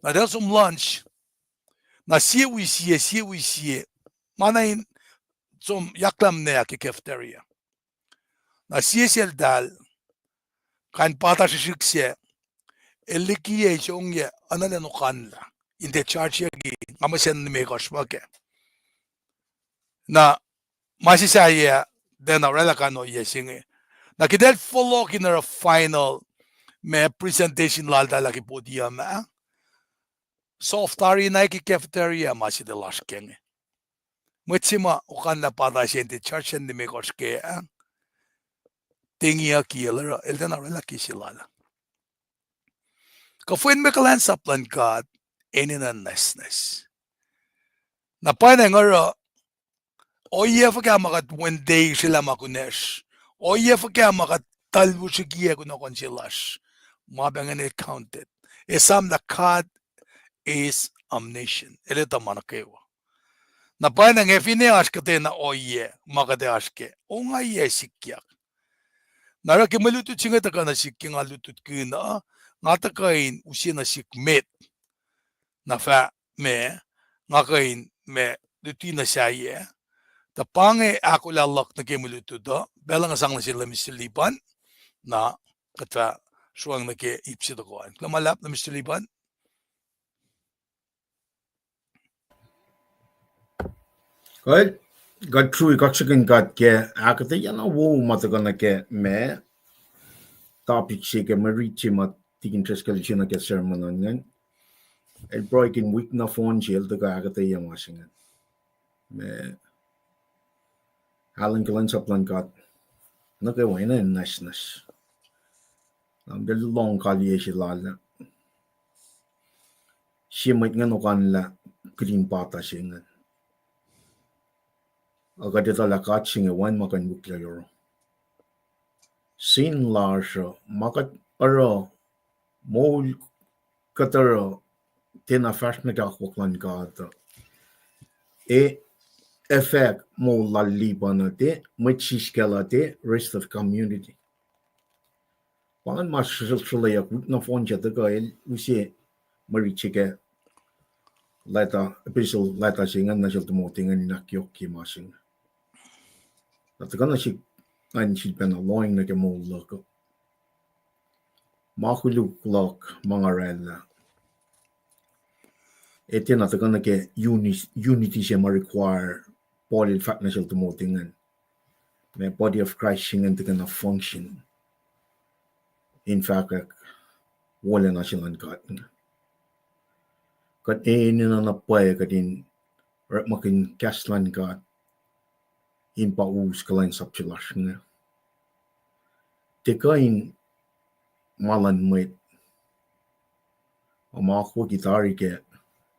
Na there's some lunch. Na siya we siya. Manayin some yaklam na ki cafeteria. Na siya dal. Kan pata siya. Elikiye siya anala no kanla. In the charge yagi. Ngamasan ni may kosmake. Na masisaya. Then arela kano yesinge. Na kidel follow kinara final me presentation lalda laki podium. Softari na ki cafeteria masi de lashkenge. Mwetsima ukan na pata siya in the charge ni may koske. Tingi akiyala elden arela kisilala. Kufwen me Kulansap lan God enena Nacsnacs. Na paing ngara oye fa makat one day sila makunesh. Oye fa makat talbu siya kuno konsilash. Mabangan it counted. Esam na God is omniscient. Eleta manakewa. Na paing efine askate na oye makade aske. Onga ye sikyak. Nara ke malutut singa taka na sikking alutut kina. Nga kain usia na sikmet na fa me nga kain me luti na siya ta pange akollah na kemuluto do belang asang na sila misilipan na katwa suang na ke ipsi do ko lamalap na misilipan Right? God Srui kaksakin God ke akate yana wo matagana ke me topic si ke marichi mat tikin treskalchina ke sermon ngan el broikin week na phone jail the akate yamasing me Alan Kulansap lan God nakawa ina Nacsnacs. The long kali si lala. Siya may nga nukan la green pata siya nga. Agad ito lakat siya nga wan makan bukla yoro. Sin la siya makat aro mo kataro tinafas na kakwaklan ka ito. Effect mo laliban na te machiskala te rest of community. Pangan masasalaya na phone siya taga usi marichike laita episode laita singan na siya tumutingan ni Yohk masing. At kana si an si penaloing na kemo loko. Makuluk mga rela. Ete na kana ke unity siya ma-require body fact na siya tumutingan. May body of Christ singan ta kana function. In fact, wala na silang kat. Kat na napay kadin makin kaslan kat in paus Kulansap silas nga. Tekain malan mwet amako gitari ke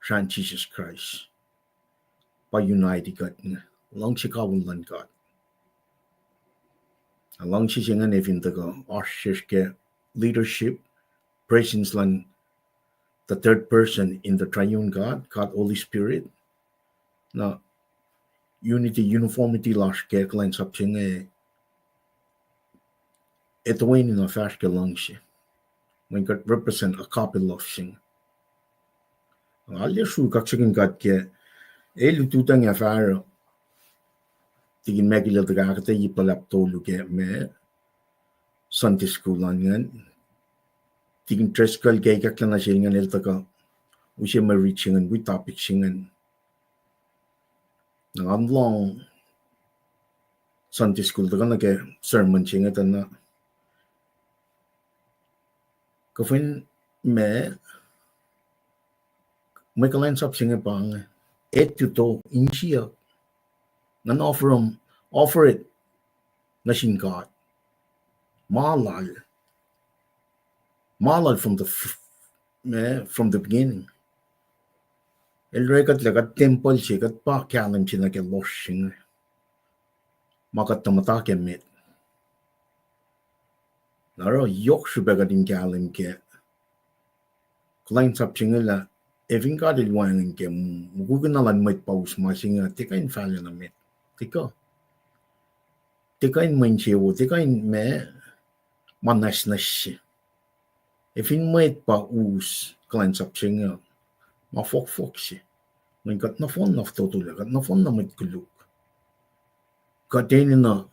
San Jesus Christ pa united kat nga. Lang si kawulan kat. Lang si singan evin taga arshis ke leadership presence lang the third person in the triune God, Holy Spirit. Na unity, uniformity lash ke Kulansap singe Etawi na färske langse. Man kan represent a copy of sing. Alle Srui kaksakin God ke tutang affärer tigin megilad gagata yipalap tolu ke me Sunday school angan tigin treskal ke kaklana singan eltaka ushe maricingan we topic singan nang long Sunday school daga ke sermon singan na Kufwen me Kulansap singan pang tuto inchia nan offer it na sin God malal from the beginning. El rekat lagat temple sikat pa kalem sina ke loshing makat tamata ke met. Naro Yohk subaga din kalem ke Kulansap singala evin ka dilwangan ke muguganalan met paus masinga tikain falya na met. Tikain manchewo tikain me manasnas. Evin met pa us Kulansap singa mafok si. Men gat na fon na totula, gat na fon na met kuluk. Gat na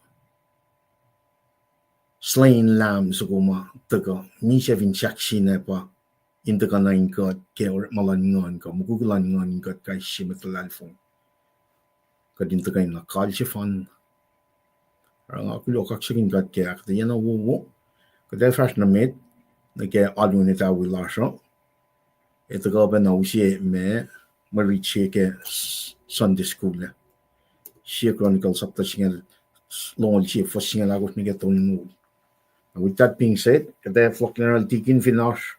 slain lamb so goma taga nisha vin shaksi na pa inta ka na ingat ke malangan ka mugugulangan ingat kay simetalal gat inta ka na kalsi fan. Rang akulo kaksakin gat ke akta yana wo gat fresh na met na ke alun Etawi lasr. Ito ka ba na usiye me mariche ke Sunday school na. Siya Chronicle sapta singa long siya for singa lagos ni gaton. With that being said, kada flokneral tikin finash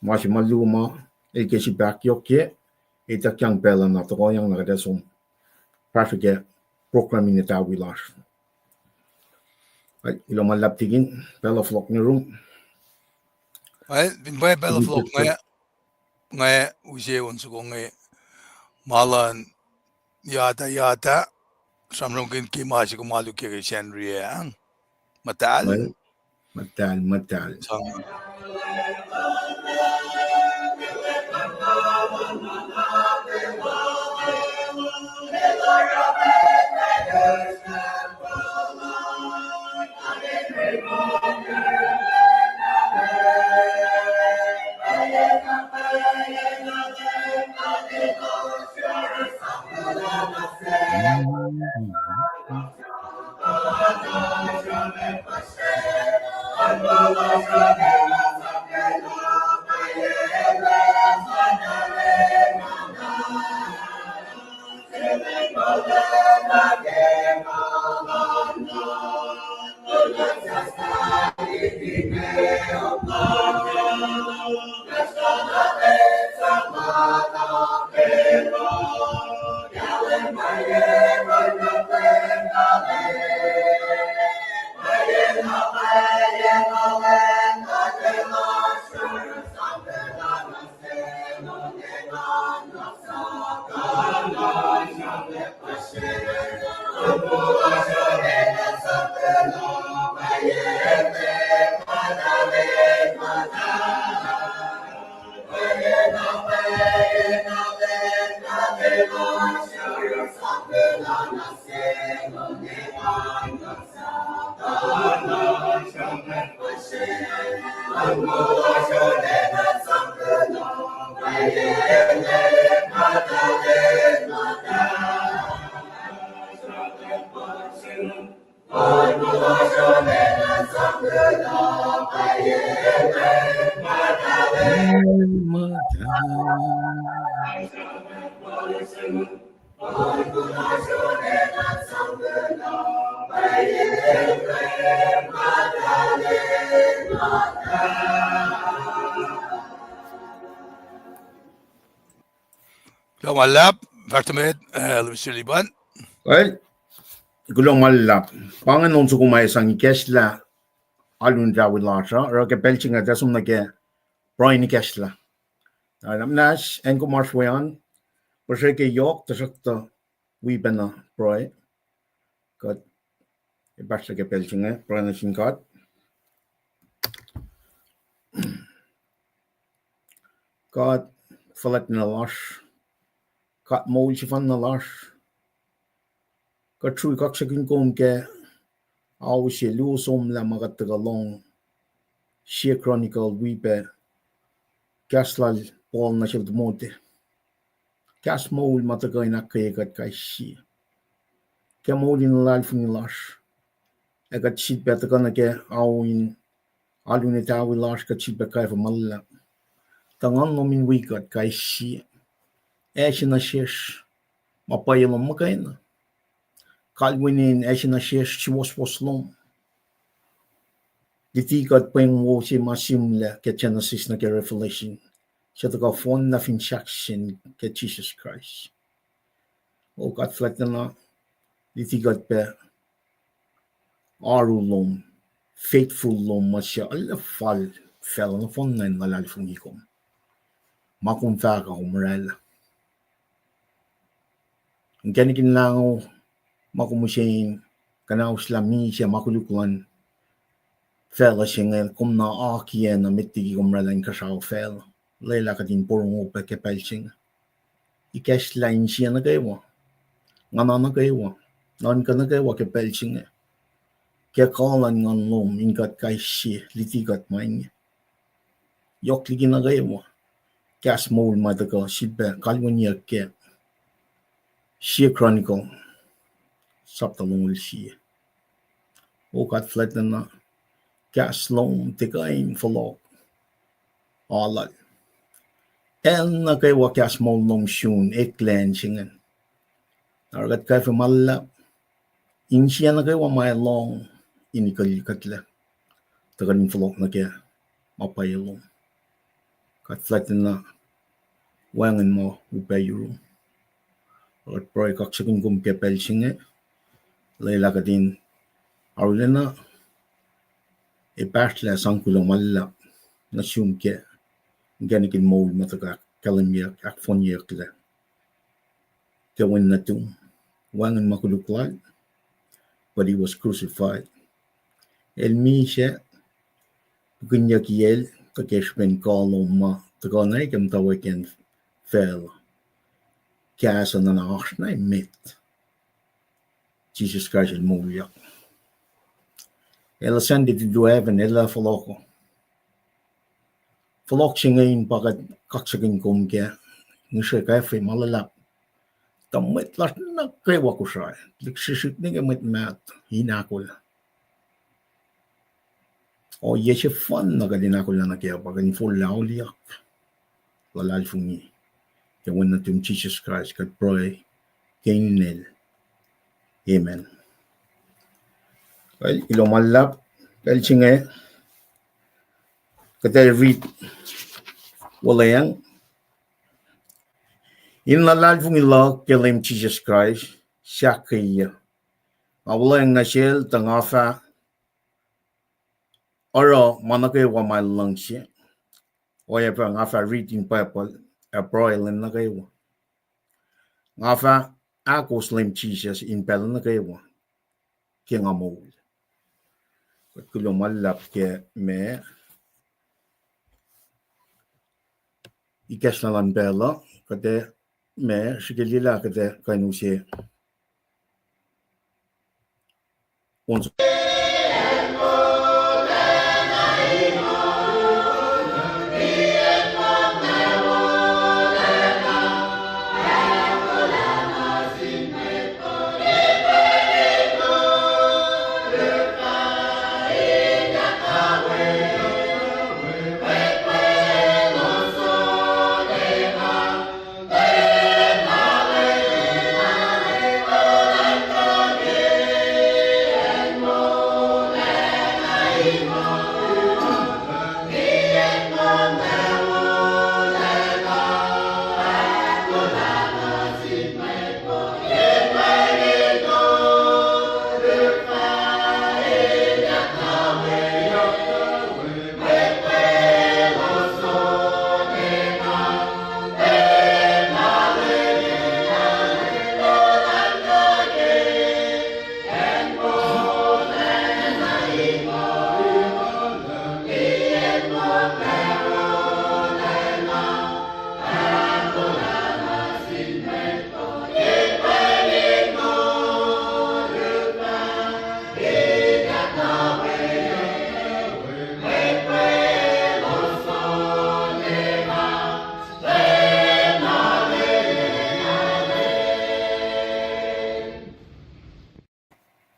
masi maluma el kesi back yoke ita kyang bela na Tokoyang na kada som prafike programming Etawi lasr. Ay ilo malap tikin bela flokner room. Ay binbay bela flok nga usiye unso ko nga malan yata samrongkin ki masi ko malu ke shenriya matal Matal. Malap vertemet Mr. Liban. Well, gulong malap. Pangan non so kumay sang ikesla alun Etawi lasr. Ro ke pelchinga dasum na ke Brian ikesla. Nacsnacs en kumarswayan. Kosrae tasakta wibena proy. Kat ibasta ke pelchinge pranashin kat. Kat falat na lash. Kat mol chifan na lash. Kat trui kaksakin ke au she lusom la magatagalong. She Chronicle wipe. Kaslal Paul na siya dumote. Kas mol matagay na kayagat kay siya. Kaya mol in lalfung lash. Egat shit betaga na ke awin alun Etawi lash kat shit bekay fa malla. Tangan no min wikat kay siya. Eshin na shesh. Mapayalom makay na. Kalwinin eshin na shesh chiwas long. Ditikat Paing wo si masimla ke Genesis na ke Revelation. Siya taga fon na finchakshin ke Jesus Christ. O kat flat na ditikat pe arulom, faithful lom masya alafal fel na fon na nalalfungikom. Makumfaka umrela. Ang kanikin lang o makumusyain kanaus lami siya makuluklan. Fela siya kum na akiya na mitigi umrela yung kasaw fel. Layla ka din purong upa kepel siya. Ikesh lain siya na kayo. Nga na kayo. Nan ka na kayo kepel siya. Kaya kalan ng lom ingat kay siya litigat maing. Yohk ligi na kayo. Kaya small madaga siya kalwan niya kaya. Siya Chronicle. Saptalong siya. O kat flat na kaya slong tikain falok. Alal. En na kayo kaya small long shun eklen siya. Naragat kayo malap. In siya na kayo may long inikalikat la. Tagaling falok na kaya mapayalong. Kat flat na wangan mo upayuro. At proy kaksakin kepel siya. Layla ka din. Arula na. Ipasla sangkulang malap. Nasyum ke. Ganikin mol mataga kalem akfwasryeyuk la. Kawan na tum. Wangan makuluklal. But he was crucified. Elmi siya. Bukanyak yel. Kakeshpen kalom ma. Taganay kam mutawaek fel. Kisa na Nacsnacs met. Jesus Christ moliak. Ela sendit to heaven. Ela faloko. Falok siya ngayon pakat kaksakin kaya. Ngisya kaya fay malalap. Tamit las na kayo Kosrae. Liksisik niya mwet hinakol. O yeshe fan na kadinakol na kaya pagin full lauliak. Lalalfungi. Kaya na tum Jesus Christ kat proy kainel. Amen. Well, ilomalap. Kaya siya kaya read walayang. Inlalal ila kalem Jesus Christ siya kaya. Walayang nasyel tangafa. Oro manakay wa malang siya. Oya pa ngafa reading purple. Broiling na kayo. Ngafa ako slim Jesus in pala na kayo. Kaya nga mo. At kulumalap kaya me. Ikas na lang pala. Kaya me. Sigilila kaya kayo siya. Unso.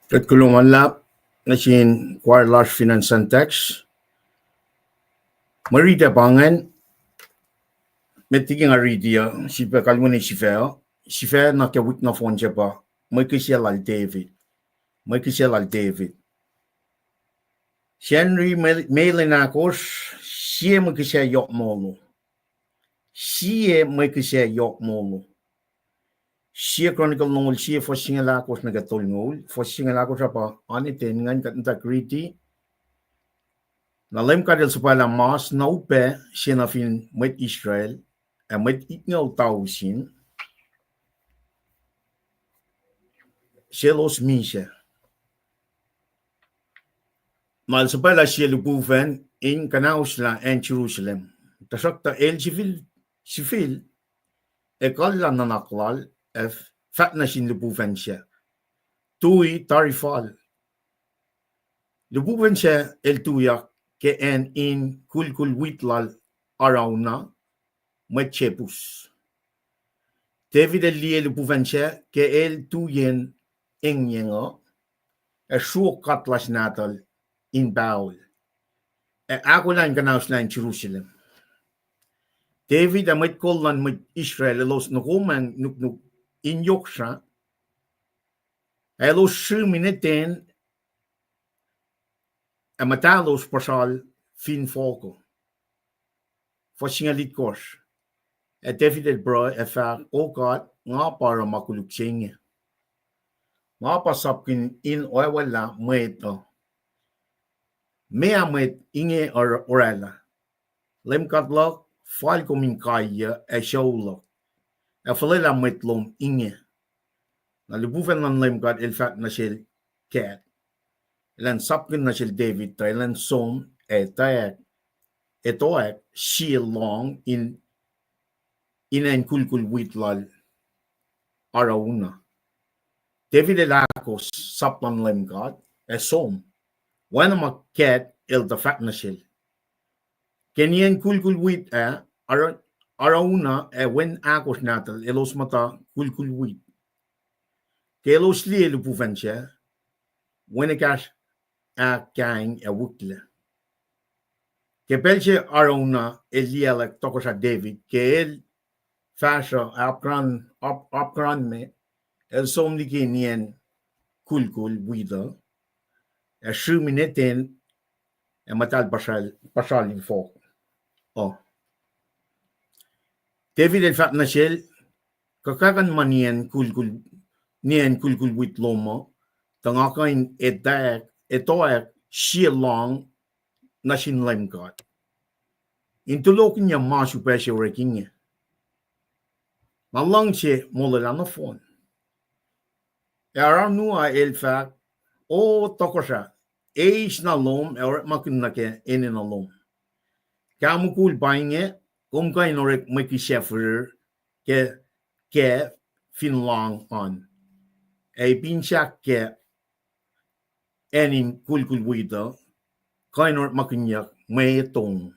Kat kulungan lap na sin kwar large finance and tax. Marita pangan metiging aridia si pe kalmuni si fe na ke wik na fon pa mai kisia lal David. Mai kisia lal David. Henry Melinakos sie mai kisia Yohk Molo. Sie mai kisia Yohk Molo. Sie Chronicle nongol sie for singalakos na gatol ngol for singalakos apa anitin ngan kat integrity na lem kadel supaya mas na upe siya na fin met Israel met itngaw tao sin siya los misya mal supaya siya lupuven in kanaus la en Jerusalem tasak ta el sivil ekal la nanaklal fat na sin lupuven siya tui tarifal lupuven siya el tuyak ke en in kulkul witlal araw na met chepus David el liel buvenche ke el tuyen engengo shuo katlas natal in baul akollah kanaus na in Jerusalem David met kollan met Israel los nogoman nuk in Yohk los 7 minuten matalos pasal fin foco for singalit kos David el bro efar okat nga para makuluksinge nga pasapkin in oewala mwet mea mwet inge orala lem katlok fal komin kaya shawlok falela mwet lom inge na lubufen nan lem kat el fat na shel cat elan sapkin na shel David elan som etoek shiel long in en kulkul witlal arauna David elakos saplan lem kat som wana maket el da fat na shel kenien kulkul wit arauna wen akos natal elos mata kulkul wit kelos li lupuvenche wen ekas kang wukle Kepelche arauna elielek tokosa David ke el fasha apkran me el somni kenien kulkul wida 7 minuten matal pasal in fok David el fat na shel kakakan manien kulkul wit lomo tangakain etoek shilong na sinlem kat intulokin niya masu peshe reking niya malang siya Molo na phone aram nua el fat tokosa na lom makin na ke Enenu lom kamukul Paing kung kain orek makishefer ke finlang on pinsak ke enin kulkul wita kain orek makinyak may tong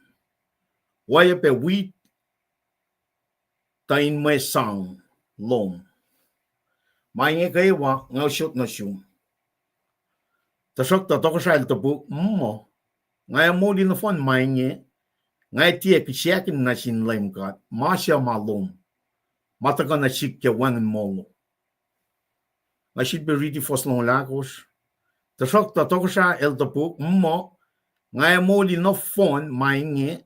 waya pe wit tain may sang lom mainge kaywa ngaw shot na shum tasok ta tokosal tapu mo ngay mo din na fon mainge ngay tie kisyakin na sinlem kat masya malom mataka na sik ke wangan Molo I should be ready for slong lakos tasok ta tokosa el tapu mo ngay mo din na fon mainge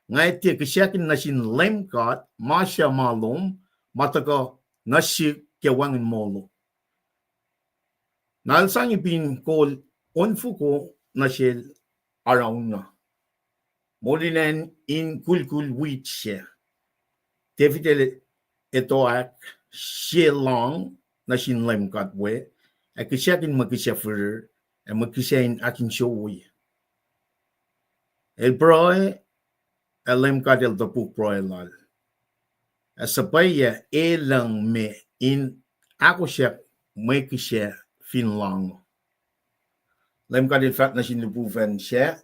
ngay tie kisyakin na sinlem kat masya malom mataka na sik ke wangan Molo nalsang ipin kol onfuko na shel around na Molinen in kulkul wit siya. David etoak siya long na sinlem katwe. Kisyakin makisyafer makisyain akin showy. El proe elem kat el tapuk proe lal. Sapaya elang me in ako siya may kisya finlang. Lem kat el fat na sinlupuven siya.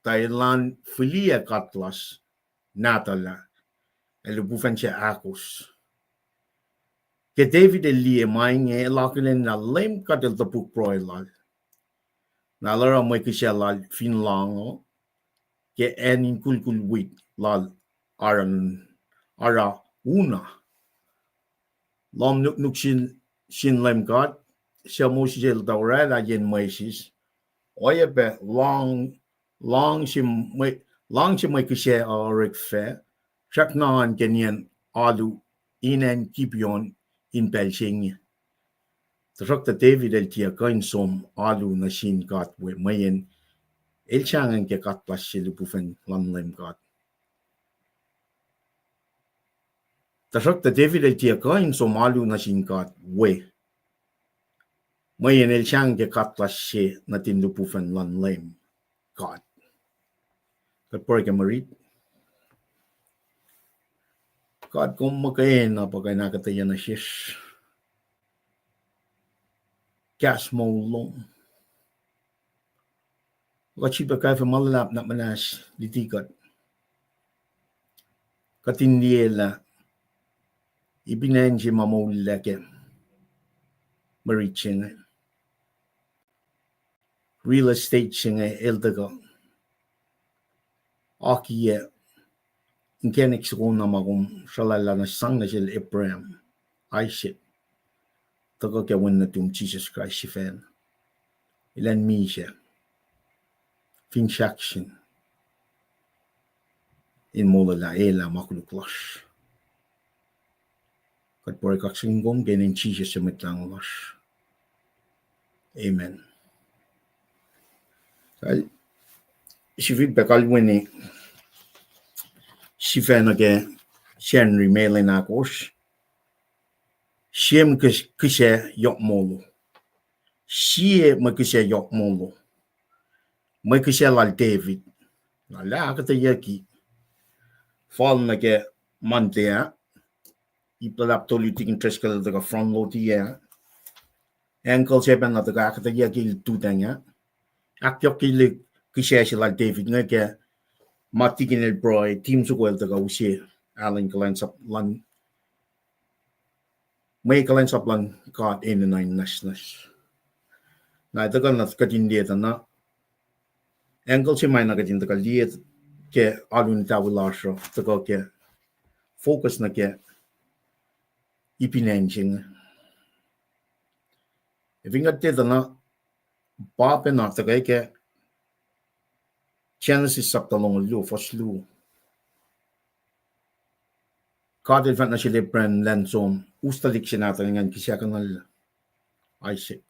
Thailand filia katlas natala elubufen siya akos ke David li mainge lakilen na LEUM God el tapuk proilal. Na lara mo kisya lal finlango ke enin kulkul wit lal ara una. Lom nuk sin LEUM God siya mo siya daura la yen maisis. Oye be long si mo kisya arik fe. Chak naan kenyan alu inen kipyon in Paing. Trakta David el tia kain som alu na sin God we mayen el changan ke kat plasile bufen lan LEUM God. Trakta David el tia kain som alu na sin God we mayen el changan ke kat plasile na tindu bufen lan LEUM God. Kapore ke marit God kung makain na pagay nakatayan na shish. Gas Molo. Kachiba kaya fa malap na manas litikat. Katindiela ibinenji mamula ke mariching real estate singa eldaga akiye inkenik sukuna magum shalala na sang na sil Abraham Isaac taga ke win na tum Jesus Christ sifen ilan misha finshakshin in Molo la ela makuluklas. Kat pore KahsInKol genin Jesus semitlang las. Amen. Sivit bekal wini sifenage Henry Melin akos. Siem kise Yohk Molo. Sie makise Yohk Molo. Makise lal David. Lala akata yaki. Fall nage mantea. Iplalap tolutik interest kala daga front luti ya. Enkol seben na daga akata yaki tutanya. Akyok kili kise lal David ngake matikin el broy team sukwel daga usi Alan Kulansap lan may Kulansap lan God in the Nacsnacs. Na daga na katin dia na Enkol si may na katin daga liet ke alun Etawi lasr daga ke focus na ke ipinenjing. Ivingat dia na pape na daga ke Genesis saptalong lu foslu. Kadel fant na sila brand lansom ustalik siya natin ngan kisya kanal Isaac.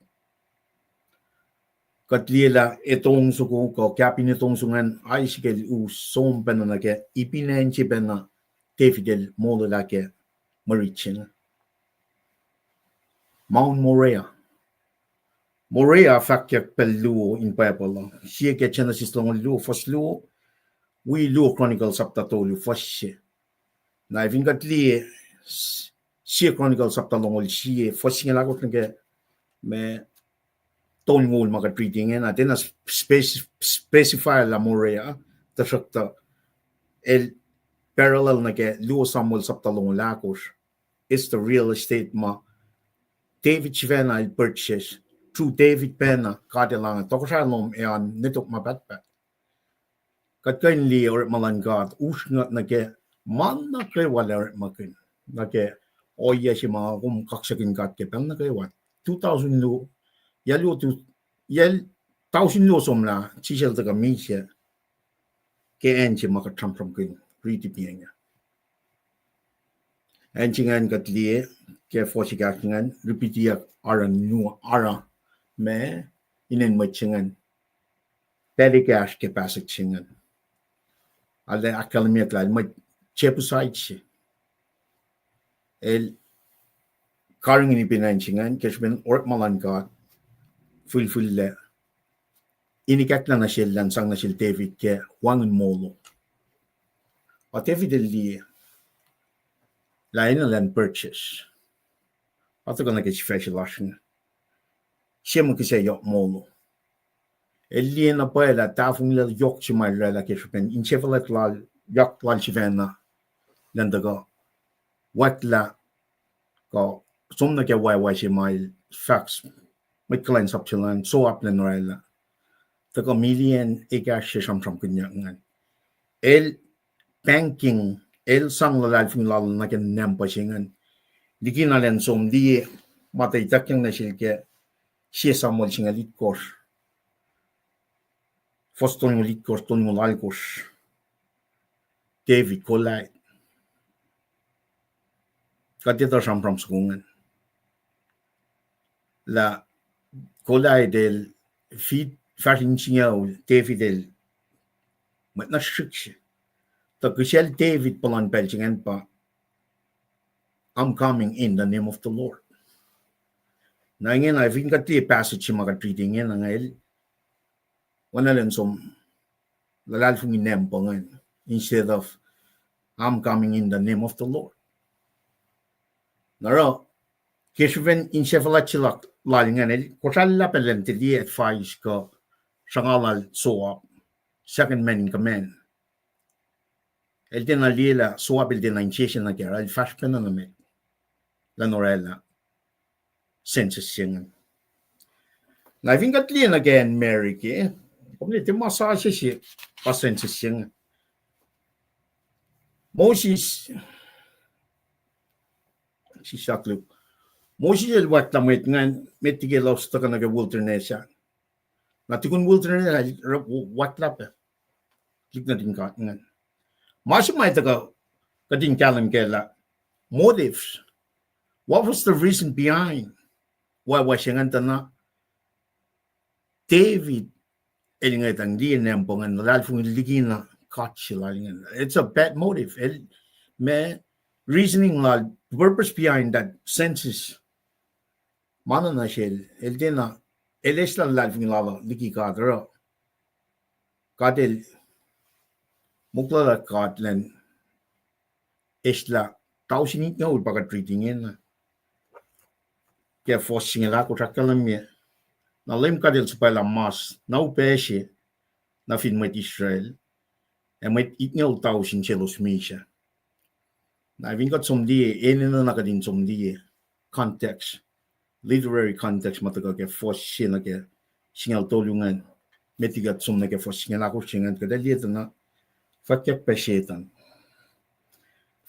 Katlila itong suko ko kapin itong sungan Isaac el som pena na ke ipinenji pena David el Molo la ke marichin. Mount Moriah fakyak pelu in Bible. Siya ke Genesis long lu foslu we lu Chronicle saptatolu foshe. Na vingat li siya Chronicle saptalong siya foshe nga lagot nga me ton ngol mga treating na din na specify la Moriah tasakta el parallel na ke lu Samuel saptalong lakos is the real estate ma David Chivena il purchase through David Pena kadilangan Tokoyang ean nitok mabatbat. Kat kain li or malan God usngat na ke man na kay wala makin na ke oya si mga kaksakin God ke pen na kay wat 2000 lu yalu tu yel 1000 lu somla chisel taga misya ke enchi maka trampram kin riti pienya. Enchingan kat li ke fosi kakingan repetiak ara me inen machingan pericash ke pasik chingan ale akalmiat la ma chepusait el karing ni pinanchingan keshben or malan God fulfill le inikat na siya lansang na siya David ke wangan Molo at David li lain na land purchase at ko na ke special lashin siya mo kasi Yohk Molo eli na pa la tafung la Yohk si may la keshben in chevalet la Yohk la si vena landaga wat la ko som na ke wai si mai fax mit Kulansap chilan so up len raila ta ko million ekash sam kunya ngan el banking el sang la fing la na ken nem pa singan dikina len som di matay takyang na silke siya samol singa litkos foston litkos ton mulalkos David Kolai katito sam sungan la Kolai del feed fashion singaw David del mat na shikshe ta kushel David palan pelchingan pa I'm coming in the name of the Lord. Na ngayon I think kati passage yung mga treating yan ngayon wala lang som lalalfong inem pa ngayon instead of I'm coming in the name of the Lord. Naro Kufwen inshefalachilak lalingan el kosala pelente di advice ko sangalal soap second man in command. El din alila soap el din inchession na kera el fast pen na me la norela census singan. Na think at lian again Mary ke kumite massage si pa census singan. Moses si saklu Moses el wat lamit ngan metige losta ka naga wilderness ya. Natikun wilderness wat lap. Klik na din ka ngan. Mas may taga kading kalem kela motives. What was the reason behind why wasingan na David inge tang di nempongan lalfung ligina katchilalingan. It's a bad motive. El me reasoning la purpose behind that census mana na shel el dina elesla lalfung lala ligi kadro kadel mukla katlen esla tausinit na ulpaga treating in ke forcing la ko trakalamia na lem kadel supaya mas na upeshe na fin met Israel e met itnel tausin chelos misha na vingot som die enenu na kadin som die context literary context mataga ke forcing na ke singal tolungan metigat som na ke forcing la ko singan kadel yeta na fakek peshetan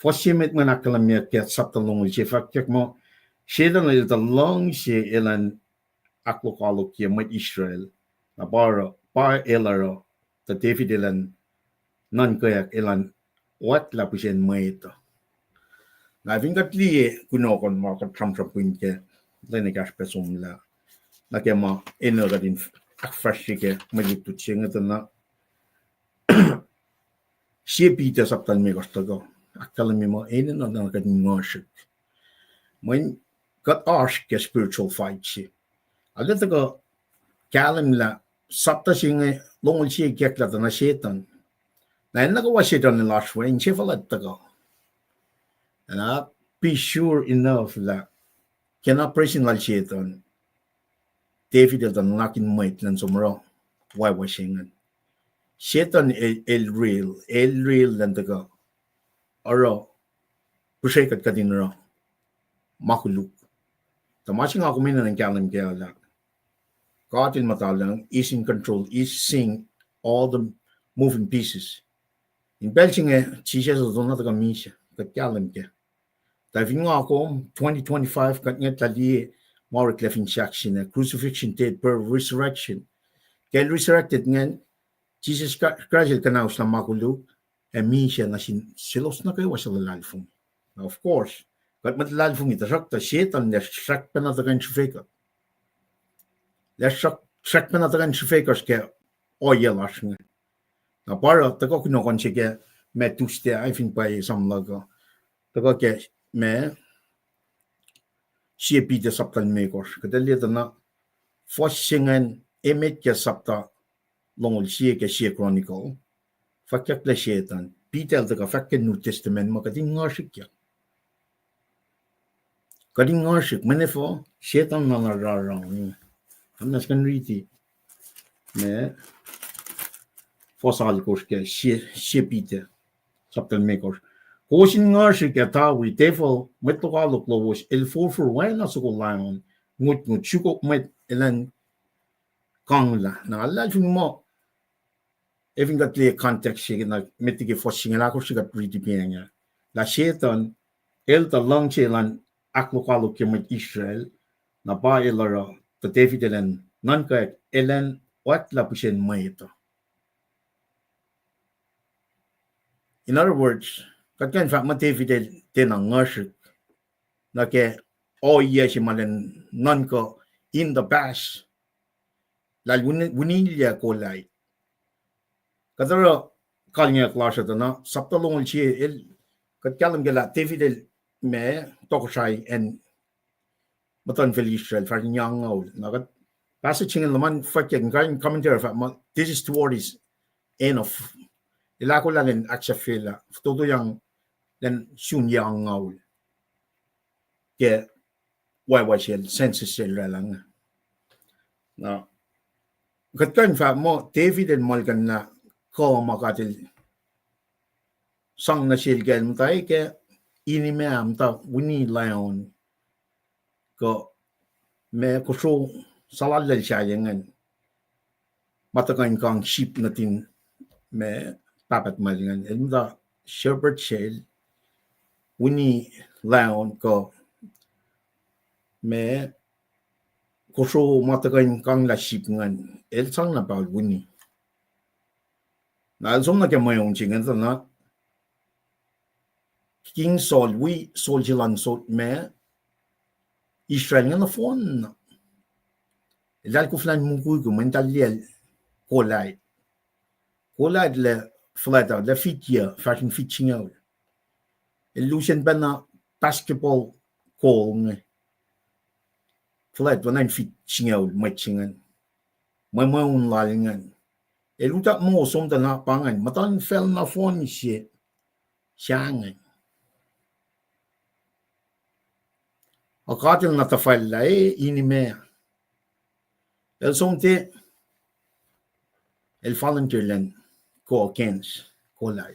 forcing met manakalamia ke saptalong je fakek mo shedan is the long she elan akollah kia met Israel na par elaro the David elan nuke elan what la pusen mwet na vingat liye kunokon mo ka tram ke lene gas pesum la na ke ma enogadin akfwasryeyuk majutu chenga na shepita saptan me gostago akalmi mo enenu na kadin ngashik when got ask a spiritual fight she alita ko kalem la sapta singe longol chi kekla na shetan na nagawa shetan in last way in chefalat tago and I be sure enough that cannot pressing la shetan David the knocking might lan somro why was singing shetan el real lan tago oro pushekat kadin ro makuluk Tamasing ako mina ng kalem kaya God in matalang is in control, is seeing all the moving pieces. In Belching chisha sa doon na taga misha, kat kalem kaya. Dahil nga ako, 2025, kat nga tali, more clefing section, crucifixion dead per resurrection. Kaya resurrected nga, Jesus Christ ka na usang makuluk, misha na silos na kayo sa lalalfong. Now, of course, kat matalalfong ito, sakta, shetan, shak pa na tagan shufeka. Shak pa na tagan shufeka, kaya oya lash nga. Na para, tago kinokon siya kaya, me tuste, I think pa samlaga. Tago kaya, me, siya pita saptan me kors. Kadalita na, fossingan, emet kaya sapta, longol siya kaya siya Chronicle. Fakyak la shetan, pita taga fakya New Testament, makating nga siya kaya. Kading ngashik manefo shetan na nararang amnas kan riti me fosal kosh ke shepite saptan me kosh Kosin nga si Etawi, tefel, met lokalok lowos, el for na soko laon, ngut chukok met elan kangla. Na ala jung mo, even got the context siya na metige fosing la ko siya pretty pianya. La shetan, el ta lang chelan aklokalok met Israel, na pa elara, ta David elan, nanka elan, wat la pushen mayito. In other words, katkan fa matefidel tenang ngashik na ke si malen non ko in the past lal wunilya ko lai kadaro kalnya klasha na saptalong chi el katkalam gela tefidel me Tokoyang and matan fel Israel fa nyang ngol na kat passage in laman fakyan kan commentary fa this is towards end of ilako lang aksafela Tokoyang then sunyang ngol ke wai census lang na katkan fa mo David and Malgan na ko makatil sang na silgal mo tayo ke inime am ta wini layon ko me kuso salalal siya yan matakan kang sheep natin me papat malingan and the shepherd shell wini layon ko me kuso matakan kang la sheep ngan el sang na pa wini na som na ke mayong chingan na King Saul we soljilan sot me Israel nga na phone dal ko flan mungkuy ko mental liel kolay le flata le fitia fashion fitching out illusion ba na basketball call nge flat when fitching out matchingan may unlalingan elutak mo som ta na pangan matan fell na phone siya siyang akatil na tafalla inime el somte el volunteerland ko kens kolay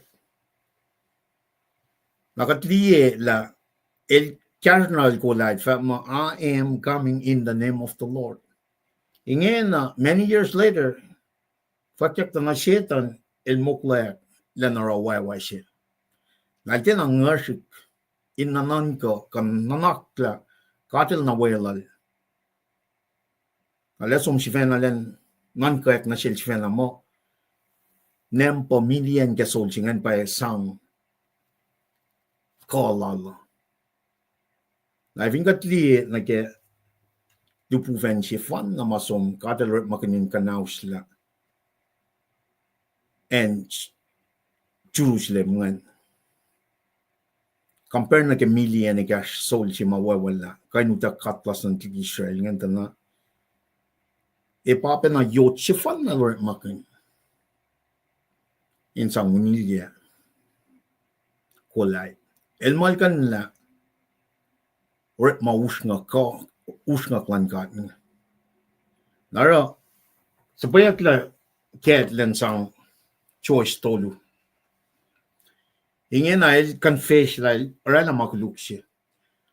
nakatliye la el cardinal kolay fa mo I am coming in the name of the Lord inge na many years later fatyak na shetan el muklek la narawai siya natin ang ngashik inanan ko kan nanakla katil na wailal alesom si fena len nan kayak na sil si fena mo nem po million ka solchingan pa sang kolal na vingatli na ke dupuven si fan na masom katil ret makanin kanaus la and Jerusalem ngan compare na ke million na cash soul si mawawala kaya nuta katlas ng Israel ngan na papa na yot si fan na ret makin insang unilya kolay el malkan la ret maushna ka ushna klankat nara sabayak la ket len sang choice tolu inge na el confess la rala makuluk siya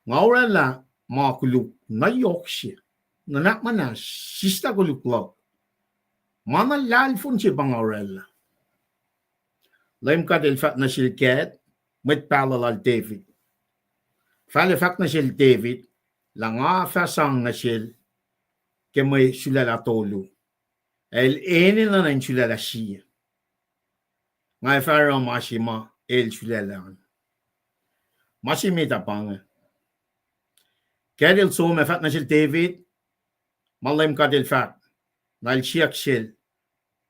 ngawra la makuluk na Yohk siya nanak mana sista kuluk lo mana lalfun siya bangawra la LEUM GOD el fat na siya ket met palalal David fale fat na siya David la nga fasang na siya ke may sulala tolu el ene na na sulala siya nga fara masima el sulala masimita pang kedel so me fat na siya David LEUM GOD el fat na el siyak siya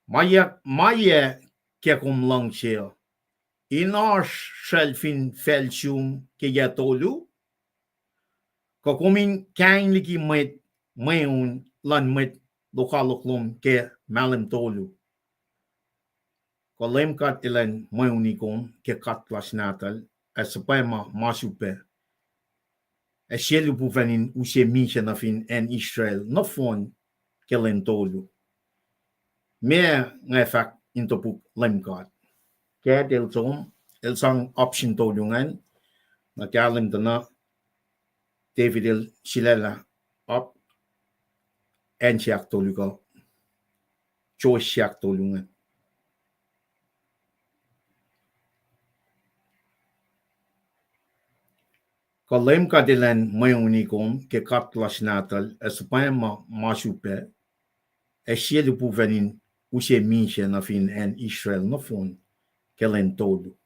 maya kya kumlang siya inar shelfin felchum ke yatolu ko kumin kain liki met mayon lan met lokaloklom ke malam tolu ko LEUM GOD ilan mayonikom ke katlas natal as supaya masupe as siya lupufanin usye misya na fin en Israel no fon ke len tolu me nga fak intopuk LEUM GOD kaya del som Elsang option tulungan na kalem na David sila up and siyak tulugo. Choice siyak tulungan. Kalem kadilan mayonikom ke katlas natal supaya masupe siya lupuvenin usia misha na fin en Israel na fon kelen todo.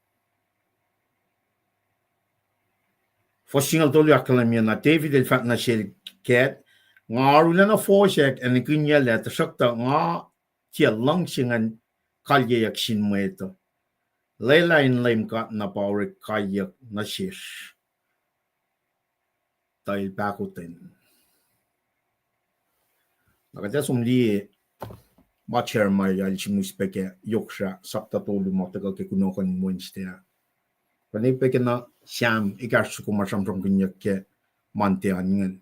Forsingal tolu akalamia na David el fat na siya ket nga rula na forsek en kunya let sakta nga tia langsingan kalye yak sin mwet. Lela in lem kat na power kayak na shish. Dahil bakutin. Nakata sumli Matcher Mayal Chimuspeke Yoksha Saptatolu Motagal Kekunokan Winstea. When they pick na Sham Ikashukuma from Gunyake Monteanian.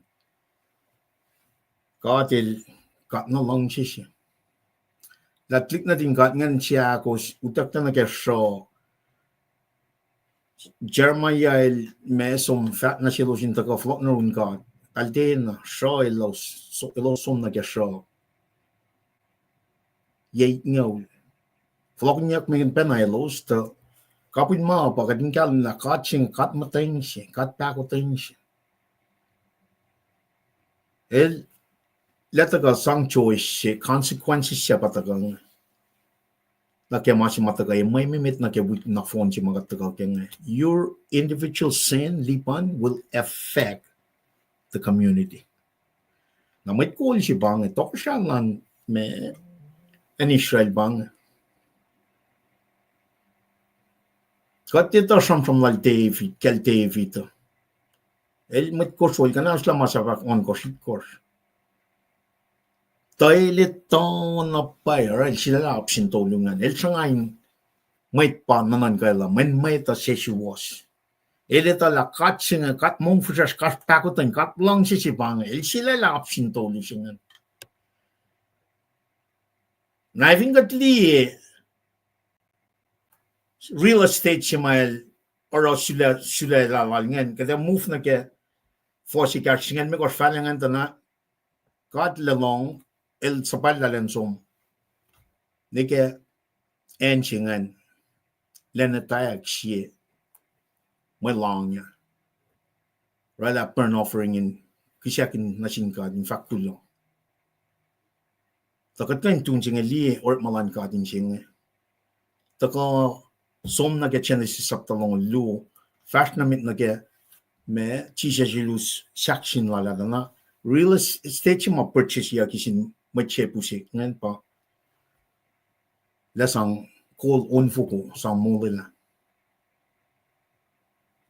Godil got no long shishi. That click nothing got ngan chiakos Utakanaka show. Jeremiah Mesom Fat Nashilos in the Flocknoon God. Aldena Shaw Elos Somnaga show. Ye no. Flognak me penailos to kapin ma pagdating kalim na catching cut matensi, cut pakotensi. El letaga sang choice consequences siya patagang nakemasi matagay may mimit na kebut na phone si mga tagal keng your individual sin lipan will affect the community. Na may call si bang ito siya lang me en Israel bang. Kat ito from like David, kel David. El met korsol kana sla masavak on korsit kors. Toilet ton na pair el sila option tulungan. El sangain may pa nanan kaila men may ta sesu was. El ita la kat singa kat mong fusas kat pakotan kat lang si bang el sila la option tulungan. Na vingat li real estate siya or sila lalangan kada move na ke for si kaksakin me kos falangan tana kat lalong el sapal lalensom nike ensingan lenatayak siya may long niya rala burn offering in kisyakin nasin ka in fact tulong takat kan tunjing li or malan ka din siya taka som na get chen si saptalong lu fast na mit na get me chisha jilus section la na real estate ma purchase ya kisin mache pusi ngan pa la sang call on fuko sang Molo la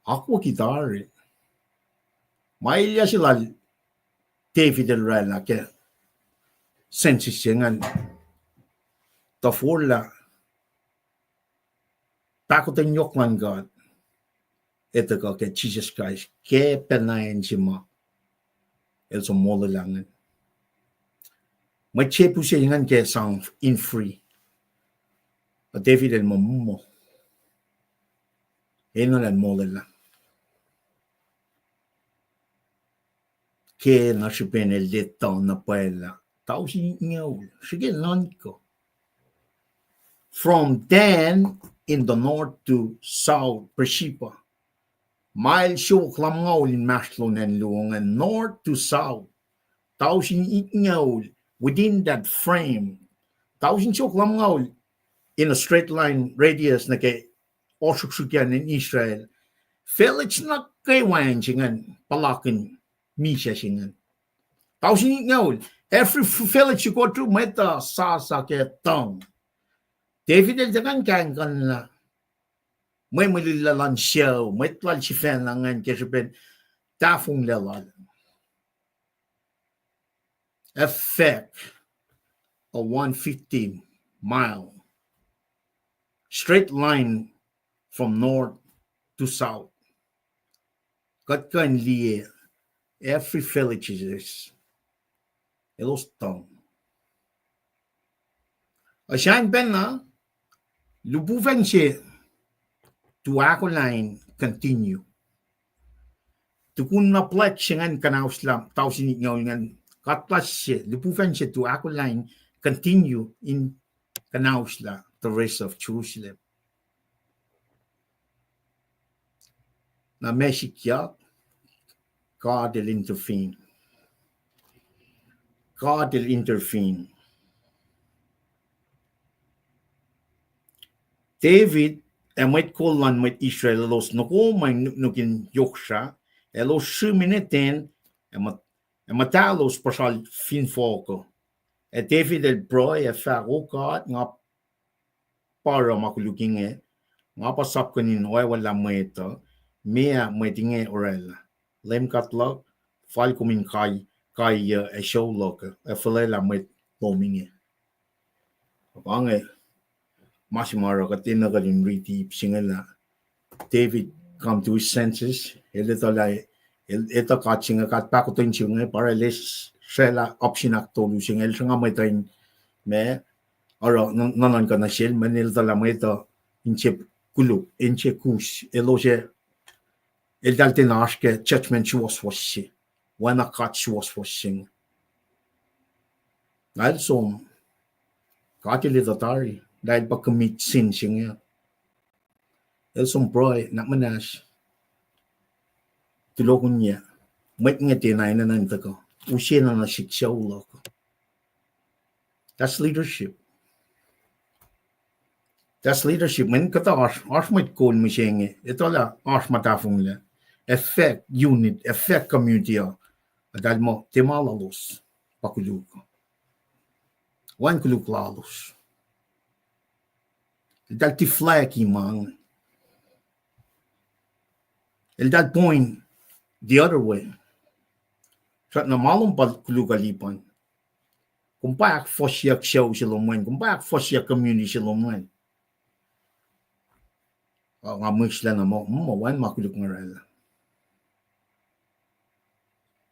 ako kitare mai ya sila David el rala ke sensis ngan ta forla Takotan Yohk man God. Ito ka kay Jesus Christ. Kaya penayan si ma. El so Molo langan. May chepo siya ngan kaya sang in free. At David el mamumo. Eno lang Molo lang. Kaya nasipen el dito na paella. Tao si ngaw. Sige lang ko. From then, in the north to south, Pershipa. Mile show klamngol in Mashlon and Luong and north to south. Thousand itngol within that frame. Thousand show klamngol in a straight line radius na kay Oshukshukyan in Israel. Felix na kay Wanjingan, Palakin, Misha Shingan. Thousand itngol. Every Felix you go through, meta sasa kay tong. David el jangan kan la may malilalan siya may twal si fan langan kasi ben tafong lalal effect a 150 mile straight line from north to south kat kan liye every village is elostong asyan ben na lubuvan siya to akollah continue. Tukun na pletchengan kanauslam tausin ngan katlashe lipufenshe to akollah continue in kanausla the rest of Jerusalem. Na meshikya God will intervene. God will intervene. David mwet kolan mwet Israel los noko may nukin yoksha elos 7 minuten matalos pasal fin foko. David el bro God nga para makulukinge nga pasap kanin wala mweta mea mwetinge orel. Lem katlog fal kumin kai show loka fala mwet lominge. Bange Masimaro katina kalin riti singala David come to his senses. Ito katsinga kat pakutin singa para les sela opsinak tolu singel singa may tayin me aro nanan ka na shell manil tala mo ito inche kulu inche kus eloje el dalte nashke judgment was wana kat was sing also katili tatari dahil pa commit sin siya. Elsong proy nak manas tulokon niya may nga tinay na nang tako usiya na nasiksya ulo ko. That's leadership. That's leadership. Men kata as may call mo siya nga ito la as matafong la affect unit affect community dahil mo timalalos pakuluk wan kuluk lalos dahil ti flaki mang that point the other way. So na malum pal kulugalipan. Kung pa akfwasryeyuk show sila mwen, kung pa akfwasryeyuk community sila mwen. Nga mwisla na mo wan makuluk ngarela.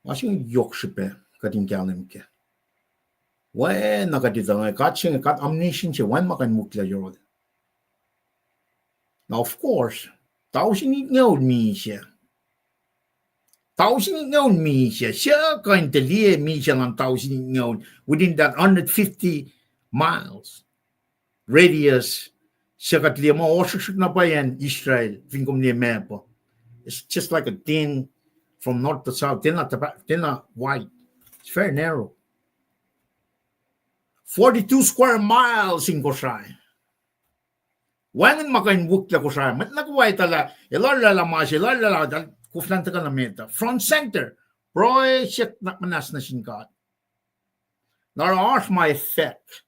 Masing Yohk sipe kating kalem ke. Wan nakatita nga kat amnesia siya wan makan mukla yorol. Now of course, tausin ngayon mi siya. Tausin ngayon mi siya. Siya kain talia mi siya ng tausin ngayon within that 150 miles radius. Siya katlia mo osusuk na pa yan Israel. Finkom niya mapa. It's just like a tin from north to south. Tin na wide. It's very narrow. 42 square miles in Kosrae. Wangan makain wukla Kosrae. Mat nagway tala. Ilalala masya. Ilalala. Kufwen ka na meta. Front center. Proy shit na manas na God. Naraas my effect.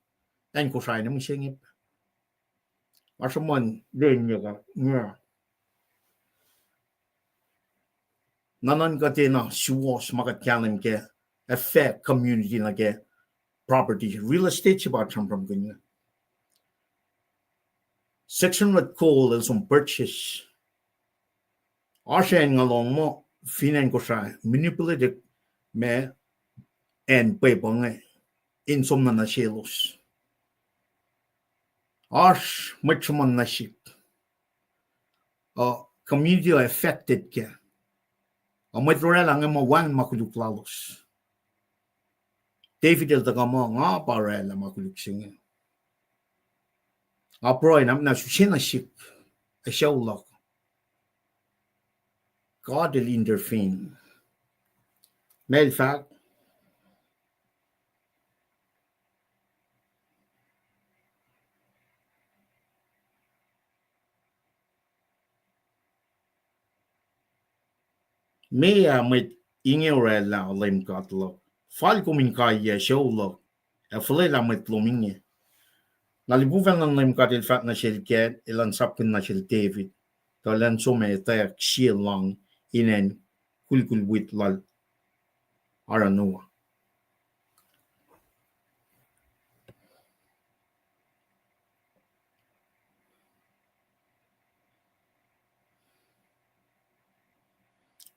And Kosrae na mo singip. Asaman din niya ka. Yeah. Nanan ka tina suwas makatyanan ke. Effect community na ke. Property. Real estate siya ba from ganyan. 600 coal is on purchase. Ashen along mo, finan ko siya, manipulated me and paypang in some na nasyelos. Ash, much man nasip. Community affected ka. May lang mo wan makuluklalos. David el taga mo nga parela makuluksingin. Aproy nam na sinasip a show lock. God will intervene. Mail fact. Mea met inge orella lem katlo. Fal kumin kaya show lock. A flela met lominge. Nalibuvan ng lem katil fact na shilket ilansap kin na shil David. Talan sume tayak shiel lang inen kulkul wit lal aranua.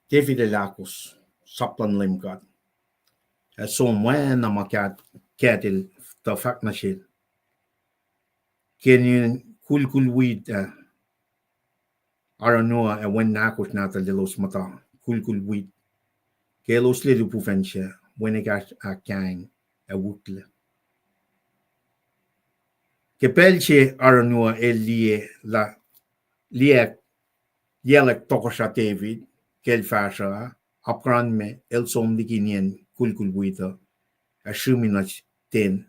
David elakos saplan limkat. So when na makat katil ta fact na shil. Kenyan kulkul wit Aranua e when nakos nata lilos mata kulkul wheat. Kelos lilu pufenche when it got a kang a wukle. Kepelche aranua e lie la liek yelek tokosha David kel fasha apran me el som dikinien kulkul wheat a shuminach ten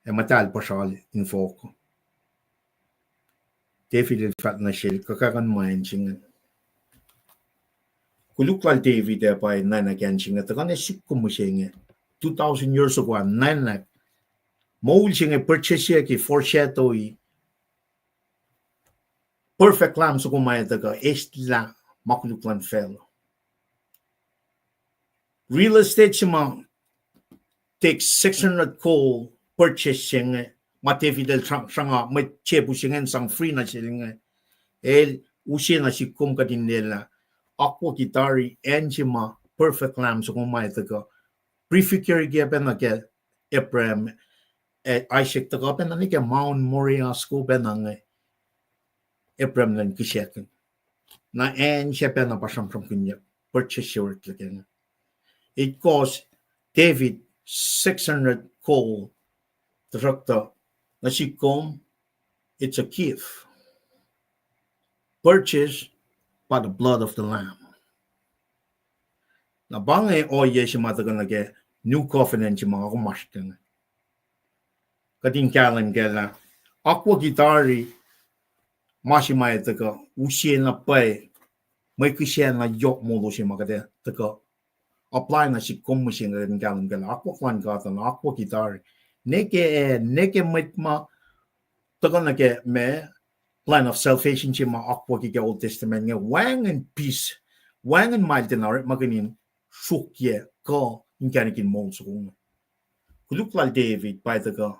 e matal pashal in foco. David il fat na shil kakakan main chingan. Kuluklal David e pa nana kan chinga takan e sikkum mushinga 2000 years ago nana Moul chinga purchase ki foreshadow perfect lamb so kumaya taga estla makuluklan fel. Real estate chima takes 600 coal purchasing matefidel sanga met chebu singen sang free na silinga el usina si kum kadinela aqua gitari enjima perfect lamb so kumaya taga prefigure given again Abraham Isaac taga ben ni ke Mount Moriah school benang Abraham nan kishakin na en shepen na pasam from kunya purchase your again. It cost David 600 coal tractor na sikom. It's a gift purchased by the blood of the lamb. Na bangay oye si matagan nage new covenant si mga kumashtin. Kading kalem gala aqua gitari masimay taga usien na pay may kisyan na Yohk Molo si mga taga apply na si komisyen kading kalem gala aqua kwan gata na aqua gitari neke mitma taga nage me plan of salvation si mga aqua gige Old Testament nga wang and peace wang and mild na maganin shukye ko yung kanikin mo sa kung kuluklal David pa taga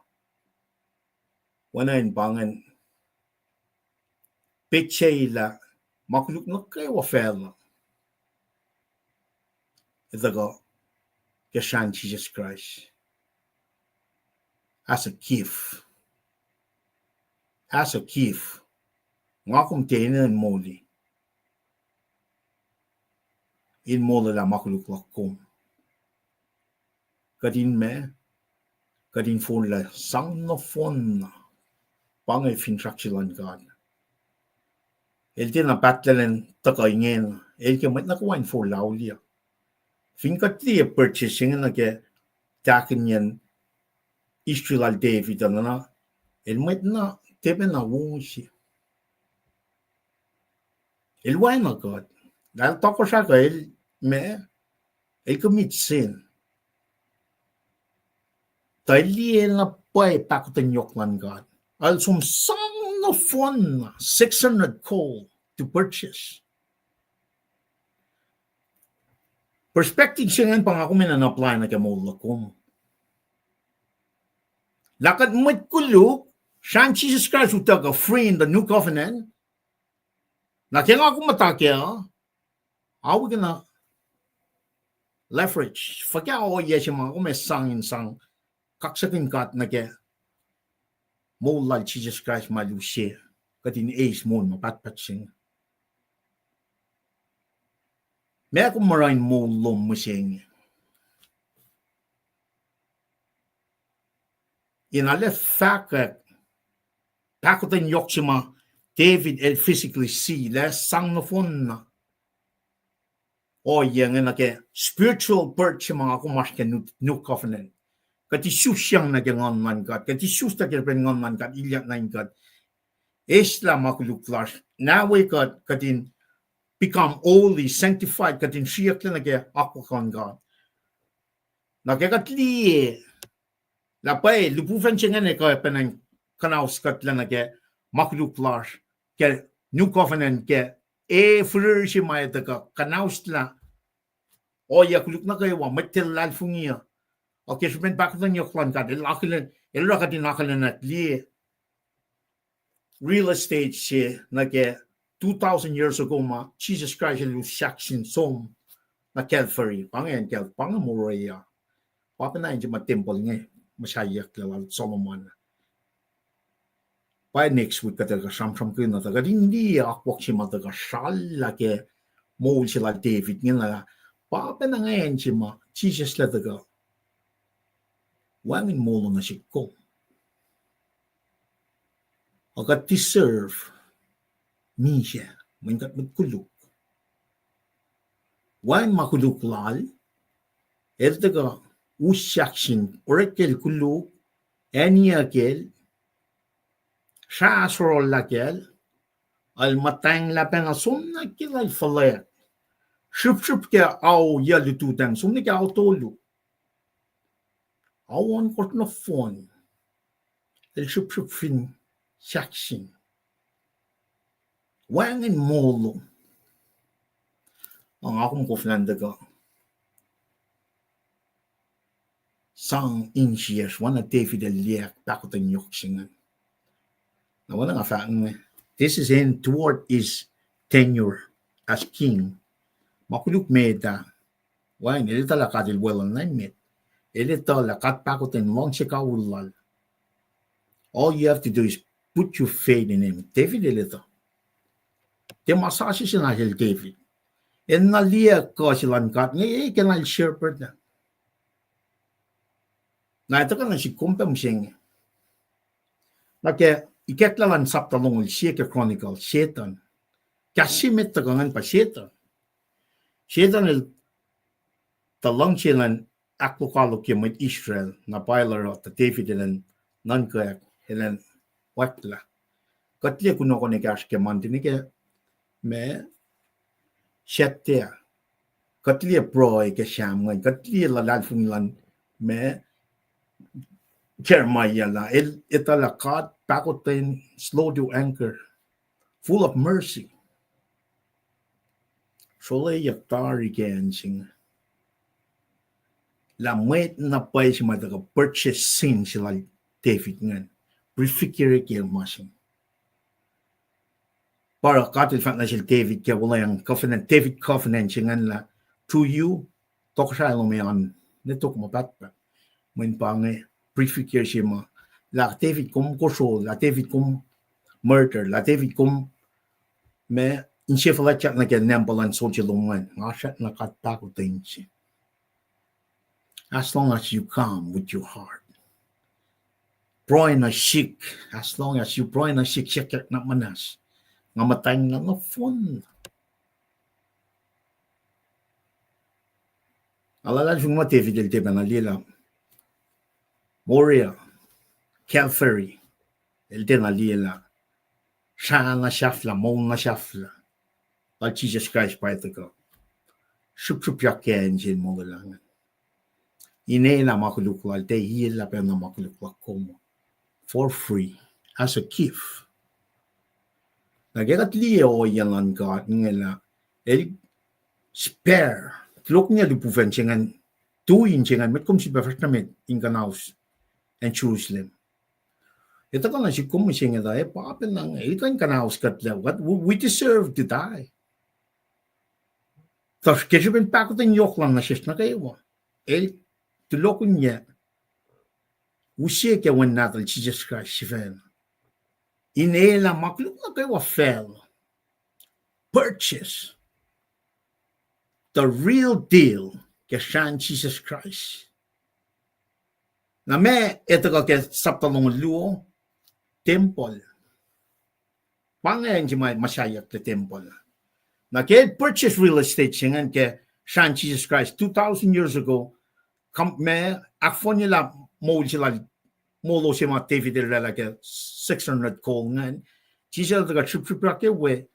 wana in bangan Pechela makuluk nukewa fella. Itago Geshan Jesus Christ as a gift. As a gift. Ngakum tena in moli. In moli la makuluk lakum. Kadin me kadin fon la sang no fon pangay fintraksilan God. El tiene patlen Tokoyang el que met na kuan for laulia finkat li purchasing na ke takinyan Israel David na el met na tebe na wonshi el why God dal toko siya ka el me el commit sin tali el na pay pakutan yoklan God al sum sang no fun 600 coal to purchase. Perspective siya ngayon pang ako minana-apply na Molo ko. Lakad mo't kuluk, siya Jesus Christ who took a free in the new covenant. Nakaya ako matakya, how we gonna leverage? Fakya ako yes yung mga may sang kaksakin kat na kaya Molo Jesus Christ malusya. Katin ace mo mapatpatsing. May akong marahin Molo musing. Inale fakat pakutan yok sima David el physically see la sang no fon na. O yang na ke spiritual birth sima ako mas ke new covenant. Kati susyang na gengon man God, kati susya ke pengon man God, ilyak na God. Esla makuluklas. Now we got katin become holy, sanctified, katin siyak na ke ako kon God. Nagkakatli lapay lupufen siya nga ka penang kanaus katla na ke makuluklas ke new covenant ke flourish may taka kanaus la o yakuluk na kayo wa metelal fungia. Okay, so ben back then yung klan ka ilakilan ilakatin nakalan at li real estate siya na ke 2,000 years ago ma Jesus Christ yung shakshin som na Calvary pangayan kel pangamuraya papanayin siya temple nga masyayak lalal Solomon by next week kataga samsam kina taga hindi akwaksima taga shalla ke mol sila David ngina papa na ngayon sima Jesus la taga wangin molo na siko agat deserve niya mingat magkuluk wangin makuluk lal taga usyakshin orekel kuluk eniakel Shasrol lakel, al matang lapeng asumna kilal falaya. Shup ke au yalu tutang sumni ke au tolu. Awan kot na phone. El shup fin shakshin. Wangin molo. Ang akong Kufwen daga. Sang inches wana David el liak takotan Yohk singan. This is in toward his tenure as king. Makuluk meda. Wang ilita la kadil welan na met. Ilita la kat pakoten long sika ulal. All you have to do is put your faith in him. David ilita. Te masasi sila hil David. En na liya ko silang kat. Ngayon kanal shepherd na. Na ito ka na si kumpam siyang. Nake iketlalan sapta longol siya Chronicle, Satan. Kasi metagangan pa Satan. Satan il talang silan aklukalo kya mit Israel na pailar at David ilan nuke ilan watla. Katliya kuno ko negas kya mandini kya me shetya. Katliya proy kya shamgan. Katliya lalalfun lan me Jeremiah la italakat pakotin slow to anchor, full of mercy. Sole yaktari kensing. La mwet na pay si mataga purchase sin sila David ngan. Prefigure kaya masing. Para katil fat na sila David kaya wala yung covenant, David covenant siya ngan la to you, Tokoyang lumayan, nitok mapatpa. Mun pange, prefigure siya mo. La David kum koso, la David kum murder, la David kum me insyefala chat na kaya nembalan soja lungan. Ngasat na katakotin siya. As long as you come with your heart. Proy na shik, as long as you proy na shik, siyak na manas. Ngamatay na nga phone. Alala yung mga David el Teba na lila. Moria. Calvary, el de la lila, shana shafla, mona shafla, like Jesus Christ by the God. Shup yake engine mogalangan. Inela makulukla, de hila pena makulukla como, for free, as a gift. Nagegat liya o yalan God, ngela, el spare, tlok niya lupuven chengan, tuin chengan, met kum si befreshnamet, inganaus, and Jerusalem. Ito ka na si kumising ito, papel lang, ito yung kanaos katla. What we deserve to die. Tapos kasi bin pakot yung Yohk lang na siya na kayo. Tulokon niya, usiya kaya wan natal Jesus Christ si Fen. Inela makluk na kayo fell. Purchase. The real deal kaya siya Jesus Christ. Na me, ito ka kaya saptalong luo, temple. Pangayon si masayat na temple. Na kaya purchase real estate siya nga kaya siya Jesus Christ 2,000 years ago, may akfon nila molo sila, molo siya mga David nila kaya 600 kol nga. Jesus nila trip kaya we.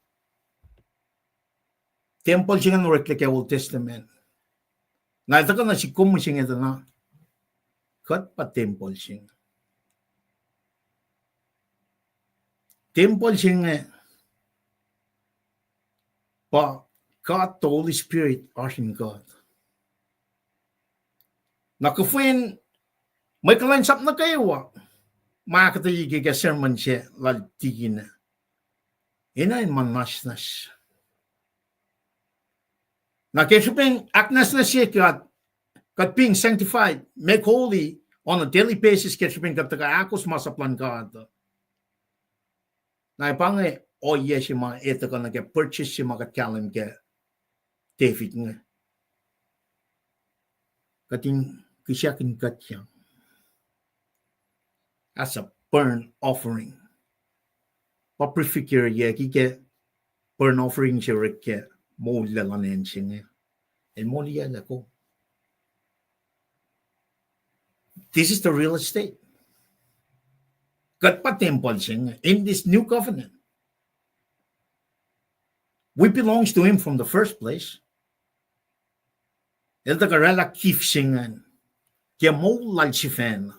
Temple siya nga nurekla kaya Old Testament. Na ito ka na si kumo siya nga ito na kat pa temple siya. Temple siya nga pa God, the Holy Spirit, are in God. Na Kufwen, may Kulansap na kayo. Makakatayigi ka sermon siya, laltigin na. Inay man Nacsnacs. Na kesupin, aknas na siya kat being sanctified, make holy on a daily basis, kesupin kat taga akos masaplan ka. Na pange oye si ma ito ka nage purchase si mga kalem ke David nga. Kating kisyakin katyang as a burnt offering. Pa-prefigure ye kike burnt offering siya ke mo lalanen siya nga. E mo liya ko. This is the real estate. God pa temple siya nga. In this new covenant. We belongs to him from the first place. El da karela kif singan. Kaya mo lal si fan.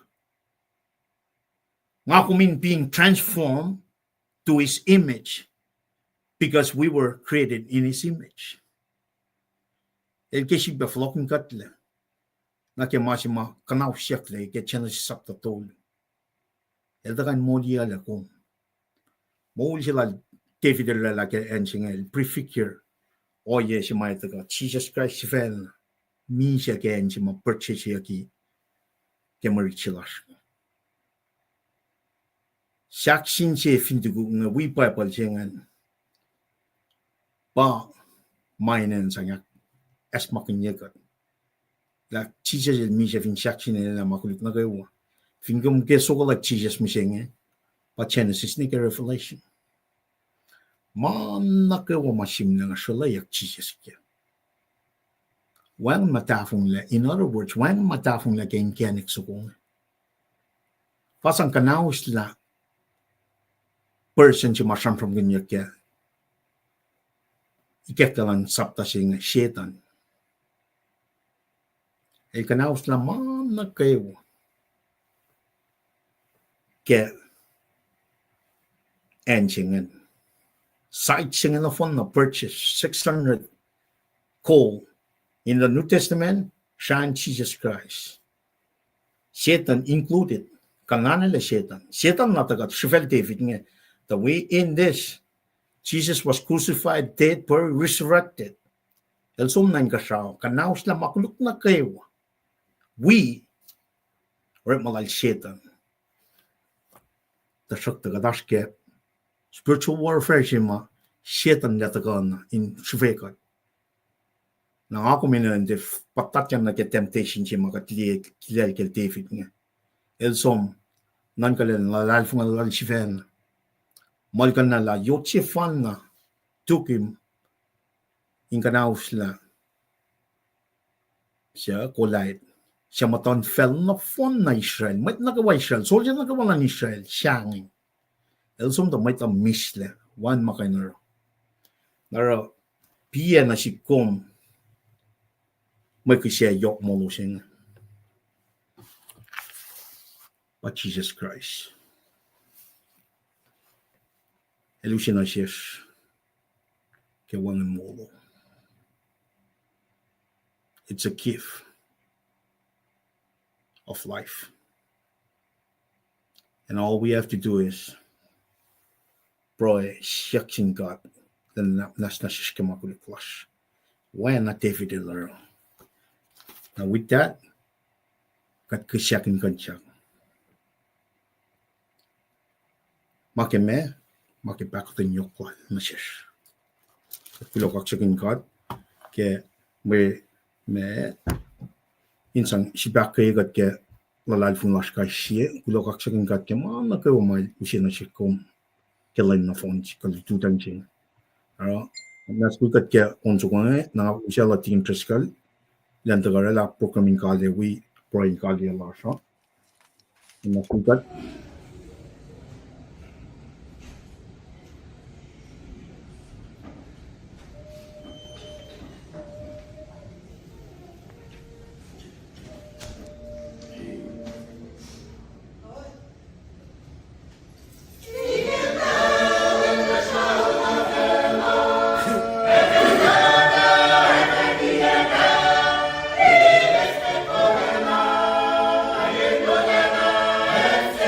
Nga kumin being transformed to his image because we were created in his image. El kesi be flocken katle. Na kaya masima kanaw siyakle kaya channel si sapta tol. El da kan mo diya la kung. Mo sila David la kaya ensingel prefigure. Oye si may taga Jesus Christ si fan. Mi siya kaya si ma purchase siya ki. Kaya marichilas. Saksin siya findugo nga we Bible siya nga. Ba mainen sa nga as makinyagat. La Jesus mi siya fin saksin na makulit na kayo. Fingum kaya soko la Jesus mi siya nga. Pa Genesis ni kaya Revelation. Man na kayo masim na nga shalayak Jesus kaya. Wang matafong la, in other words, wang matafong la kaya inkenik soko nga. Pasang kanaus la person si masam from ganyan kaya ikekalan sapta sing shetan. E kanaus la man na kayo kaya ensingan. Site singan na fund na purchase 600 coal in the New Testament, siya Jesus Christ. Satan included. Kananala Satan. Satan na tagat, Shifel David nga. The way in this, Jesus was crucified, dead, buried, resurrected. Elsum nang kasaw, kanaus la makuluk na kayo. We, or malal Satan. Tasak tagadas ke, spiritual warfare siya Satan na tagan in Shifekat. Nang ako minun, patatyan na ke temptation siya kilal ke David nga. Elsum, nan kalen lalal fung lalal Shifen. Malkan na la yotse fan na tukim in kanaus la siya kolait siya maton fel na fon na Israel may nagawa Israel soldier nagawa ng Israel siyangin elsum da may ta misle one makainaro naro piya na si kom may kisya Yohk Molo siya but Jesus Christ Elusian Ashes Kewang and Molo. It's a gift of life. And all we have to do is pray, shaking God, then Nacsnacs kemakulit flash. Why not David Laro? Now with that, kat kisyakin kanchak. Makeme, makipakutin Yohk na siya. Kulo kaksakin God, ke may insang sibak kayo kat ke lalal fung lash ka siya, kulo kaksakin God ke na kayo may usiya na siya kung kalem na phone siya, kalitutan siya. Nas kukat ke onso ko nga, na usiya la team traskal, lantagara la programming kali, we praying kali la siya. Nas kukat,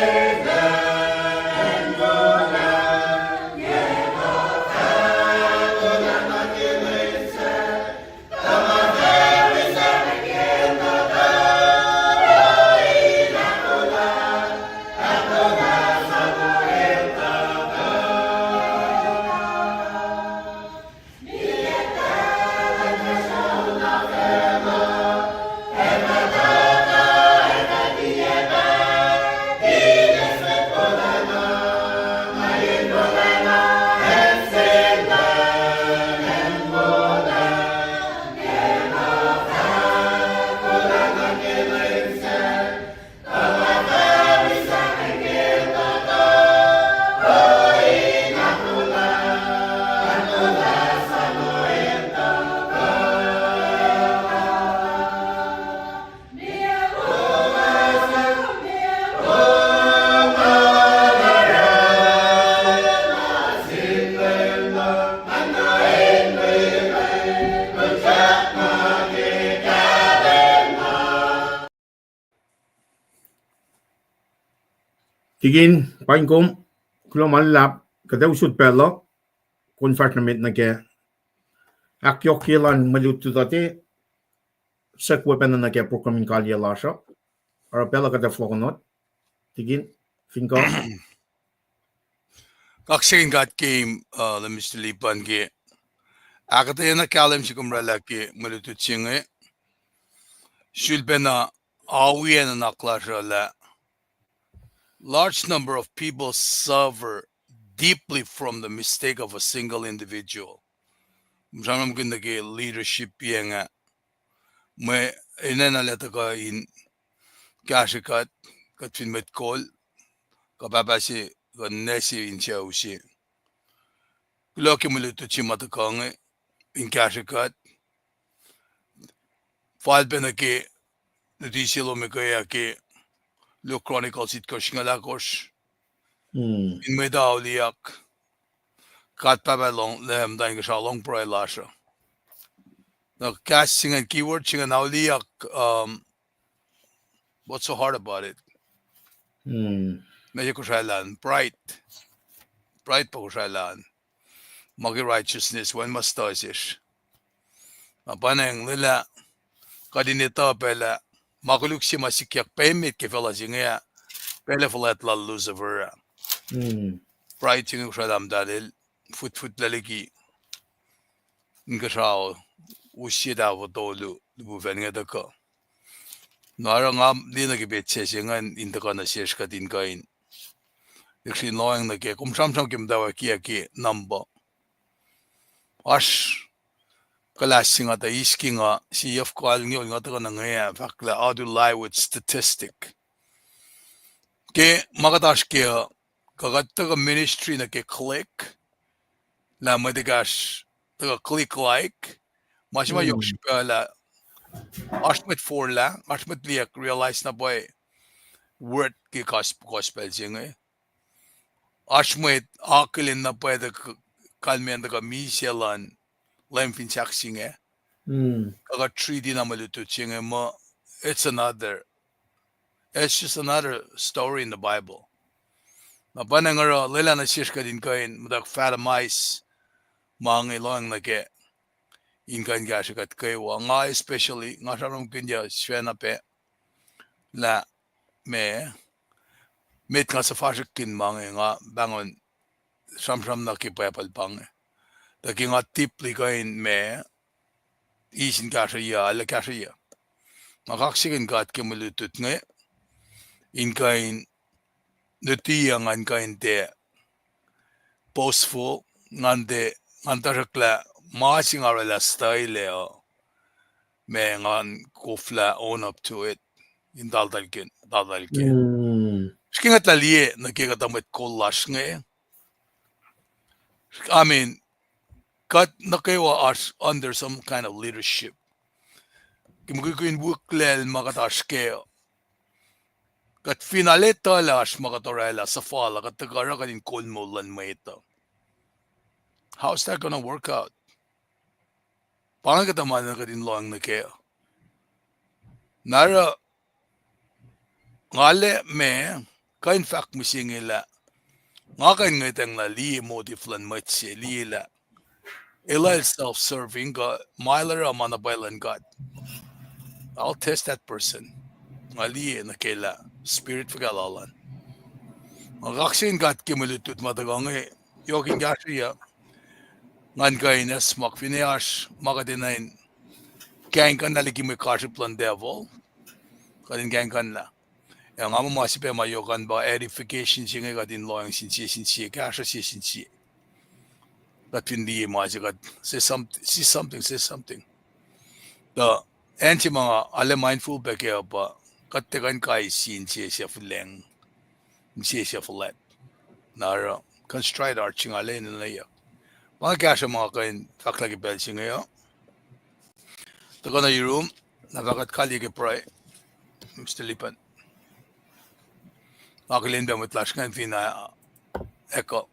Let's Tigin, paingkom, lulap, kada usut pelo, konfart na mit na ke. Akyok kilan malutu dati, sekwepen na ke programming kalya lasha, or pela kada flogonot. Tigin, finko. Kaksakin got game Mr. Lipan ke akata na kalem si kumrala ke malutut singe shulbena awiyan na naklashala. Large number of people suffer deeply from the mistake of a single individual. Mshamam ke leadership yenga me inena leta ka in kashikat katfin met kol kababasi ka nesi in chausi. Loki malutut si matakange in kashikat falbena ke Noticielo me kaya ke lo Chronicle sit kosh in medauliak kat pabalong lem dang long pro lasha. Now casting and keyword ching and auliak what's so hard about it? Medyo kushalan bright pa kushalan magi righteousness when mastasish. Panang lila kadinita pela makuluk si masikyak payment ke fela zinga pela flat la lucifer. Bright ching kushalam dalil foot laliki ngasao ushida vodolu buvenga daka. Narangam dina ki betche singan indaka na shesh ka din kain. Iksin loang na ke kum sam kim dawa kia ke number. Ash kalasing ata iskinga si of kwal nyo ngata ka na ngaya fakla how to lie with statistic. Ke magatash ke kagata ka ministry na ke click na madigash taga click like masima yok shipala ashmet for la ashmet liak realize na boy word ki gospel singe ashmet akolin na pwede kalmen daga miselan lemfin sak singe kaga 3D na maluto singe mo it's just another story in the Bible na panangaro lela na shishka din kain mudak fatamais mga ilang na ke inkan gashikat kayo nga especially nga sarong kanya shwena pe la me met nga sa fashikin mga nga bangon sam na kipayapal pang daki nga tipli kain me isin kashiya ala kashiya makaksigin kat kimulutut nga inkain luti ang ankain te postful ngante antarakla masing arala style me ngan kufla own up to it in daldalkin Skingat lalie nakikatamet kollash nga I mean kat nakewa as under some kind of leadership kimugikuin buklel makatash keo kat finaleta lash makatorela sa fala kat tagara kanin kolmolan maito. How's that gonna work out? Pangkataman na kanin loang na keo. Nara ngale me kain fact misingila nga kain ngaitang la li motiflan matse li la ila self-serving God mailara manabailan God. I'll test that person. Nga na kela spirit fagalalan. Magkaksin God kimulutut matagangi yoking gashiya ngan kain as makfiniash makadinain gang kan naliki may karshiplan devil kadin gang kan la. Yang amo masipe mayokan ba edification singa kadin loyang sinsi kasha sinsi. That hindi masikat say something. The anti mga ale mindful beke ba kattekan kai sinsi siya fuleng siya fulet. Nara constride arching ale nilaya. Mga kasha mga kain faklagi bel singa yo. Taga na yung room nabakat kali ke pray. Mr. Lipan. Akolin ba mutlash kan fina eko.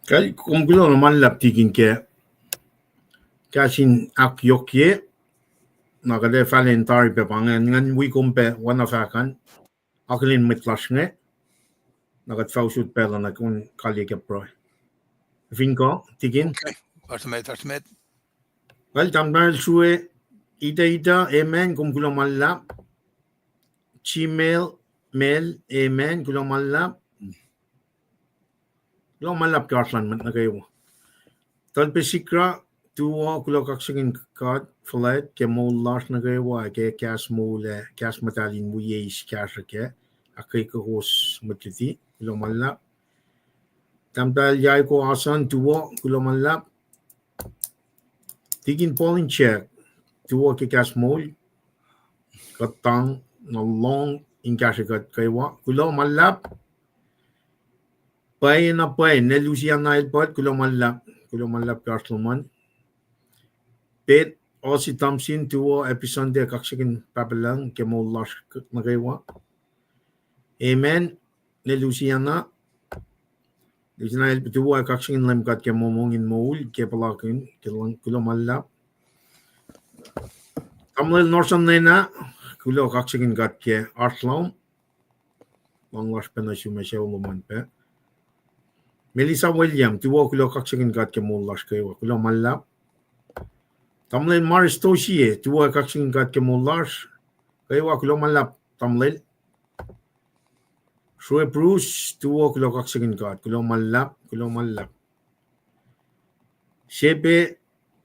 Kaya kung gulo naman laptikin ke kasin akyokye nakade falen tari pe pangan ngan wikum pe wana fakan akolin mitlash nge nagatfausut pela na kun kali ke pro. Finko, tigin. Okay. Tartmet. Well, tamdal Srui, ita, amen, kum kulomalla. Gmail, mail, amen, kulomalla. Kulomalla karslan mat na kayo. Talpesikra, tuwa kulokaksakin kad, flight, ke mo lars na kayo, ke kas mo le, kas matalin mo yes kasa ke, akay ka hos matiti, kulomalla. Tamdal yay ko asan, tuwa, kulomalla. Tigin polling check, tuwa ke kas mo, katang, na long, in kasa kat kayo, kulomalla. Paing na paing, ne Luciana ilpat, kulomalla karsluman. Pet, Osi Tamsin, tuwa, episode kaksakin papalang, ke mo lars na kayo. Amen, ne Luciana. Luciana ilpat, tuwa, kaksakin lemkat, ke momongin moul, ke palakin, kulomalla. Tamlil norsan nena, kulo kaksakin kat ke artlaum. Long lars penasyu mesyauluman pe. Melissa William, tuwa kulo kaksakin kat ke mo lars kayo, kulomalla. Tamlin Maris Toshie, tuwa kaksakin kat ke mo lars kayo, kulomalla. Tamlil. Srui Bruce, tuwa kulo kaksakin kat, kulomalla. Shepe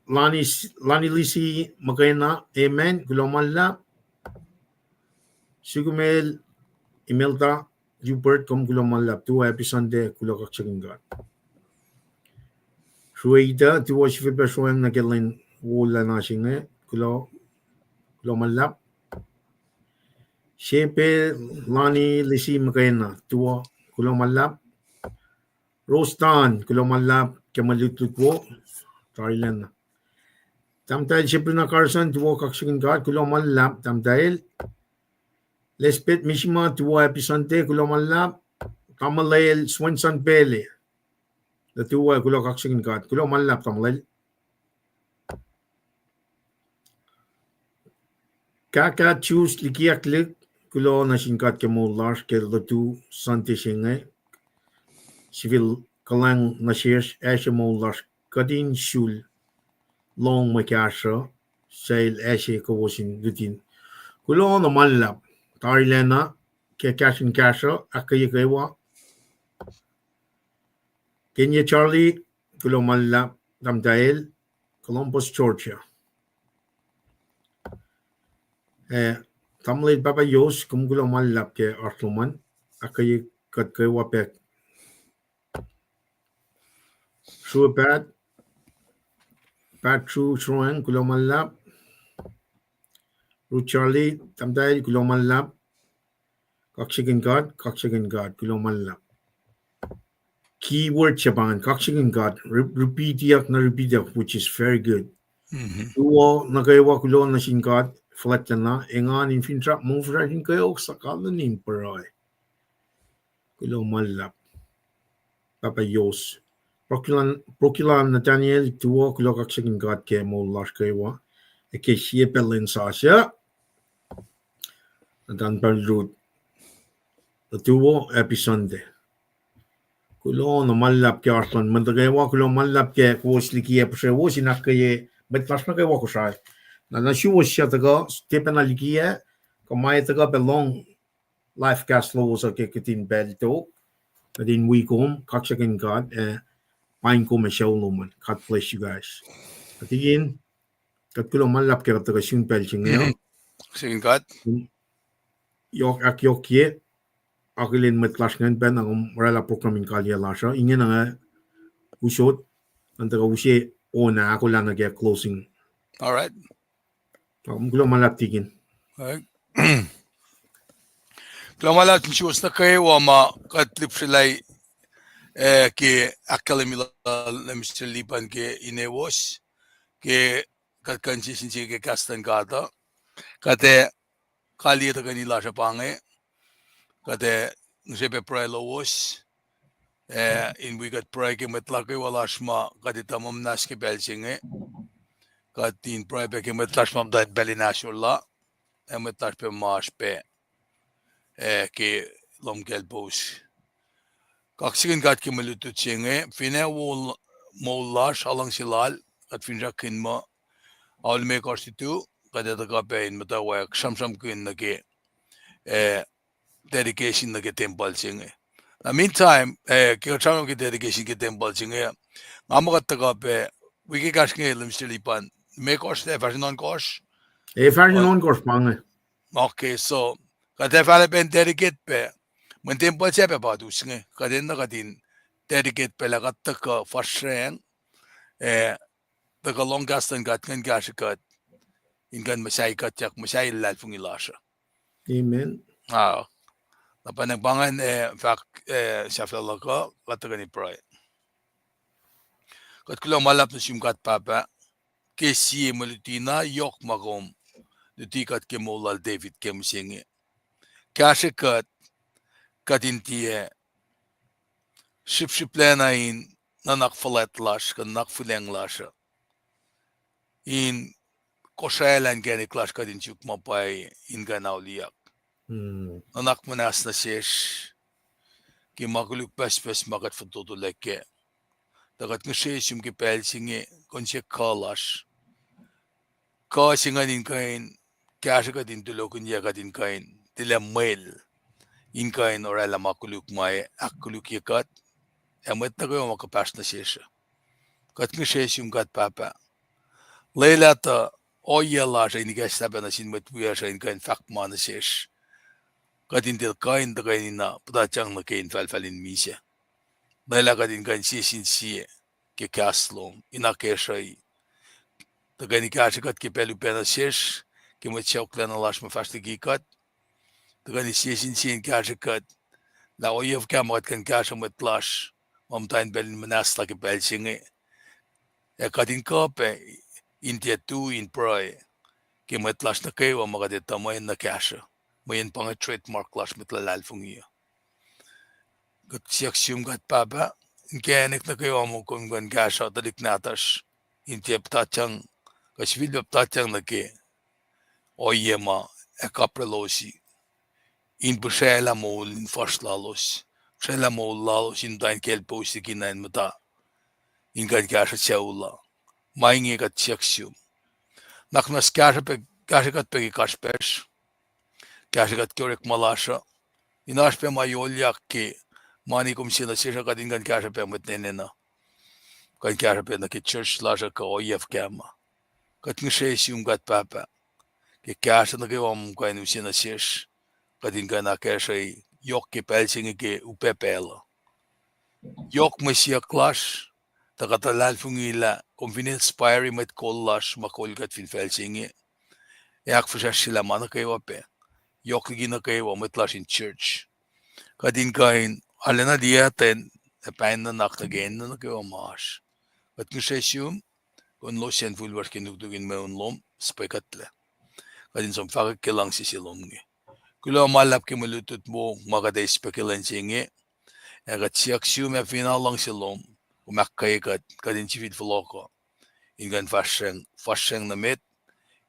Lani Lisi Magayna, amen, kulomalla. Sigumel Imelda Hubert kum kulomalla, tuwa episode kulo kaksakin kat. Sruida, tuwa si Fipa Sruang na kelin wala na singe, kulomalla. Shepe Lani Lisi Magayna, tuwa kulomalla. Rostan, kulomalla, kemalututwo, Thailand. Tamtail Shepe na Carson, tuwa kaksakin kat, kulomalla, tamtail. Lespet Mishima, tuwa episode, kulomalla. Kamalail Swenson Pele, the tuwa kulo kaksakin kat, kulomalla, tamlail. Kaka choose likiaklik, kulo na singkat ke mo lars ke lutu sante singe. Civil kalang na shares ashe mo lars kadin shul long makasha sail ashe kawasin lutin. Kulo na mallap, tarilena ke kashin kasha akaya kaywa. Kenya Charlie, kulo mallap, tamtail, Columbus, Georgia. Tamlid Papa Yos, kumugulo mallap ke Artluman, akay kat kay wapek. Srui Pat True Sruang, kulo mallap. Ru Charlie, tamtail, kulo mallap. Kaksakin God, kulo mallap. Keyword siya kaksakin God, repeat yak, which is very good. Tuwo nagaywa kulo na singkat, flat na, engan infintra, move rin kayo sa kalanin paray. Kulo malap. Papa Yos. Prokilan Nathaniel, tuwo kulo kaksakin kat ke mo lars kayo. Eke siya pelin sa siya. Nadan palrut. Tuwo episode. Kulo na malap ke Arslan. Mandagaywa kulo malap ke kuwasli kiya pa siya. Sinak kaye, betlas na kayo Kosrae. Na nashuwa siya taga, stepen na likiya, kamay taga belong life gas lowos ke katin belto. Kadin wikom, kaksakin God, Paing ko mesyauluman. God bless you guys. Katigin, kat kulo malap ke taga siyun pelching ngayon. Sige kat. Yohk ye, akilin metlas ngayon pen ang marala programin kalya lasra. Inge na nga usot, ang taga usye, na ako lang nag closing. Alright. Kulo malap tigin. Klamalat nchus na kayo ma katlip silay ke akalem Mr. Lipan ke inewos ke katkansi sinsi ke kastan kata kate kali ta kanila sa pange kate nsepe pray lowos in we got pray ke metlake walashma kate tamam nas ke belsinge katin pray ke metlashma dat belinashula metlash pe mash pe ke lomgel bos kaksakin kat ki malutu inge fine wol molash alang silal kat finja kinma all me konstitu kada da kape in mutawaek sham kin nage dedication nage temple inge. Na meantime ki chama ki dedication ki temple inge amagat ta kape wiki kashke Mr. Lipan me kost version on kosh. Version on course pange. Okay, so kada fale ben dedicate pe men temple chepe ba du inge kada na kadin dedicate pe la katta ka akfwasryeyuk the longest and got can gash cut in gun masay cut yak masay lal fungi lasha. Amen. Na panagbangan fact shafla lako katagani pray. Kat kulo malap na siyum kat papa kesi malutina Yohk magom luti kat ke molal David ke musingi. Gash cut intie ship lena in nanak falet lash kan nakfuleng lasha. In Kosrae lan gani clash kadin chuk mapay in ganauliyak. Anak manas na shesh ki makuluk pes makat fututu leke. Dagat ng shesh yung ki pel singi konse kalash. Ka singa din kain kasha kadin tulokun ya kadin kain tila mail in kain orala makuluk may akuluk yakat. Emet na kayo makapas na shesh. Kat ng shesh yung kat papa. Leila ta oyala siya inigasabi na sinmatbuya siya in kain fakma na shesh. Kadin til kain da kain na putachang na kain falfalin misya. Dahil kadin kain sisin siye ke kaslong inakeshay. Da kain ikashikat ke pelu pena shesh ke matsyok na lash mafashtigikat. Da kain sisin siye ikashikat la oyev kamat kan kasha matlash mamtain belin manasla ke pel singe. Kadin kape intia tu in pray ke matlash na kayo makadita mayin na kasha. Mayan pang trademark clash mitlalal fungiya. Kat siyaksiyum kat papa, inkenek na kayo mo kung gan gasha talik natash, inti ptachang, kasvil ptachang na ke, oyema, kaprelosi, in bushela mo in fashlalos, shela mo lalos in dain kelposi kinain mata, in gan gasha siyaula, maingi kat siyaksiyum. Naknas gasha kat pegi kashpesh, kashikat kyorek malasha. Inash pe mayolyak ki mani kum sina sisha kadin kan kasha pe matnenena. Kan kasha pe na ki church lasha ka oyev kama. Kat ngishesh yung gat papa. Ki kasha na ki wam kan sina sish. Kadin kan na kasha Yohk ki pelsingi ki upepela. Yohk masya clash. Takatalal fungila convenience inspire met kollash makol kat fin felsingi. Akfwasryeyuk sila mana kayo pe. Yohk gina kayo matlash in church. Kadin kain alena diaten pain na naktagen na kayo mash. Kat ngishesyum kon lo siyan fulwar kinugdugin meun lom spekatle. Kadin som fakik kilang sisilom nge. Kulo malap ki malutut mo makatay spekilan singe. Kat siyaksiyum final lang silom umakkay kadin chifid floko. Ingan fasyeng na met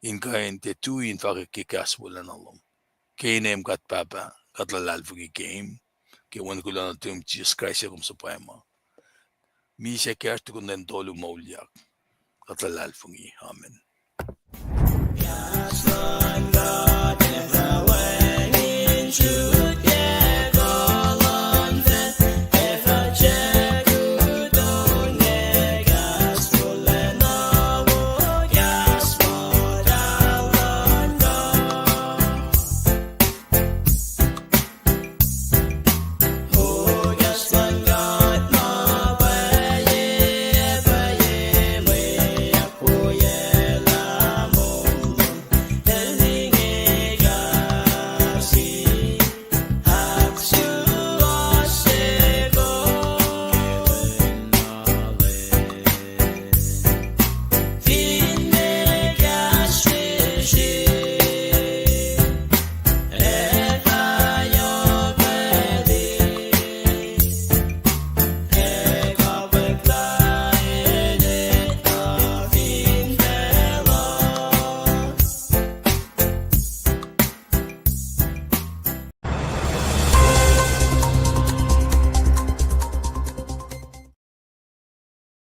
in kain te tu in fakik kikas wala na lom. Kainem kat papa katlalal fugi game. Ke wan kulo na tum Jesus Christ kum sa poema. Mi siya kaya tukun tolu maulyak. Katlalal fugi. Amen.